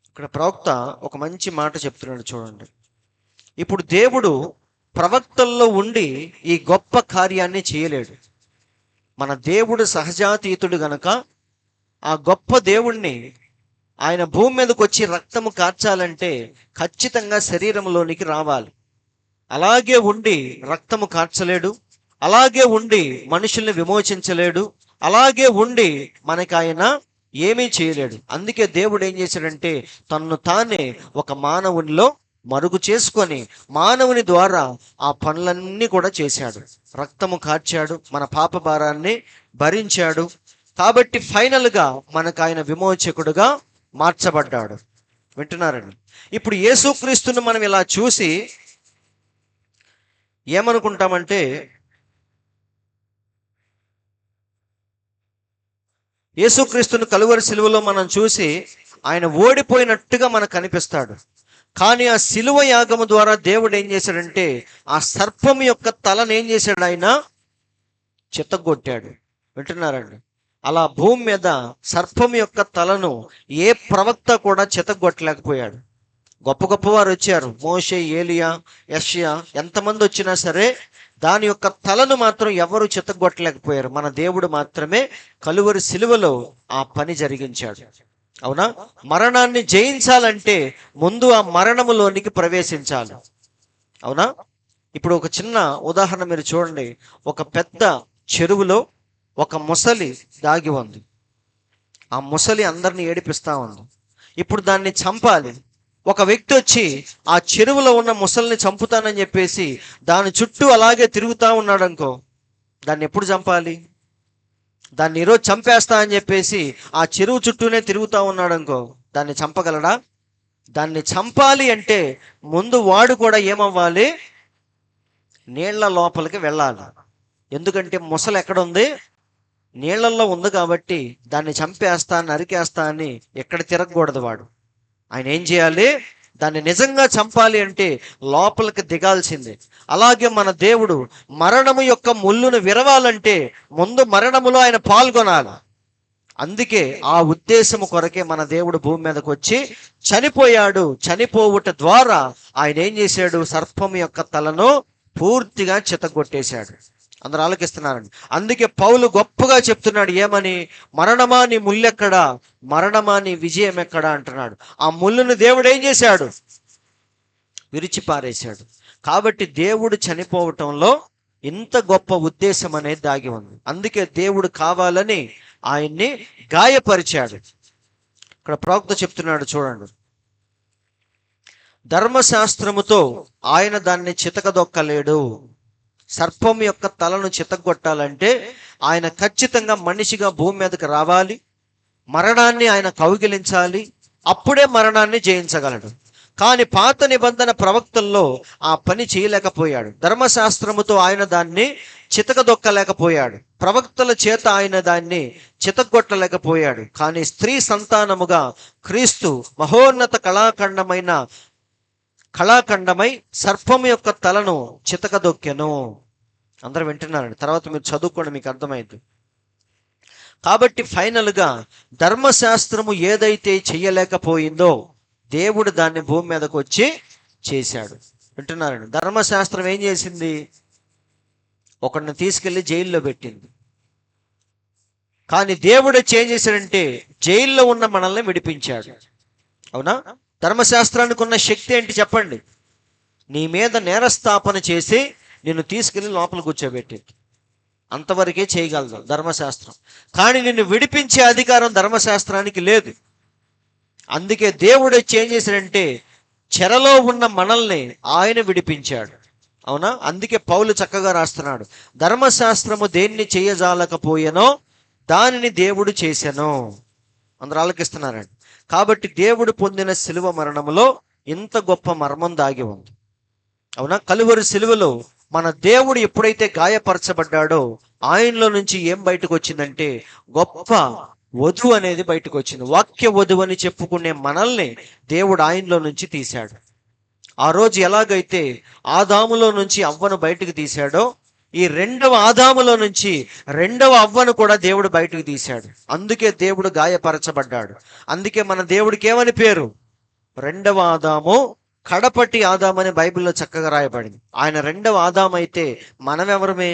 ఇక్కడ ప్రవక్త ఒక మంచి మాట చెప్తున్నాడు చూడండి. ఇప్పుడు దేవుడు ప్రవక్తల్లో ఉండి ఈ గొప్ప కార్యాన్ని చేయలేడు. మన దేవుడు సహజాతీతుడు గనక ఆ గొప్ప దేవుణ్ణి ఆయన భూమి మీదకి వచ్చి రక్తము కార్చాలంటే ఖచ్చితంగా శరీరంలోనికి రావాలి. అలాగే ఉండి రక్తము కార్చలేడు, అలాగే ఉండి మనుషుల్ని విమోచించలేడు, అలాగే ఉండి మనకి ఆయన ఏమీ చేయలేడు. అందుకే దేవుడు ఏం చేశాడంటే తన్ను తానే ఒక మానవునిలో మరుగు చేసుకొని మానవుని ద్వారా ఆ పనులన్నీ కూడా చేశాడు. రక్తము కార్చాడు, మన పాప భారాన్ని భరించాడు. కాబట్టి ఫైనల్గా మనకు ఆయన విమోచకుడుగా మార్చబడ్డాడు. వింటున్నారండి? ఇప్పుడు యేసుక్రీస్తును మనం ఇలా చూసి ఏమనుకుంటామంటే, యేసుక్రీస్తును కలువరి సిలువలో మనం చూసి ఆయన ఓడిపోయినట్టుగా మనకు కనిపిస్తాడు. కానీ ఆ సిలువ యాగము ద్వారా దేవుడు ఏం చేశాడంటే ఆ సర్పం యొక్క తలను ఏం చేశాడు? ఆయన చిత్తగొట్టాడు. వింటున్నారండి? అలా భూమి మీద సర్పం యొక్క తలను ఏ ప్రవక్త కూడా చితగొట్టలేకపోయాడు. గొప్ప గొప్పవారు వచ్చారు, మోషే, ఏలియా, యెషయా, ఎంతమంది వచ్చినా సరే దాని యొక్క తలను మాత్రం ఎవరు చితగొట్టలేకపోయారు. మన దేవుడు మాత్రమే కలువరి సిలువలో ఆ పని జరిగించాడు. అవునా? మరణాన్ని జయించాలంటే ముందు ఆ మరణములోనికి ప్రవేశించాలి. అవునా? ఇప్పుడు ఒక చిన్న ఉదాహరణ మీరు చూడండి. ఒక పెద్ద చెరువులో ఒక ముసలి దాగి ఉంది. ఆ ముసలి అందరిని ఏడిపిస్తా ఉంది. ఇప్పుడు దాన్ని చంపాలి. ఒక వ్యక్తి వచ్చి ఆ చెరువులో ఉన్న ముసలిని చంపుతానని చెప్పేసి దాని చుట్టూ అలాగే తిరుగుతూ ఉన్నాడు అనుకో, దాన్ని ఎప్పుడు చంపాలి? దాన్ని ఈరోజు చంపేస్తా అని చెప్పేసి ఆ చెరువు చుట్టూనే తిరుగుతూ ఉన్నాడు అనుకో, దాన్ని చంపగలడా? దాన్ని చంపాలి అంటే ముందు వాడు కూడా ఏమవ్వాలి? నీళ్ల లోపలికి వెళ్ళాలి. ఎందుకంటే ముసలి ఎక్కడ ఉంది? నీళ్లలో ఉంది. కాబట్టి దాన్ని చంపేస్తా, నరికేస్తా అని ఎక్కడ తిరగకూడదు వాడు. ఆయన ఏం చేయాలి? దాన్ని నిజంగా చంపాలి అంటే లోపలికి దిగాల్సిందే. అలాగే మన దేవుడు మరణము యొక్క ముళ్ళును విరవాలంటే ముందు మరణములో ఆయన పాల్గొనాలి. అందుకే ఆ ఉద్దేశము కొరకే మన దేవుడు భూమి మీదకి వచ్చి చనిపోయాడు. చనిపోవుట ద్వారా ఆయన ఏం చేశాడు? సర్పం యొక్క తలను పూర్తిగా చితగొట్టేశాడు. అందరూ ఆలకిస్తున్నారండి. అందుకే పౌలు గొప్పగా చెప్తున్నాడు, ఏమని? మరణమా నీ ముళ్ళెక్కడా, మరణమా నీ విజయం ఎక్కడా అంటున్నాడు. ఆ ముళ్ళును దేవుడు ఏం చేశాడు? విరిచిపారేశాడు. కాబట్టి దేవుడు చనిపోవటంలో ఇంత గొప్ప ఉద్దేశం అనేది దాగి ఉంది. అందుకే దేవుడు కావాలని ఆయన్ని గాయపరిచాడు. ఇక్కడ ప్రవక్త చెప్తున్నాడు చూడండి, ధర్మశాస్త్రముతో ఆయన దాన్ని చితకదొక్కలేడు. సర్పం యొక్క తలను చితగొట్టాలంటే ఆయన ఖచ్చితంగా మనిషిగా భూమి మీదకి రావాలి, మరణాన్ని ఆయన కౌగిలించాలి, అప్పుడే మరణాన్ని జయించగలడు. కానీ పాత నిబంధన ప్రవక్తల్లో ఆ పని చేయలేకపోయాడు. ధర్మశాస్త్రముతో ఆయన దాన్ని చితకదొక్కలేకపోయాడు. ప్రవక్తల చేత ఆయన దాన్ని చితగొట్టలేకపోయాడు. కానీ స్త్రీ సంతానముగా క్రీస్తు మహోన్నత కళాఖండమై సర్పము యొక్క తలను చితకదొక్కెను. అందరూ వింటున్నారండి? తర్వాత మీరు చదువుకోండి, మీకు అర్థమైంది. కాబట్టి ఫైనల్గా ధర్మశాస్త్రము ఏదైతే చెయ్యలేకపోయిందో దేవుడు దాన్ని భూమి మీదకి వచ్చి చేశాడు. వింటున్నారండి? ధర్మశాస్త్రం ఏం చేసింది? ఒకడిని తీసుకెళ్లి జైల్లో పెట్టింది. కానీ దేవుడు ఏం చేశాడంటే జైల్లో ఉన్న మనల్ని విడిపించాడు. అవునా? ధర్మశాస్త్రానికి ఉన్న శక్తి ఏంటి చెప్పండి? నీ మీద నేరస్థాపన చేసి నిన్ను తీసుకెళ్ళి లోపల కూర్చోబెట్టింది. అంతవరకే చేయగలదు ధర్మశాస్త్రం. కానీ నిన్ను విడిపించే అధికారం ధర్మశాస్త్రానికి లేదు. అందుకే దేవుడు ఏం చేశాడంటే చెరలో ఉన్న మనల్ని ఆయన విడిపించాడు. అవునా? అందుకే పౌలు చక్కగా రాస్తున్నాడు, ధర్మశాస్త్రము దేన్ని చేయజాలకపోయేనో దానిని దేవుడు చేశాను. అందరూ ఆలకిస్తున్నారండి. కాబట్టి దేవుడు పొందిన శిలువ మరణములో ఇంత గొప్ప మర్మం దాగి ఉంది. అవునా? కలువరి శిలువలో మన దేవుడు ఎప్పుడైతే గాయపరచబడ్డాడో ఆయనలో నుంచి ఏం బయటకు వచ్చిందంటే గొప్ప వధువు అనేది బయటకు వచ్చింది. వాక్య వధువు అని చెప్పుకునే మనల్ని దేవుడు ఆయనలో నుంచి తీశాడు. ఆ రోజు ఎలాగైతే ఆదాములో నుంచి అవ్వను బయటకు తీశాడో ఈ రెండవ ఆదాములో నుంచి రెండవ అవ్వను కూడా దేవుడు బయటకు తీశాడు. అందుకే దేవుడు గాయపరచబడ్డాడు. అందుకే మన దేవుడికి ఏమని పేరు? రెండవ ఆదాము, కడపటి ఆదాము అని బైబిల్లో చక్కగా రాయబడింది. ఆయన రెండవ ఆదాము అయితే మనం ఎవరమే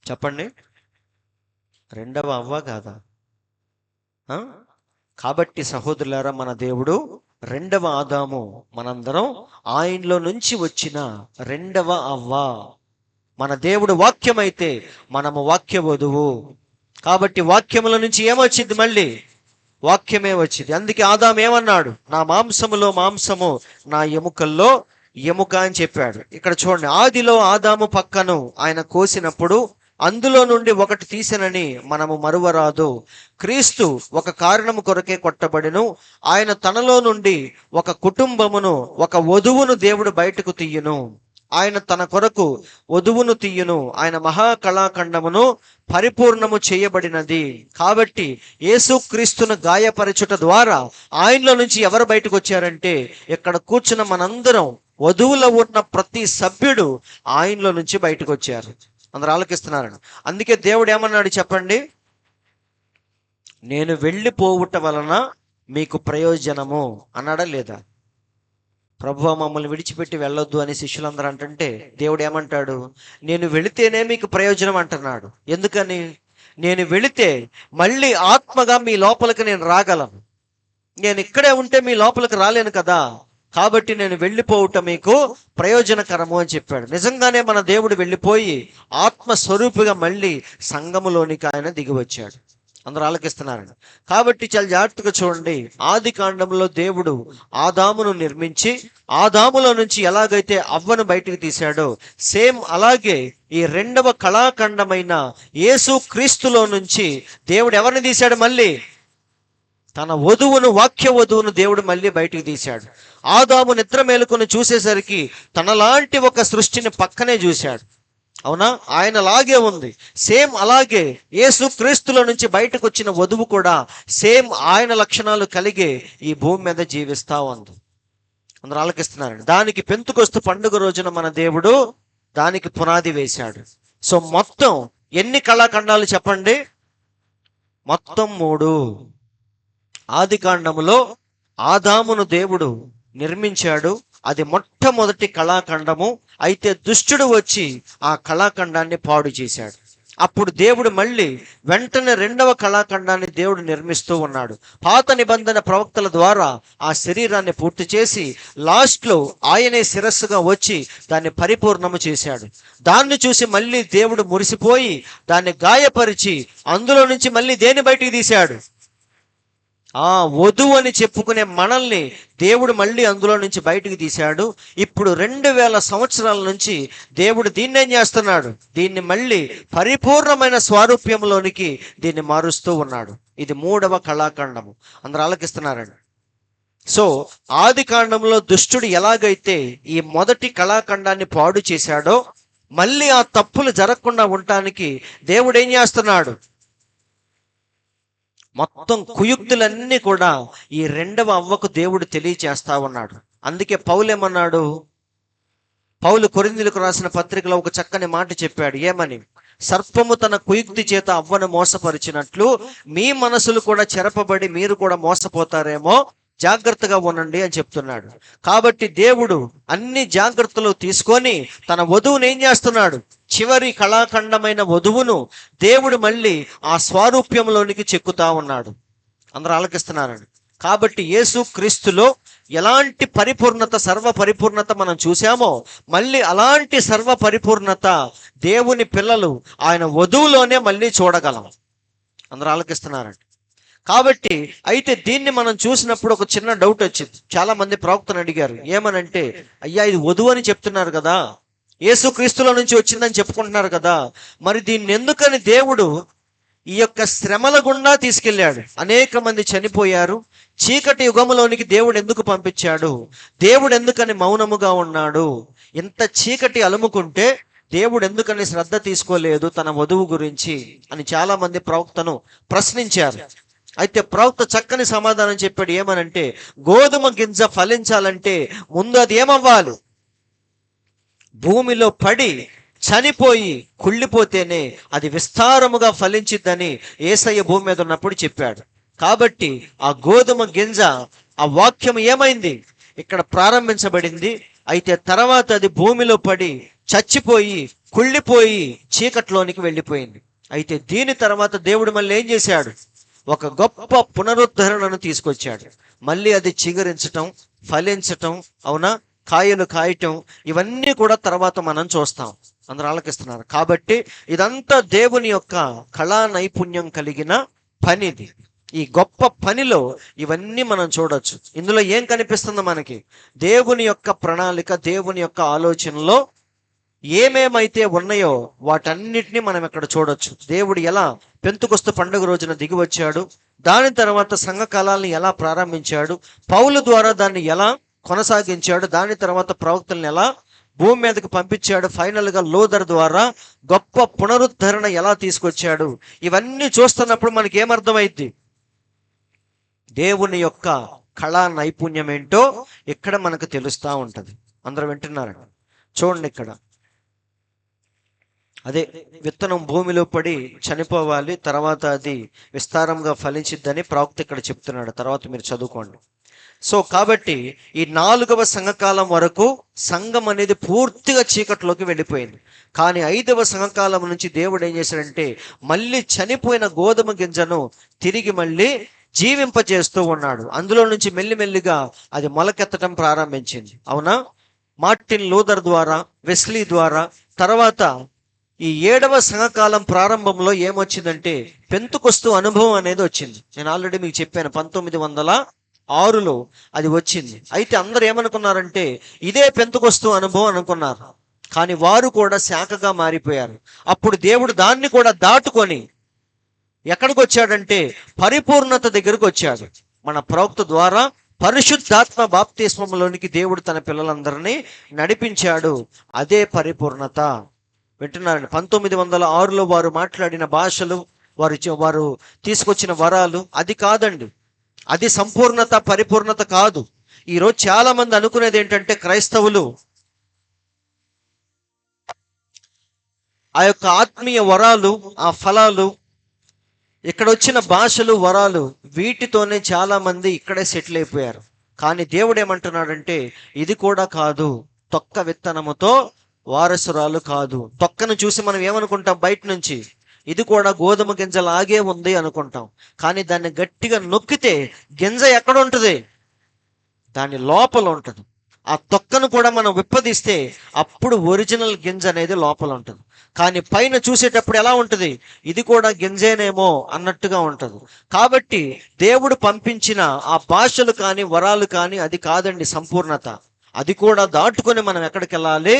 చెప్పండి? రెండవ అవ్వ కాదా? కాబట్టి సహోదరులారా, మన దేవుడు రెండవ ఆదాము, మనందరం ఆయనలో నుంచి వచ్చిన రెండవ అవ్వ. మన దేవుడు వాక్యం అయితే మనము వాక్య వధువు. కాబట్టి వాక్యముల నుంచి ఏమొచ్చింది? మళ్ళీ వాక్యమే వచ్చింది. అందుకే ఆదాము ఏమన్నాడు? నా మాంసములో మాంసము, నా ఎముకల్లో ఎముక అని చెప్పాడు. ఇక్కడ చూడండి, ఆదిలో ఆదాము పక్కను ఆయన కోసినప్పుడు అందులో నుండి ఒకటి తీసెనని మనము మరువరాదు. క్రీస్తు ఒక కారణము కొరకే కొట్టబడిను. ఆయన తనలో నుండి ఒక కుటుంబమును, ఒక వధువును దేవుడు బయటకు తీయును. ఆయన తన కొరకు వధువును తీయును. ఆయన మహాకళాఖండమును పరిపూర్ణము చేయబడినది. కాబట్టి యేసుక్రీస్తును గాయపరచుట ద్వారా ఆయనలో నుంచి ఎవరు బయటకు వచ్చారంటే ఇక్కడ కూర్చున్న మనందరం, వధువులో ఉన్న ప్రతి సభ్యుడు ఆయనలో నుంచి బయటకు వచ్చారు. అందరూ ఆలకిస్తున్నారని. అందుకే దేవుడు ఏమన్నాడు చెప్పండి? నేను వెళ్ళిపోవుట వలన మీకు ప్రయోజనము అన్నాడా లేదా? ప్రభువా మమ్మల్ని విడిచిపెట్టి వెళ్ళొద్దు అని శిష్యులందరూ అంటుంటే దేవుడు ఏమంటాడు? నేను వెళితేనే మీకు ప్రయోజనం అంటున్నాడు. ఎందుకని? నేను వెళితే మళ్ళీ ఆత్మగా మీ లోపలికి నేను రాగలను. నేను ఇక్కడే ఉంటే మీ లోపలికి రాలేను కదా. కాబట్టి నేను వెళ్ళిపోవుట మీకు ప్రయోజనకరము అని చెప్పాడు. నిజంగానే మన దేవుడు వెళ్ళిపోయి ఆత్మస్వరూపిగా మళ్ళీ సంఘములోనికి ఆయన దిగి వచ్చాడు. అందరూ ఆలకిస్తున్నారండి. కాబట్టి చాలా జాగ్రత్తగా చూడండి. ఆది కాండంలో దేవుడు ఆదామును నిర్మించి ఆదాములో నుంచి ఎలాగైతే అవ్వను బయటికి తీశాడో సేమ్ అలాగే ఈ రెండవ కళాఖండమైన యేసు క్రీస్తులో నుంచి దేవుడు ఎవరిని తీశాడు? మళ్ళీ తన వధువును, వాక్య వధువును దేవుడు మళ్ళీ బయటికి తీశాడు. ఆదాము నిద్ర మేలుకొని చూసేసరికి తనలాంటి ఒక సృష్టిని పక్కనే చూశాడు. అవునా? ఆయన లాగే ఉంది. సేమ్ అలాగే యేసు క్రీస్తులో నుంచి బయటకు వచ్చిన వధువు కూడా సేమ్ ఆయన లక్షణాలు కలిగే ఈ భూమి మీద జీవిస్తూ ఉంది. అందరూ ఆలకిస్తున్నారండి. దానికి పెంతుకొస్తు పండుగ రోజున మన దేవుడు దానికి పునాది వేశాడు. సో మొత్తం ఎన్ని కళాఖండాలు చెప్పండి? మొత్తం 3. ఆది కాండములో ఆదామును దేవుడు నిర్మించాడు. అది మొట్టమొదటి కళాఖండము. అయితే దుష్టుడు వచ్చి ఆ కళాఖండాన్ని పాడు చేశాడు. అప్పుడు దేవుడు మళ్ళీ వెంటనే రెండవ కళాఖండాన్ని దేవుడు నిర్మిస్తూ ఉన్నాడు. పాత నిబంధన ప్రవక్తల ద్వారా ఆ శరీరాన్ని పూర్తి చేసి లాస్ట్లో ఆయనే శిరస్సుగా వచ్చి దాన్ని పరిపూర్ణము చేశాడు. దాన్ని చూసి మళ్ళీ దేవుడు మురిసిపోయి దాన్ని గాయపరిచి అందులో నుంచి మళ్ళీ దేన్ని బయటికి తీశాడు? ఆ వధువు అని చెప్పుకునే మనల్ని దేవుడు మళ్ళీ అందులో నుంచి బయటికి తీశాడు. ఇప్పుడు 2000 సంవత్సరాల నుంచి దేవుడు దీన్ని ఏం చేస్తున్నాడు? దీన్ని మళ్ళీ పరిపూర్ణమైన స్వారూప్యంలోనికి దీన్ని మారుస్తూ ఉన్నాడు. ఇది 3వ కళాఖండము. అందరూ ఆలకిస్తున్నారండి. సో ఆది కాండంలో దుష్టుడు ఎలాగైతే ఈ మొదటి కళాఖండాన్ని పాడు చేశాడో మళ్ళీ ఆ తప్పులు జరగకుండా ఉండటానికి దేవుడు ఏం చేస్తున్నాడు? మొత్తం కుయుక్తులన్నీ కూడా ఈ రెండవ అవ్వకు దేవుడు తెలియచేస్తా ఉన్నాడు. అందుకే పౌలు ఏమన్నాడు? పౌలు కొరింథీయులకు రాసిన పత్రికలో ఒక చక్కని మాట చెప్పాడు. ఏమని? సర్పము తన కుయుక్తి చేత అవ్వను మోసపరిచినట్లు మీ మనసులు కూడా చెరపబడి మీరు కూడా మోసపోతారేమో, జాగ్రత్తగా ఉండండి అని చెప్తున్నాడు. కాబట్టి దేవుడు అన్ని జాగ్రత్తలు తీసుకొని తన వధువును ఏం చేస్తున్నాడు? చివరి కళాఖండమైన వధువును దేవుడు మళ్ళీ ఆ స్వారూప్యంలోనికి చెక్కుతా ఉన్నాడు. అందరూ ఆలకిస్తున్నారండి. కాబట్టి యేసు క్రీస్తులో ఎలాంటి పరిపూర్ణత, సర్వ పరిపూర్ణత మనం చూసామో, మళ్ళీ అలాంటి సర్వ పరిపూర్ణత దేవుని పిల్లలు ఆయన వధువులోనే మళ్ళీ చూడగలం. అందరూ ఆలకిస్తున్నారండి. కాబట్టి అయితే దీన్ని మనం చూసినప్పుడు ఒక చిన్న డౌట్ వచ్చింది. చాలా మంది ప్రవక్తను అడిగారు, ఏమనంటే, అయ్యా ఇది వధువు అని చెప్తున్నారు కదా, యేసుక్రీస్తులో నుంచి వచ్చిందని చెప్పుకుంటున్నారు కదా, మరి దీన్ని ఎందుకని దేవుడు ఈ యొక్క శ్రమల గుండా తీసుకెళ్ళాడు? అనేక మంది చనిపోయారు. చీకటి యుగములోనికి దేవుడు ఎందుకు పంపించాడు? దేవుడు ఎందుకని మౌనముగా ఉన్నాడు? ఇంత చీకటి అలుముకుంటే దేవుడు ఎందుకని శ్రద్ధ తీసుకోలేదు తన వధువు గురించి అని చాలా మంది ప్రవక్తను ప్రశ్నించారు. అయితే ప్రవక్త చక్కని సమాధానం చెప్పాడు. ఏమనంటే, గోధుమ గింజ ఫలించాలంటే ముందు అది ఏమవ్వాలి? భూమిలో పడి చనిపోయి కుళ్ళిపోతేనే అది విస్తారముగా ఫలించిద్దని యేసయ్య భూమి మీద ఉన్నప్పుడు చెప్పాడు. కాబట్టి ఆ గోధుమ గింజ, ఆ వాక్యం ఏమైంది? ఇక్కడ ప్రారంభించబడింది. అయితే తర్వాత అది భూమిలో పడి చచ్చిపోయి కుళ్ళిపోయి చీకట్లోనికి వెళ్ళిపోయింది. అయితే దీని తర్వాత దేవుడు మళ్ళీ ఏం చేశాడు? ఒక గొప్ప పునరుద్ధరణను తీసుకొచ్చాడు. మళ్ళీ అది చిగురించటం, ఫలించటం, అవునా, కాయలు కాయటం, ఇవన్నీ కూడా తర్వాత మనం చూస్తాం. అందరూ ఆలకిస్తున్నారు. కాబట్టి ఇదంతా దేవుని యొక్క కళా నైపుణ్యం కలిగిన పనిది. ఈ గొప్ప పనిలో ఇవన్నీ మనం చూడొచ్చు. ఇందులో ఏం కనిపిస్తుందో మనకి? దేవుని యొక్క ప్రణాళిక, దేవుని యొక్క ఆలోచనలో ఏమేమైతే ఉన్నాయో వాటన్నిటిని మనం ఇక్కడ చూడొచ్చు. దేవుడు ఎలా పెంతుకొస్తు పండుగ రోజున దిగి వచ్చాడు, దాని తర్వాత సంఘకాలాన్ని ఎలా ప్రారంభించాడు, పౌలు ద్వారా దాన్ని ఎలా కొనసాగించాడు, దాని తర్వాత ప్రవక్తలను ఎలా భూమి మీదకి పంపించాడు, ఫైనల్ గా లోదర్ ద్వారా గొప్ప పునరుద్ధరణ ఎలా తీసుకొచ్చాడు, ఇవన్నీ చూస్తున్నప్పుడు మనకి ఏమర్థమైద్ది? దేవుని యొక్క కళా నైపుణ్యం ఏంటో ఇక్కడ మనకు తెలుస్తూ ఉంటది. అందరూ వింటున్నారండి? చూడండి, ఇక్కడ అదే విత్తనం భూమిలో పడి చనిపోవాలి, తర్వాత అది విస్తారంగా ఫలించిద్దని ప్రవక్త ఇక్కడ చెప్తున్నాడు. తర్వాత మీరు చదువుకోండి. సో కాబట్టి ఈ 4వ సంఘకాలం వరకు సంఘం అనేది పూర్తిగా చీకట్లోకి వెళ్ళిపోయింది. కానీ 5వ సంఘకాలం నుంచి దేవుడు ఏం చేశాడంటే, మళ్ళీ చనిపోయిన గోధుమ గింజను తిరిగి మళ్ళీ జీవింపజేస్తూ ఉన్నాడు. అందులో నుంచి మెల్లిమెల్లిగా అది మొలకెత్తడం ప్రారంభించింది. అవునా? మార్టిన్ లూథర్ ద్వారా, వెస్లీ ద్వారా, తర్వాత ఈ 7వ సంఘకాలం ప్రారంభంలో ఏమొచ్చిందంటే పెంతుకొస్తు అనుభవం అనేది వచ్చింది. నేను ఆల్రెడీ మీకు చెప్పాను, 1906లో అది వచ్చింది. అయితే అందరు ఏమనుకున్నారంటే ఇదే పెంతుకొస్తు అనుభవం అనుకున్నారు. కానీ వారు కూడా శాఖగా మారిపోయారు. అప్పుడు దేవుడు దాన్ని కూడా దాటుకొని ఎక్కడికి వచ్చాడంటే పరిపూర్ణత దగ్గరకు వచ్చాడు. మన ప్రవక్త ద్వారా పరిశుద్ధాత్మ బాప్తిస్మంలోనికి దేవుడు తన పిల్లలందరినీ నడిపించాడు. అదే పరిపూర్ణత. వింటున్నారండి? 1906లో వారు మాట్లాడిన భాషలు, వారు తీసుకొచ్చిన వరాలు అది కాదండి. అది సంపూర్ణత, పరిపూర్ణత కాదు. ఈరోజు చాలా మంది అనుకునేది ఏంటంటే, క్రైస్తవులు ఆ యొక్క ఆత్మీయ వరాలు, ఆ ఫలాలు, ఇక్కడ వచ్చిన భాషలు, వరాలు, వీటితోనే చాలా మంది ఇక్కడే సెటిల్ అయిపోయారు. కానీ దేవుడు ఏమంటున్నాడంటే ఇది కూడా కాదు, తొక్క విత్తనముతో వారసురాలు కాదు. తొక్కను చూసి మనం ఏమనుకుంటాం? బయట నుంచి ఇది కూడా గోధుమ గింజలాగే ఉంది అనుకుంటాం. కానీ దాన్ని గట్టిగా నొక్కితే గింజ ఎక్కడ ఉంటుంది? దాని లోపల ఉంటుంది. ఆ తొక్కను కూడా మనం విప్పదీస్తే అప్పుడు ఒరిజినల్ గింజ అనేది లోపల ఉంటుంది. కానీ పైన చూసేటప్పుడు ఎలా ఉంటుంది? ఇది కూడా గింజేనేమో అన్నట్టుగా ఉంటుంది. కాబట్టి దేవుడు పంపించిన ఆ భాషలు కానీ, వరాలు కానీ అది కాదండి సంపూర్ణత. అది కూడా దాటుకొని మనం ఎక్కడికి వెళ్ళాలి?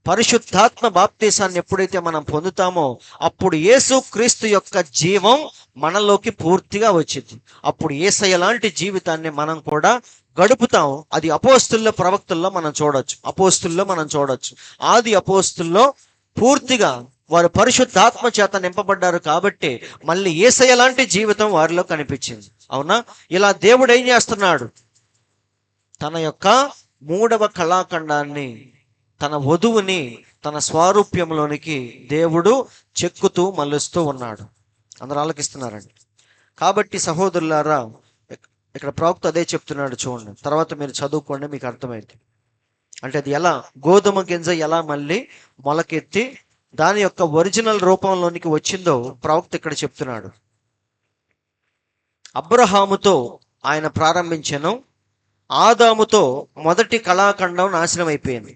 పరిశుద్ధాత్మ బాప్తీసాన్ని ఎప్పుడైతే మనం పొందుతామో అప్పుడు యేసు క్రీస్తు యొక్క జీవం మనలోకి పూర్తిగా వచ్చింది. అప్పుడు యేసయ్య లాంటి జీవితాన్ని మనం కూడా గడుపుతాం. అది అపోస్తుల్లో, ప్రవక్తల్లో మనం చూడొచ్చు. ఆది అపోస్తుల్లో పూర్తిగా వారు పరిశుద్ధాత్మ చేత నింపబడ్డారు. కాబట్టి మళ్ళీ యేసయ్య లాంటి జీవితం వారిలో కనిపించింది. అవునా? ఇలా దేవుడు ఏం చేస్తున్నాడు? తన యొక్క 3వ కళాఖండాన్ని, తన వధువుని తన స్వారూప్యంలోనికి దేవుడు చెక్కుతూ మలుస్తూ ఉన్నాడు. అందరూ ఆలకిస్తున్నారండి. కాబట్టి సహోదరులారా, ఇక్కడ ప్రవక్త అదే చెప్తున్నాడు. చూడండి, తర్వాత మీరు చదువుకోండి, మీకు అర్థమైంది. అంటే అది ఎలా, గోధుమ గింజ ఎలా మళ్ళీ మొలకెత్తి దాని యొక్క ఒరిజినల్ రూపంలోనికి వచ్చిందో ప్రవక్త ఇక్కడ చెప్తున్నాడు. అబ్రహాముతో ఆయన ప్రారంభించెను. ఆదాముతో మొదటి కళాఖండం నాశనం అయిపోయింది.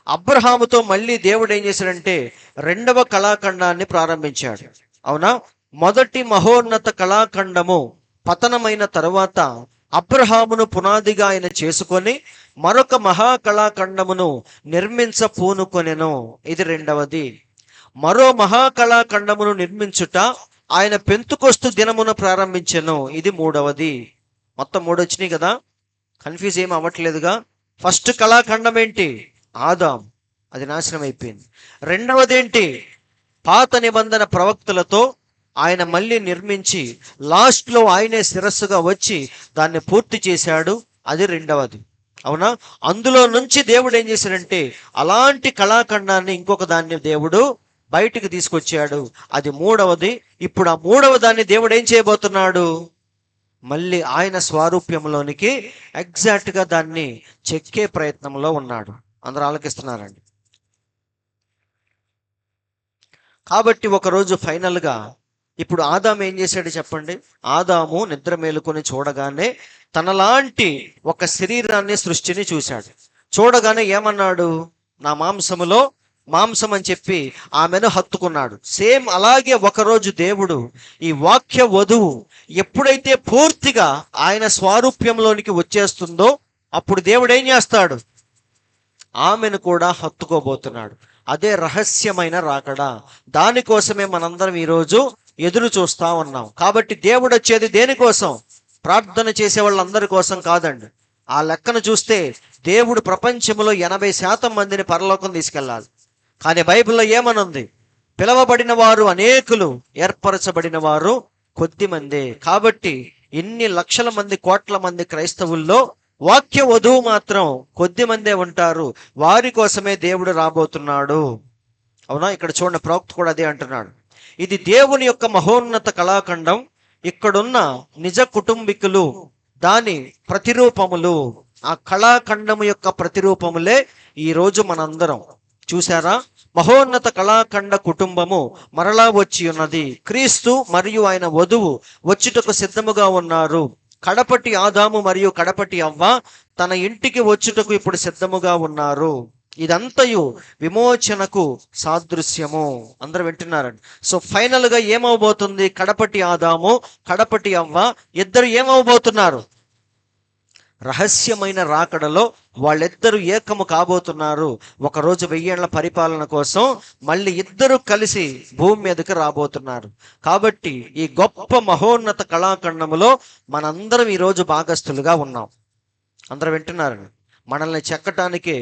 అబ్రహాముతో మళ్ళీ దేవుడు ఏం చేశాడంటే రెండవ కళాఖండాన్ని ప్రారంభించాడు. అవునా? మొదటి మహోన్నత కళాఖండము పతనమైన తరువాత అబ్రహామును పునాదిగా ఆయన చేసుకొని మరొక మహాకళాఖండమును నిర్మించ పూనుకొనెను. ఇది రెండవది. మరో మహాకళాఖండమును నిర్మించుట ఆయన పెంతుకొస్తు దినమున ప్రారంభించెను. ఇది మూడవది. మొత్తం మూడు వచ్చినాయి కదా, కన్ఫ్యూజ్ ఏమి అవ్వట్లేదుగా. ఫస్ట్ కళాఖండం ఏంటి? ఆదాం, అది నాశనం అయిపోయింది. రెండవది ఏంటి? పాత నిబంధన ప్రవక్తలతో ఆయన మళ్ళీ నిర్మించి లాస్ట్లో ఆయనే శిరస్సుగా వచ్చి దాన్ని పూర్తి చేశాడు. అది రెండవది. అవునా? అందులో నుంచి దేవుడు ఏం చేశాడంటే అలాంటి కళాఖండాన్ని ఇంకొక దాన్ని దేవుడు బయటికి తీసుకొచ్చాడు. అది మూడవది. ఇప్పుడు ఆ మూడవ దాన్ని దేవుడు ఏం చేయబోతున్నాడు? మళ్ళీ ఆయన స్వారూప్యంలోనికి ఎగ్జాక్ట్గా దాన్ని చెక్కే ప్రయత్నంలో ఉన్నాడు. అందరూ ఆలకిస్తున్నారండి. కాబట్టి ఒకరోజు ఫైనల్గా ఇప్పుడు ఆదాము ఏం చేశాడు చెప్పండి? ఆదాము నిద్ర మేలుకొని చూడగానే తనలాంటి ఒక శరీరాన్ని, సృష్టిని చూశాడు. చూడగానే ఏమన్నాడు? నా మాంసములో మాంసం అని చెప్పి ఆమెను హత్తుకున్నాడు. సేమ్ అలాగే ఒకరోజు దేవుడు ఈ వాక్య వధువు ఎప్పుడైతే పూర్తిగా ఆయన స్వారూప్యంలోనికి వచ్చేస్తుందో అప్పుడు దేవుడు ఏం చేస్తాడు? ఆమెను కూడా హత్తుకోబోతున్నాడు. అదే రహస్యమైన రాకడ. దానికోసమే మనందరం ఈరోజు ఎదురు చూస్తా ఉన్నాం. కాబట్టి దేవుడు వచ్చేది దేనికోసం? ప్రార్థన చేసే వాళ్ళందరి కోసం కాదండి. ఆ లెక్కను చూస్తే దేవుడు ప్రపంచంలో 80% మందిని పరలోకం తీసుకెళ్ళాలి. కానీ బైబిల్లో ఏమనుంది? పిలవబడిన వారు అనేకులు, ఏర్పరచబడిన వారు కొద్ది మందే. కాబట్టి ఇన్ని లక్షల మంది, కోట్ల మంది క్రైస్తవుల్లో వాక్య వధువు మాత్రం కొద్ది మందే ఉంటారు. వారి కోసమే దేవుడు రాబోతున్నాడు. అవునా? ఇక్కడ చూడండి, ప్రవక్త కూడా అదే అంటున్నాడు. ఇది దేవుని యొక్క మహోన్నత కళాఖండం. ఇక్కడున్న నిజ కుటుంబీకులు దాని ప్రతిరూపములు. ఆ కళాఖండము యొక్క ప్రతిరూపములే ఈరోజు మనందరం. చూసారా? మహోన్నత కళాఖండ కుటుంబము మరలా వచ్చి ఉన్నది. క్రీస్తు మరియు ఆయన వధువు వచ్చుటకు సిద్ధముగా ఉన్నారు. కడపటి ఆదాము మరియు కడపటి అవ్వ తన ఇంటికి వచ్చుటకు ఇప్పుడు సిద్ధముగా ఉన్నారు. ఇదంతయు విమోచనకు సాదృశ్యము. అందరూ వింటున్నారండి. సో ఫైనల్ గా ఏమవబోతుంది? కడపటి ఆదాము, కడపటి అవ్వ ఇద్దరు ఏమవబోతున్నారు? రహస్యమైన రాకడలో వాళ్ళిద్దరూ ఏకము కాబోతున్నారు. ఒకరోజు 1000 ఏళ్ల పరిపాలన కోసం మళ్ళీ ఇద్దరు కలిసి భూమి మీదకి రాబోతున్నారు. కాబట్టి ఈ గొప్ప మహోన్నత కళాఖండములో మనందరం ఈరోజు భాగస్థులుగా ఉన్నాం. అందరూ వింటున్నారండి. మనల్ని చెక్కటానికి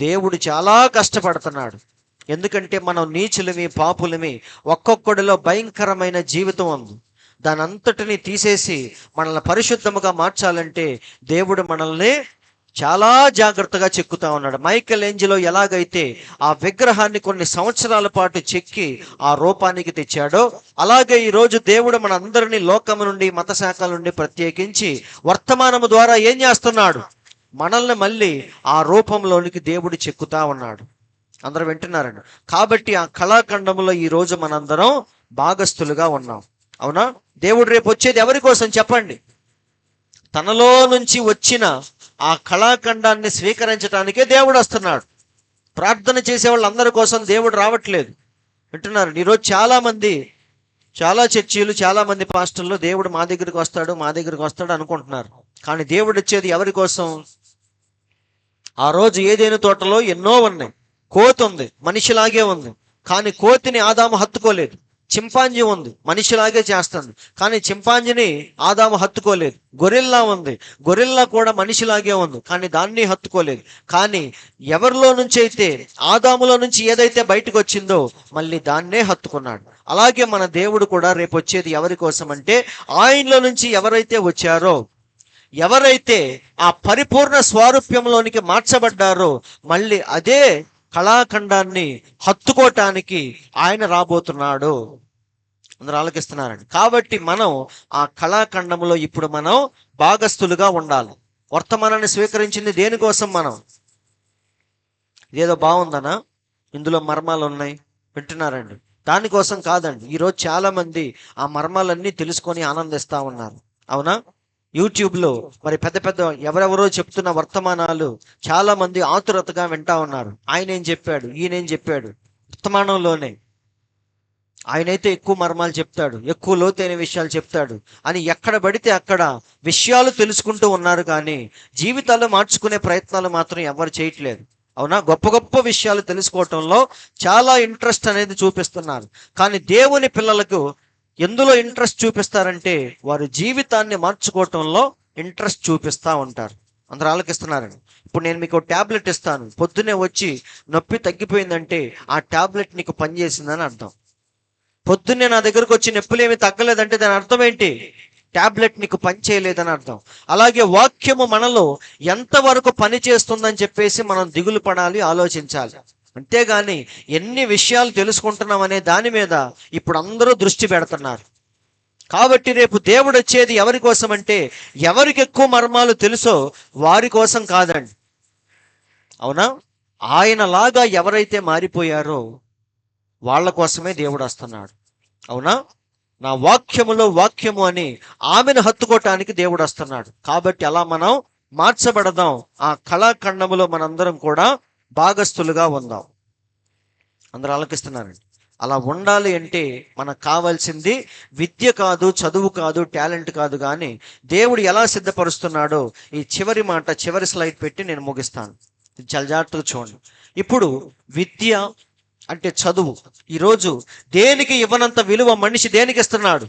దేవుడు చాలా కష్టపడుతున్నాడు. ఎందుకంటే మనం నీచులమి, పాపులమి. ఒక్కొక్కడిలో భయంకరమైన జీవితం ఉంది. దాని అంతటిని తీసేసి మనల్ని పరిశుద్ధముగా మార్చాలంటే దేవుడు మనల్ని చాలా జాగ్రత్తగా చెక్కుతా ఉన్నాడు. మైకెల్ ఏంజెలో ఎలాగైతే ఆ విగ్రహాన్ని కొన్ని సంవత్సరాల పాటు చెక్కి ఆ రూపానికి తెచ్చాడో, అలాగే ఈరోజు దేవుడు మన అందరినీ లోకము నుండి, మత శాఖల నుండి ప్రత్యేకించి వర్తమానము ద్వారా ఏం చేస్తున్నాడు? మనల్ని మళ్ళీ ఆ రూపంలోనికి దేవుడు చెక్కుతా ఉన్నాడు. అందరూ వింటున్నారండి. కాబట్టి ఆ కళాఖండంలో ఈరోజు మనందరం భాగస్థులుగా ఉన్నాం. అవునా? దేవుడు రేపు వచ్చేది ఎవరి కోసం చెప్పండి? తనలో నుంచి వచ్చిన ఆ కళాఖండాన్ని స్వీకరించడానికే దేవుడు వస్తున్నాడు. ప్రార్థన చేసే వాళ్ళందరి కోసం దేవుడు రావట్లేదు. వింటున్నారు? ఈరోజు చాలా చర్చీలు, చాలా మంది పాస్టర్లు దేవుడు మా దగ్గరికి వస్తాడు అనుకుంటున్నారు. కానీ దేవుడు వచ్చేది ఎవరి కోసం? ఆ రోజు ఏదైనా తోటలో ఎన్నో ఉన్నాయి. కోతి ఉంది, మనిషిలాగే ఉంది, కానీ కోతిని ఆదాము హత్తుకోలేదు. చింపాంజీ ఉంది, మనిషిలాగే చేస్తుంది, కానీ చింపాంజీని ఆదాము హత్తుకోలేదు. గొరిల్లా ఉంది, గొరిల్లా కూడా మనిషిలాగే ఉంది, కానీ దాన్ని హత్తుకోలేదు. కానీ ఎవరిలో నుంచి అయితే, ఆదాములో నుంచి ఏదైతే బయటకు వచ్చిందో మళ్ళీ దాన్నే హత్తుకున్నాడు. అలాగే మన దేవుడు కూడా రేపు వచ్చేది ఎవరి కోసం అంటే, ఆయనలో నుంచి ఎవరైతే వచ్చారో, ఎవరైతే ఆ పరిపూర్ణ స్వారూప్యంలోనికి మార్చబడ్డారో మళ్ళీ అదే కళాఖండాన్ని హత్తుకోవటానికి ఆయన రాబోతున్నాడు. అందరూ ఆలకిస్తున్నారండి. కాబట్టి మనం ఆ కళాఖండంలో ఇప్పుడు మనం భాగస్థులుగా ఉండాలి. వర్తమానాన్ని స్వీకరించింది దేనికోసం? మనం ఇదేదో బాగుందనా, ఇందులో మర్మాలు ఉన్నాయి, వింటున్నారండి? దానికోసం కాదండి. ఈరోజు చాలా మంది ఆ మర్మాలన్నీ తెలుసుకొని ఆనందిస్తూ ఉన్నారు. అవునా? యూట్యూబ్లో మరి పెద్ద పెద్ద ఎవరెవరో చెప్తున్న వర్తమానాలు చాలా మంది ఆతురతగా వింటా ఉన్నారు. ఆయన ఏం చెప్పాడు, ఈయనేం చెప్పాడు, వర్తమానంలోనే ఆయనైతే ఎక్కువ మర్మాలు చెప్తాడు, ఎక్కువ లోతైన విషయాలు చెప్తాడు అని ఎక్కడ పడితే అక్కడ విషయాలు తెలుసుకుంటూ ఉన్నారు. కానీ జీవితాలు మార్చుకునే ప్రయత్నాలు మాత్రం ఎవరు చేయట్లేదు. అవునా? గొప్ప గొప్ప విషయాలు తెలుసుకోవటంలో చాలా ఇంట్రెస్ట్ అనేది చూపిస్తున్నారు. కానీ దేవుని పిల్లలకు ఎందులో ఇంట్రెస్ట్ చూపిస్తారంటే వారి జీవితాన్ని మార్చుకోవటంలో ఇంట్రెస్ట్ చూపిస్తూ ఉంటారు. అందరూ ఆలోకిస్తున్నారండి. ఇప్పుడు నేను మీకు ట్యాబ్లెట్ ఇస్తాను, పొద్దునే వచ్చి నొప్పి తగ్గిపోయిందంటే ఆ ట్యాబ్లెట్ నీకు పనిచేసిందని అర్థం. పొద్దున్నే నా దగ్గరకు వచ్చి నొప్పులు ఏమి తగ్గలేదంటే దాని అర్థం ఏంటి? ట్యాబ్లెట్ నీకు పని చేయలేదని అర్థం. అలాగే వాక్యము మనలో ఎంతవరకు పని చేస్తుందని చెప్పేసి మనం దిగులు పడాలి, ఆలోచించాలి. అంతేగాని ఎన్ని విషయాలు తెలుసుకుంటున్నాం అనే దాని మీద ఇప్పుడు అందరూ దృష్టి పెడుతున్నారు. కాబట్టి రేపు దేవుడు వచ్చేది ఎవరి కోసం అంటే ఎవరికి ఎక్కువ మర్మాలు తెలుసో వారి కోసం కాదండి. అవునా? ఆయనలాగా ఎవరైతే మారిపోయారో వాళ్ళ కోసమే దేవుడు వస్తున్నాడు. అవునా? నా వాక్యములో వాక్యము అని ఆమెను హత్తుకోవటానికి దేవుడు వస్తున్నాడు. కాబట్టి అలా మనం మార్చబడదాం. ఆ కళాఖండములో మనందరం కూడా భాగస్థులుగా ఉందాం. అందరూ ఆలకిస్తున్నారండి. అలా ఉండాలి అంటే మనకు కావాల్సింది విద్య కాదు, చదువు కాదు, టాలెంట్ కాదు. కానీ దేవుడు ఎలా సిద్ధపరుస్తున్నాడో ఈ చివరి మాట, చివరి స్లైడ్ పెట్టి నేను ముగిస్తాను. చాలా జాగ్రత్తగా చూడండి. ఇప్పుడు విద్య అంటే చదువు. ఈరోజు దేనికి ఇవ్వనంత విలువ మనిషి దేనికి ఇస్తున్నాడు?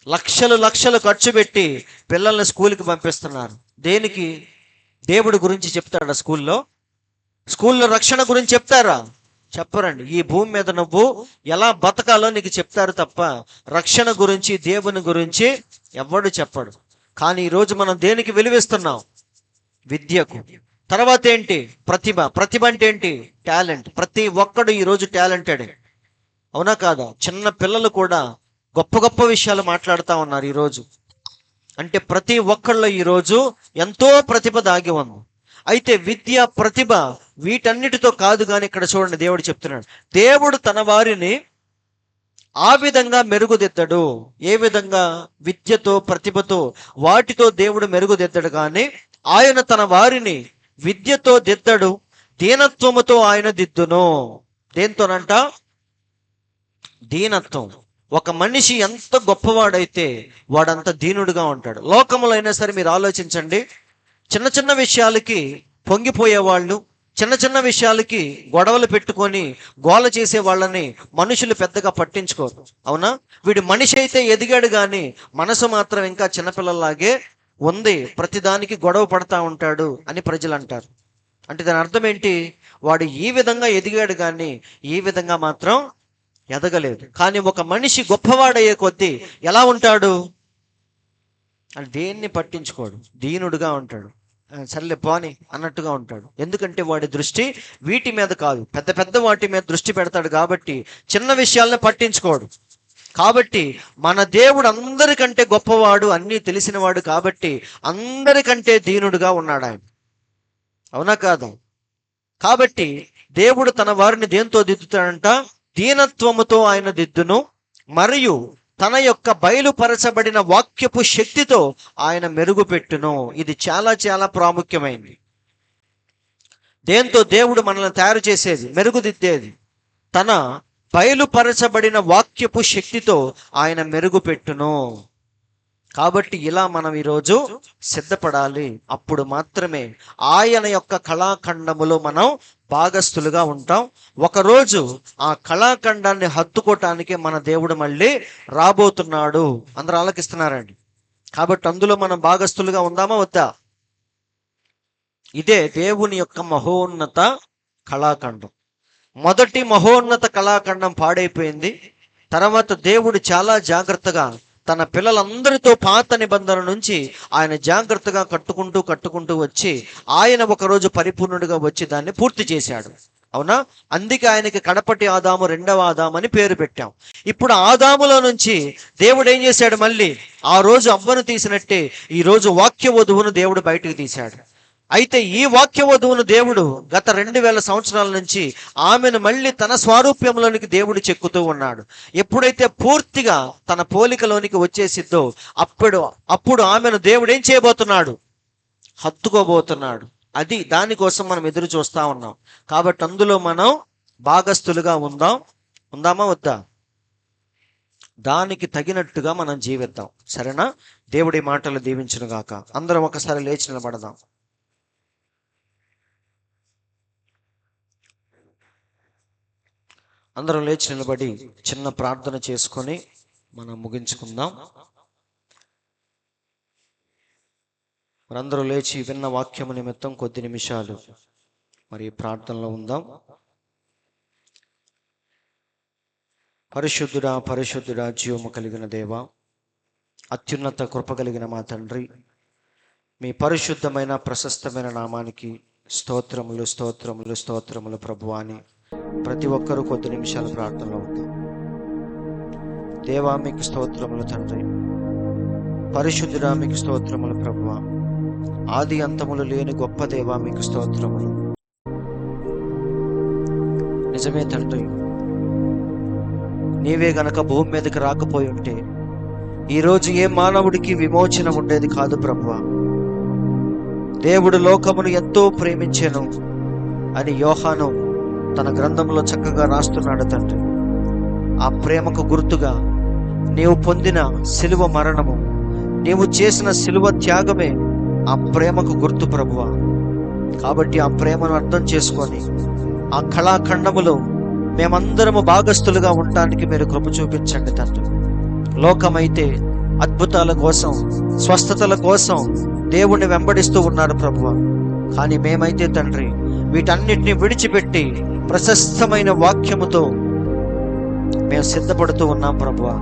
లక్షలు లక్షలు ఖర్చు పెట్టి పిల్లల్ని స్కూల్కి పంపిస్తున్నారు. దేనికి? దేవుడి గురించి చెప్తాడా స్కూల్లో రక్షణ గురించి చెప్తారా? చెప్పరండి. ఈ భూమి మీద నువ్వు ఎలా బతకాలో నీకు చెప్తారు తప్ప రక్షణ గురించి, దేవుని గురించి ఎవడు చెప్పడు. కానీ ఈరోజు మనం దేనికి విలువిస్తున్నాం? విద్యకు. తర్వాత ఏంటి? ప్రతిభ అంటే ఏంటి? టాలెంట్. ప్రతి ఒక్కడు ఈరోజు టాలెంటెడ్. అవునా కాదా? చిన్న పిల్లలు కూడా గొప్ప గొప్ప విషయాలు మాట్లాడుతూ ఉన్నారు ఈరోజు. అంటే ప్రతి ఒక్కళ్ళలో ఈరోజు ఎంతో ప్రతిభ దాగి ఉంది. అయితే విద్య, ప్రతిభ వీటన్నిటితో కాదు. కానీ ఇక్కడ చూడండి, దేవుడు చెప్తున్నాడు, దేవుడు తన వారిని ఆ విధంగా మెరుగుదిద్దడు. ఏ విధంగా? విద్యతో, ప్రతిభతో, వాటితో దేవుడు మెరుగుదిద్దడు. కానీ ఆయన తన వారిని విద్యతో దిద్దడు, దీనత్వముతో ఆయన దిద్దును. దేంతోనంట? దీనత్వం. ఒక మనిషి ఎంత గొప్పవాడైతే వాడంత దీనుడుగా ఉంటాడు. లోకములో అయినా సరే మీరు ఆలోచించండి, చిన్న చిన్న విషయాలకి పొంగిపోయేవాళ్ళు, చిన్న చిన్న విషయాలకి గొడవలు పెట్టుకొని గోల చేసే వాళ్ళని మనుషులు పెద్దగా పట్టించుకోరు. అవునా? వీడు మనిషి అయితే ఎదిగాడు కానీ మనసు మాత్రం ఇంకా చిన్నపిల్లలాగే ఉంది, ప్రతిదానికి గొడవ పడతా ఉంటాడు అని ప్రజలు అంటారు. అంటే దాని అర్థం ఏంటి? వాడు ఈ విధంగా ఎదిగాడు కానీ ఈ విధంగా మాత్రం ఎదగలేదు. కానీ ఒక మనిషి గొప్పవాడయ్యే కొద్దీ ఎలా ఉంటాడు? అని దేన్ని పట్టించుకోడు, దీనుడుగా ఉంటాడు. సర్లే పోని అన్నట్టుగా ఉంటాడు. ఎందుకంటే వాడి దృష్టి వీటి మీద కాదు, పెద్ద పెద్ద వాటి మీద దృష్టి పెడతాడు. కాబట్టి చిన్న విషయాలను పట్టించుకోడు. కాబట్టి మన దేవుడు అందరికంటే గొప్పవాడు, అన్నీ తెలిసినవాడు. కాబట్టి అందరికంటే దీనుడుగా ఉన్నాడు ఆయన. అవునా కాదా? కాబట్టి దేవుడు తన వారిని దేంతో దిద్దుతాడంట? దీనత్వముతో ఆయన దిద్దును, మరియు తన యొక్క బయలుపరచబడిన వాక్యపు శక్తితో ఆయన మెరుగుపెట్టును. ఇది చాలా చాలా ప్రాముఖ్యమైనది. దేంతో దేవుడు మనల్ని తయారు చేసేది, మెరుగుదిద్దేది? తన బయలుపరచబడిన వాక్యపు శక్తితో ఆయన మెరుగుపెట్టును. కాబట్టి ఇలా మనం ఈరోజు సిద్ధపడాలి. అప్పుడు మాత్రమే ఆయన యొక్క కళాఖండములో మనం భాగస్థులుగా ఉంటాం. ఒకరోజు ఆ కళాఖండాన్ని హత్తుకోవటానికి మన దేవుడు మళ్ళీ రాబోతున్నాడు. అందరూ ఆలకిస్తున్నారండి. కాబట్టి అందులో మనం భాగస్థులుగా ఉందామా వద్దా? ఇదే దేవుని యొక్క మహోన్నత కళాఖండం. మొదటి మహోన్నత కళాఖండం పాడైపోయింది. తర్వాత దేవుడు చాలా జాగ్రత్తగా తన పిల్లలందరితో పాత నిబంధన నుంచి ఆయన జాగ్రత్తగా కట్టుకుంటూ వచ్చి ఆయన ఒకరోజు పరిపూర్ణుడిగా వచ్చి దాన్ని పూర్తి చేశాడు. అవునా? అందుకే ఆయనకి కడపటి ఆదాము, రెండవ ఆదాము అని పేరు పెట్టాం. ఇప్పుడు ఆదాములో నుంచి దేవుడు ఏం చేశాడు? మళ్ళీ ఆ రోజు అవ్వను తీసినట్టే ఈ రోజు వాక్య వధువును దేవుడు బయటకు తీశాడు. అయితే ఈ వాక్య వధువును దేవుడు గత 2000 సంవత్సరాల నుంచి ఆమెను మళ్ళీ తన స్వారూప్యంలోనికి దేవుడు చెక్కుతూ ఉన్నాడు. ఎప్పుడైతే పూర్తిగా తన పోలికలోనికి వచ్చేసిద్దో అప్పుడు ఆమెను దేవుడు ఏం చేయబోతున్నాడు? హత్తుకోబోతున్నాడు. అది దానికోసం మనం ఎదురు చూస్తా ఉన్నాం. కాబట్టి అందులో మనం భాగస్థులుగా ఉందామా వద్దా? దానికి తగినట్టుగా మనం జీవిద్దాం. సరేనా? దేవుడి మాటలు దీవించును గాక. అందరం ఒకసారి లేచి నిలబడదాం. అందరం లేచి నిలబడి చిన్న ప్రార్థన చేసుకొని మనం ముగించుకుందాం. మనందరూ లేచి విన్న వాక్యము నిమిత్తం కొద్ది నిమిషాలు మరి ప్రార్థనలో ఉందాం. పరిశుద్ధుడా, పరిశుద్ధుడా, జీవము కలిగిన దేవ, అత్యున్నత కృప కలిగిన మా తండ్రి, మీ పరిశుద్ధమైన ప్రశస్తమైన నామానికి స్తోత్రములు స్తోత్రములు స్తోత్రములు ప్రభువాని. ప్రతి ఒక్కరూ కొద్ది నిమిషాల ప్రార్థనలో ఉందాం. దేవా మీకు స్తోత్రములు తండ్రి, పరిశుద్ధుడా మీకు స్తోత్రములు ప్రభువా, ఆది అంతములు లేని గొప్ప దేవా మీకు స్తోత్రములు. నిజమే తండ్రి, నీవే గనక భూమి మీదకి రాకపోయి ఉంటే ఈరోజు ఏ మానవుడికి విమోచన ఉండేది కాదు ప్రభువా. దేవుడు లోకమును ఎంతో ప్రేమించెను అని యోహాను తన గ్రంథంలో చక్కగా రాస్తున్నాడు తండ్రి. ఆ ప్రేమకు గుర్తుగా నీవు పొందిన సిలువ మరణము, నీవు చేసిన సిలువ త్యాగమే ఆ ప్రేమకు గుర్తు ప్రభువా. కాబట్టి ఆ ప్రేమను అర్థం చేసుకొని ఆ కళాఖండములో మేమందరము భాగస్థులుగా ఉండడానికి మీరు కృప చూపించండి తండ్రి. లోకమైతే అద్భుతాల కోసం, స్వస్థతల కోసం దేవుణ్ణి వెంబడిస్తూ ఉన్నారు ప్రభువా. కానీ మేమైతే తండ్రి వీటన్నిటిని విడిచిపెట్టి ప్రశస్తమైన వాక్యముతో మేము సిద్ధపడుతూ ఉన్నాం ప్రభువా.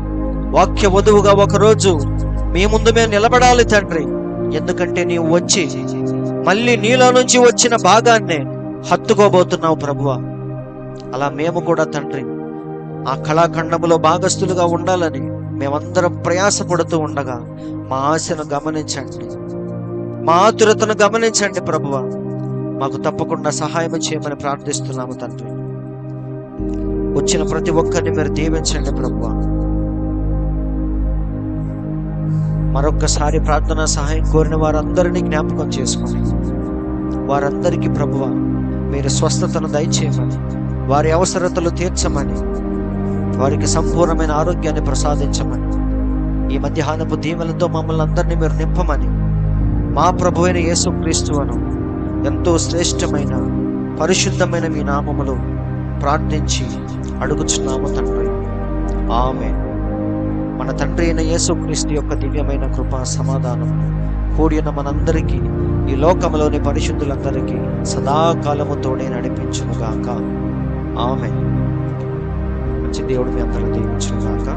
వాక్య వధువుగా ఒకరోజు మీ ముందు మేము నిలబడాలి తండ్రి. ఎందుకంటే నీవు వచ్చి మళ్ళీ నీలో నుంచి వచ్చిన భాగాన్నే హత్తుకోబోతున్నావు ప్రభువా. అలా మేము కూడా తండ్రి ఆ కళాఖండములో భాగస్థులుగా ఉండాలని మేమందరం ప్రయాసపడుతూ ఉండగా మా ఆశను గమనించండి, మా ఆతురతను గమనించండి ప్రభువా. మాకు తప్పకుండా సహాయం చేయమని ప్రార్థిస్తున్నాము తండ్రి. వచ్చిన ప్రతి ఒక్కరిని మీరు దీవించండి ప్రభువా. మరొక్కసారి ప్రార్థనా సహాయం కోరిన వారందరినీ జ్ఞాపకం చేసుకొని వారందరికీ ప్రభువా మీరు స్వస్థతను దయచేయమని, వారి అవసరతలు తీర్చమని, వారికి సంపూర్ణమైన ఆరోగ్యాన్ని ప్రసాదించమని, ఈ మధ్యాహ్నపు దీవెనలతో మమ్మల్ని అందరినీ మీరు నింపమని మా ప్రభువైన యేసుక్రీస్తువును ఎంతో శ్రేష్టమైన పరిశుద్ధమైన మీ నామములో ప్రార్థించి అడుగుచున్నాము తండ్రి. ఆమేన్. మన తండ్రి అయిన యేసుక్రీస్తు యొక్క దివ్యమైన కృపా సమాధానం కూడిన మనందరికీ, ఈ లోకంలోని పరిశుద్ధులందరికీ సదాకాలము తోడే నడిపించునుగాక. ఆమేన్. మంచి దేవుడు మీ అందరూ దీవించునుగాక.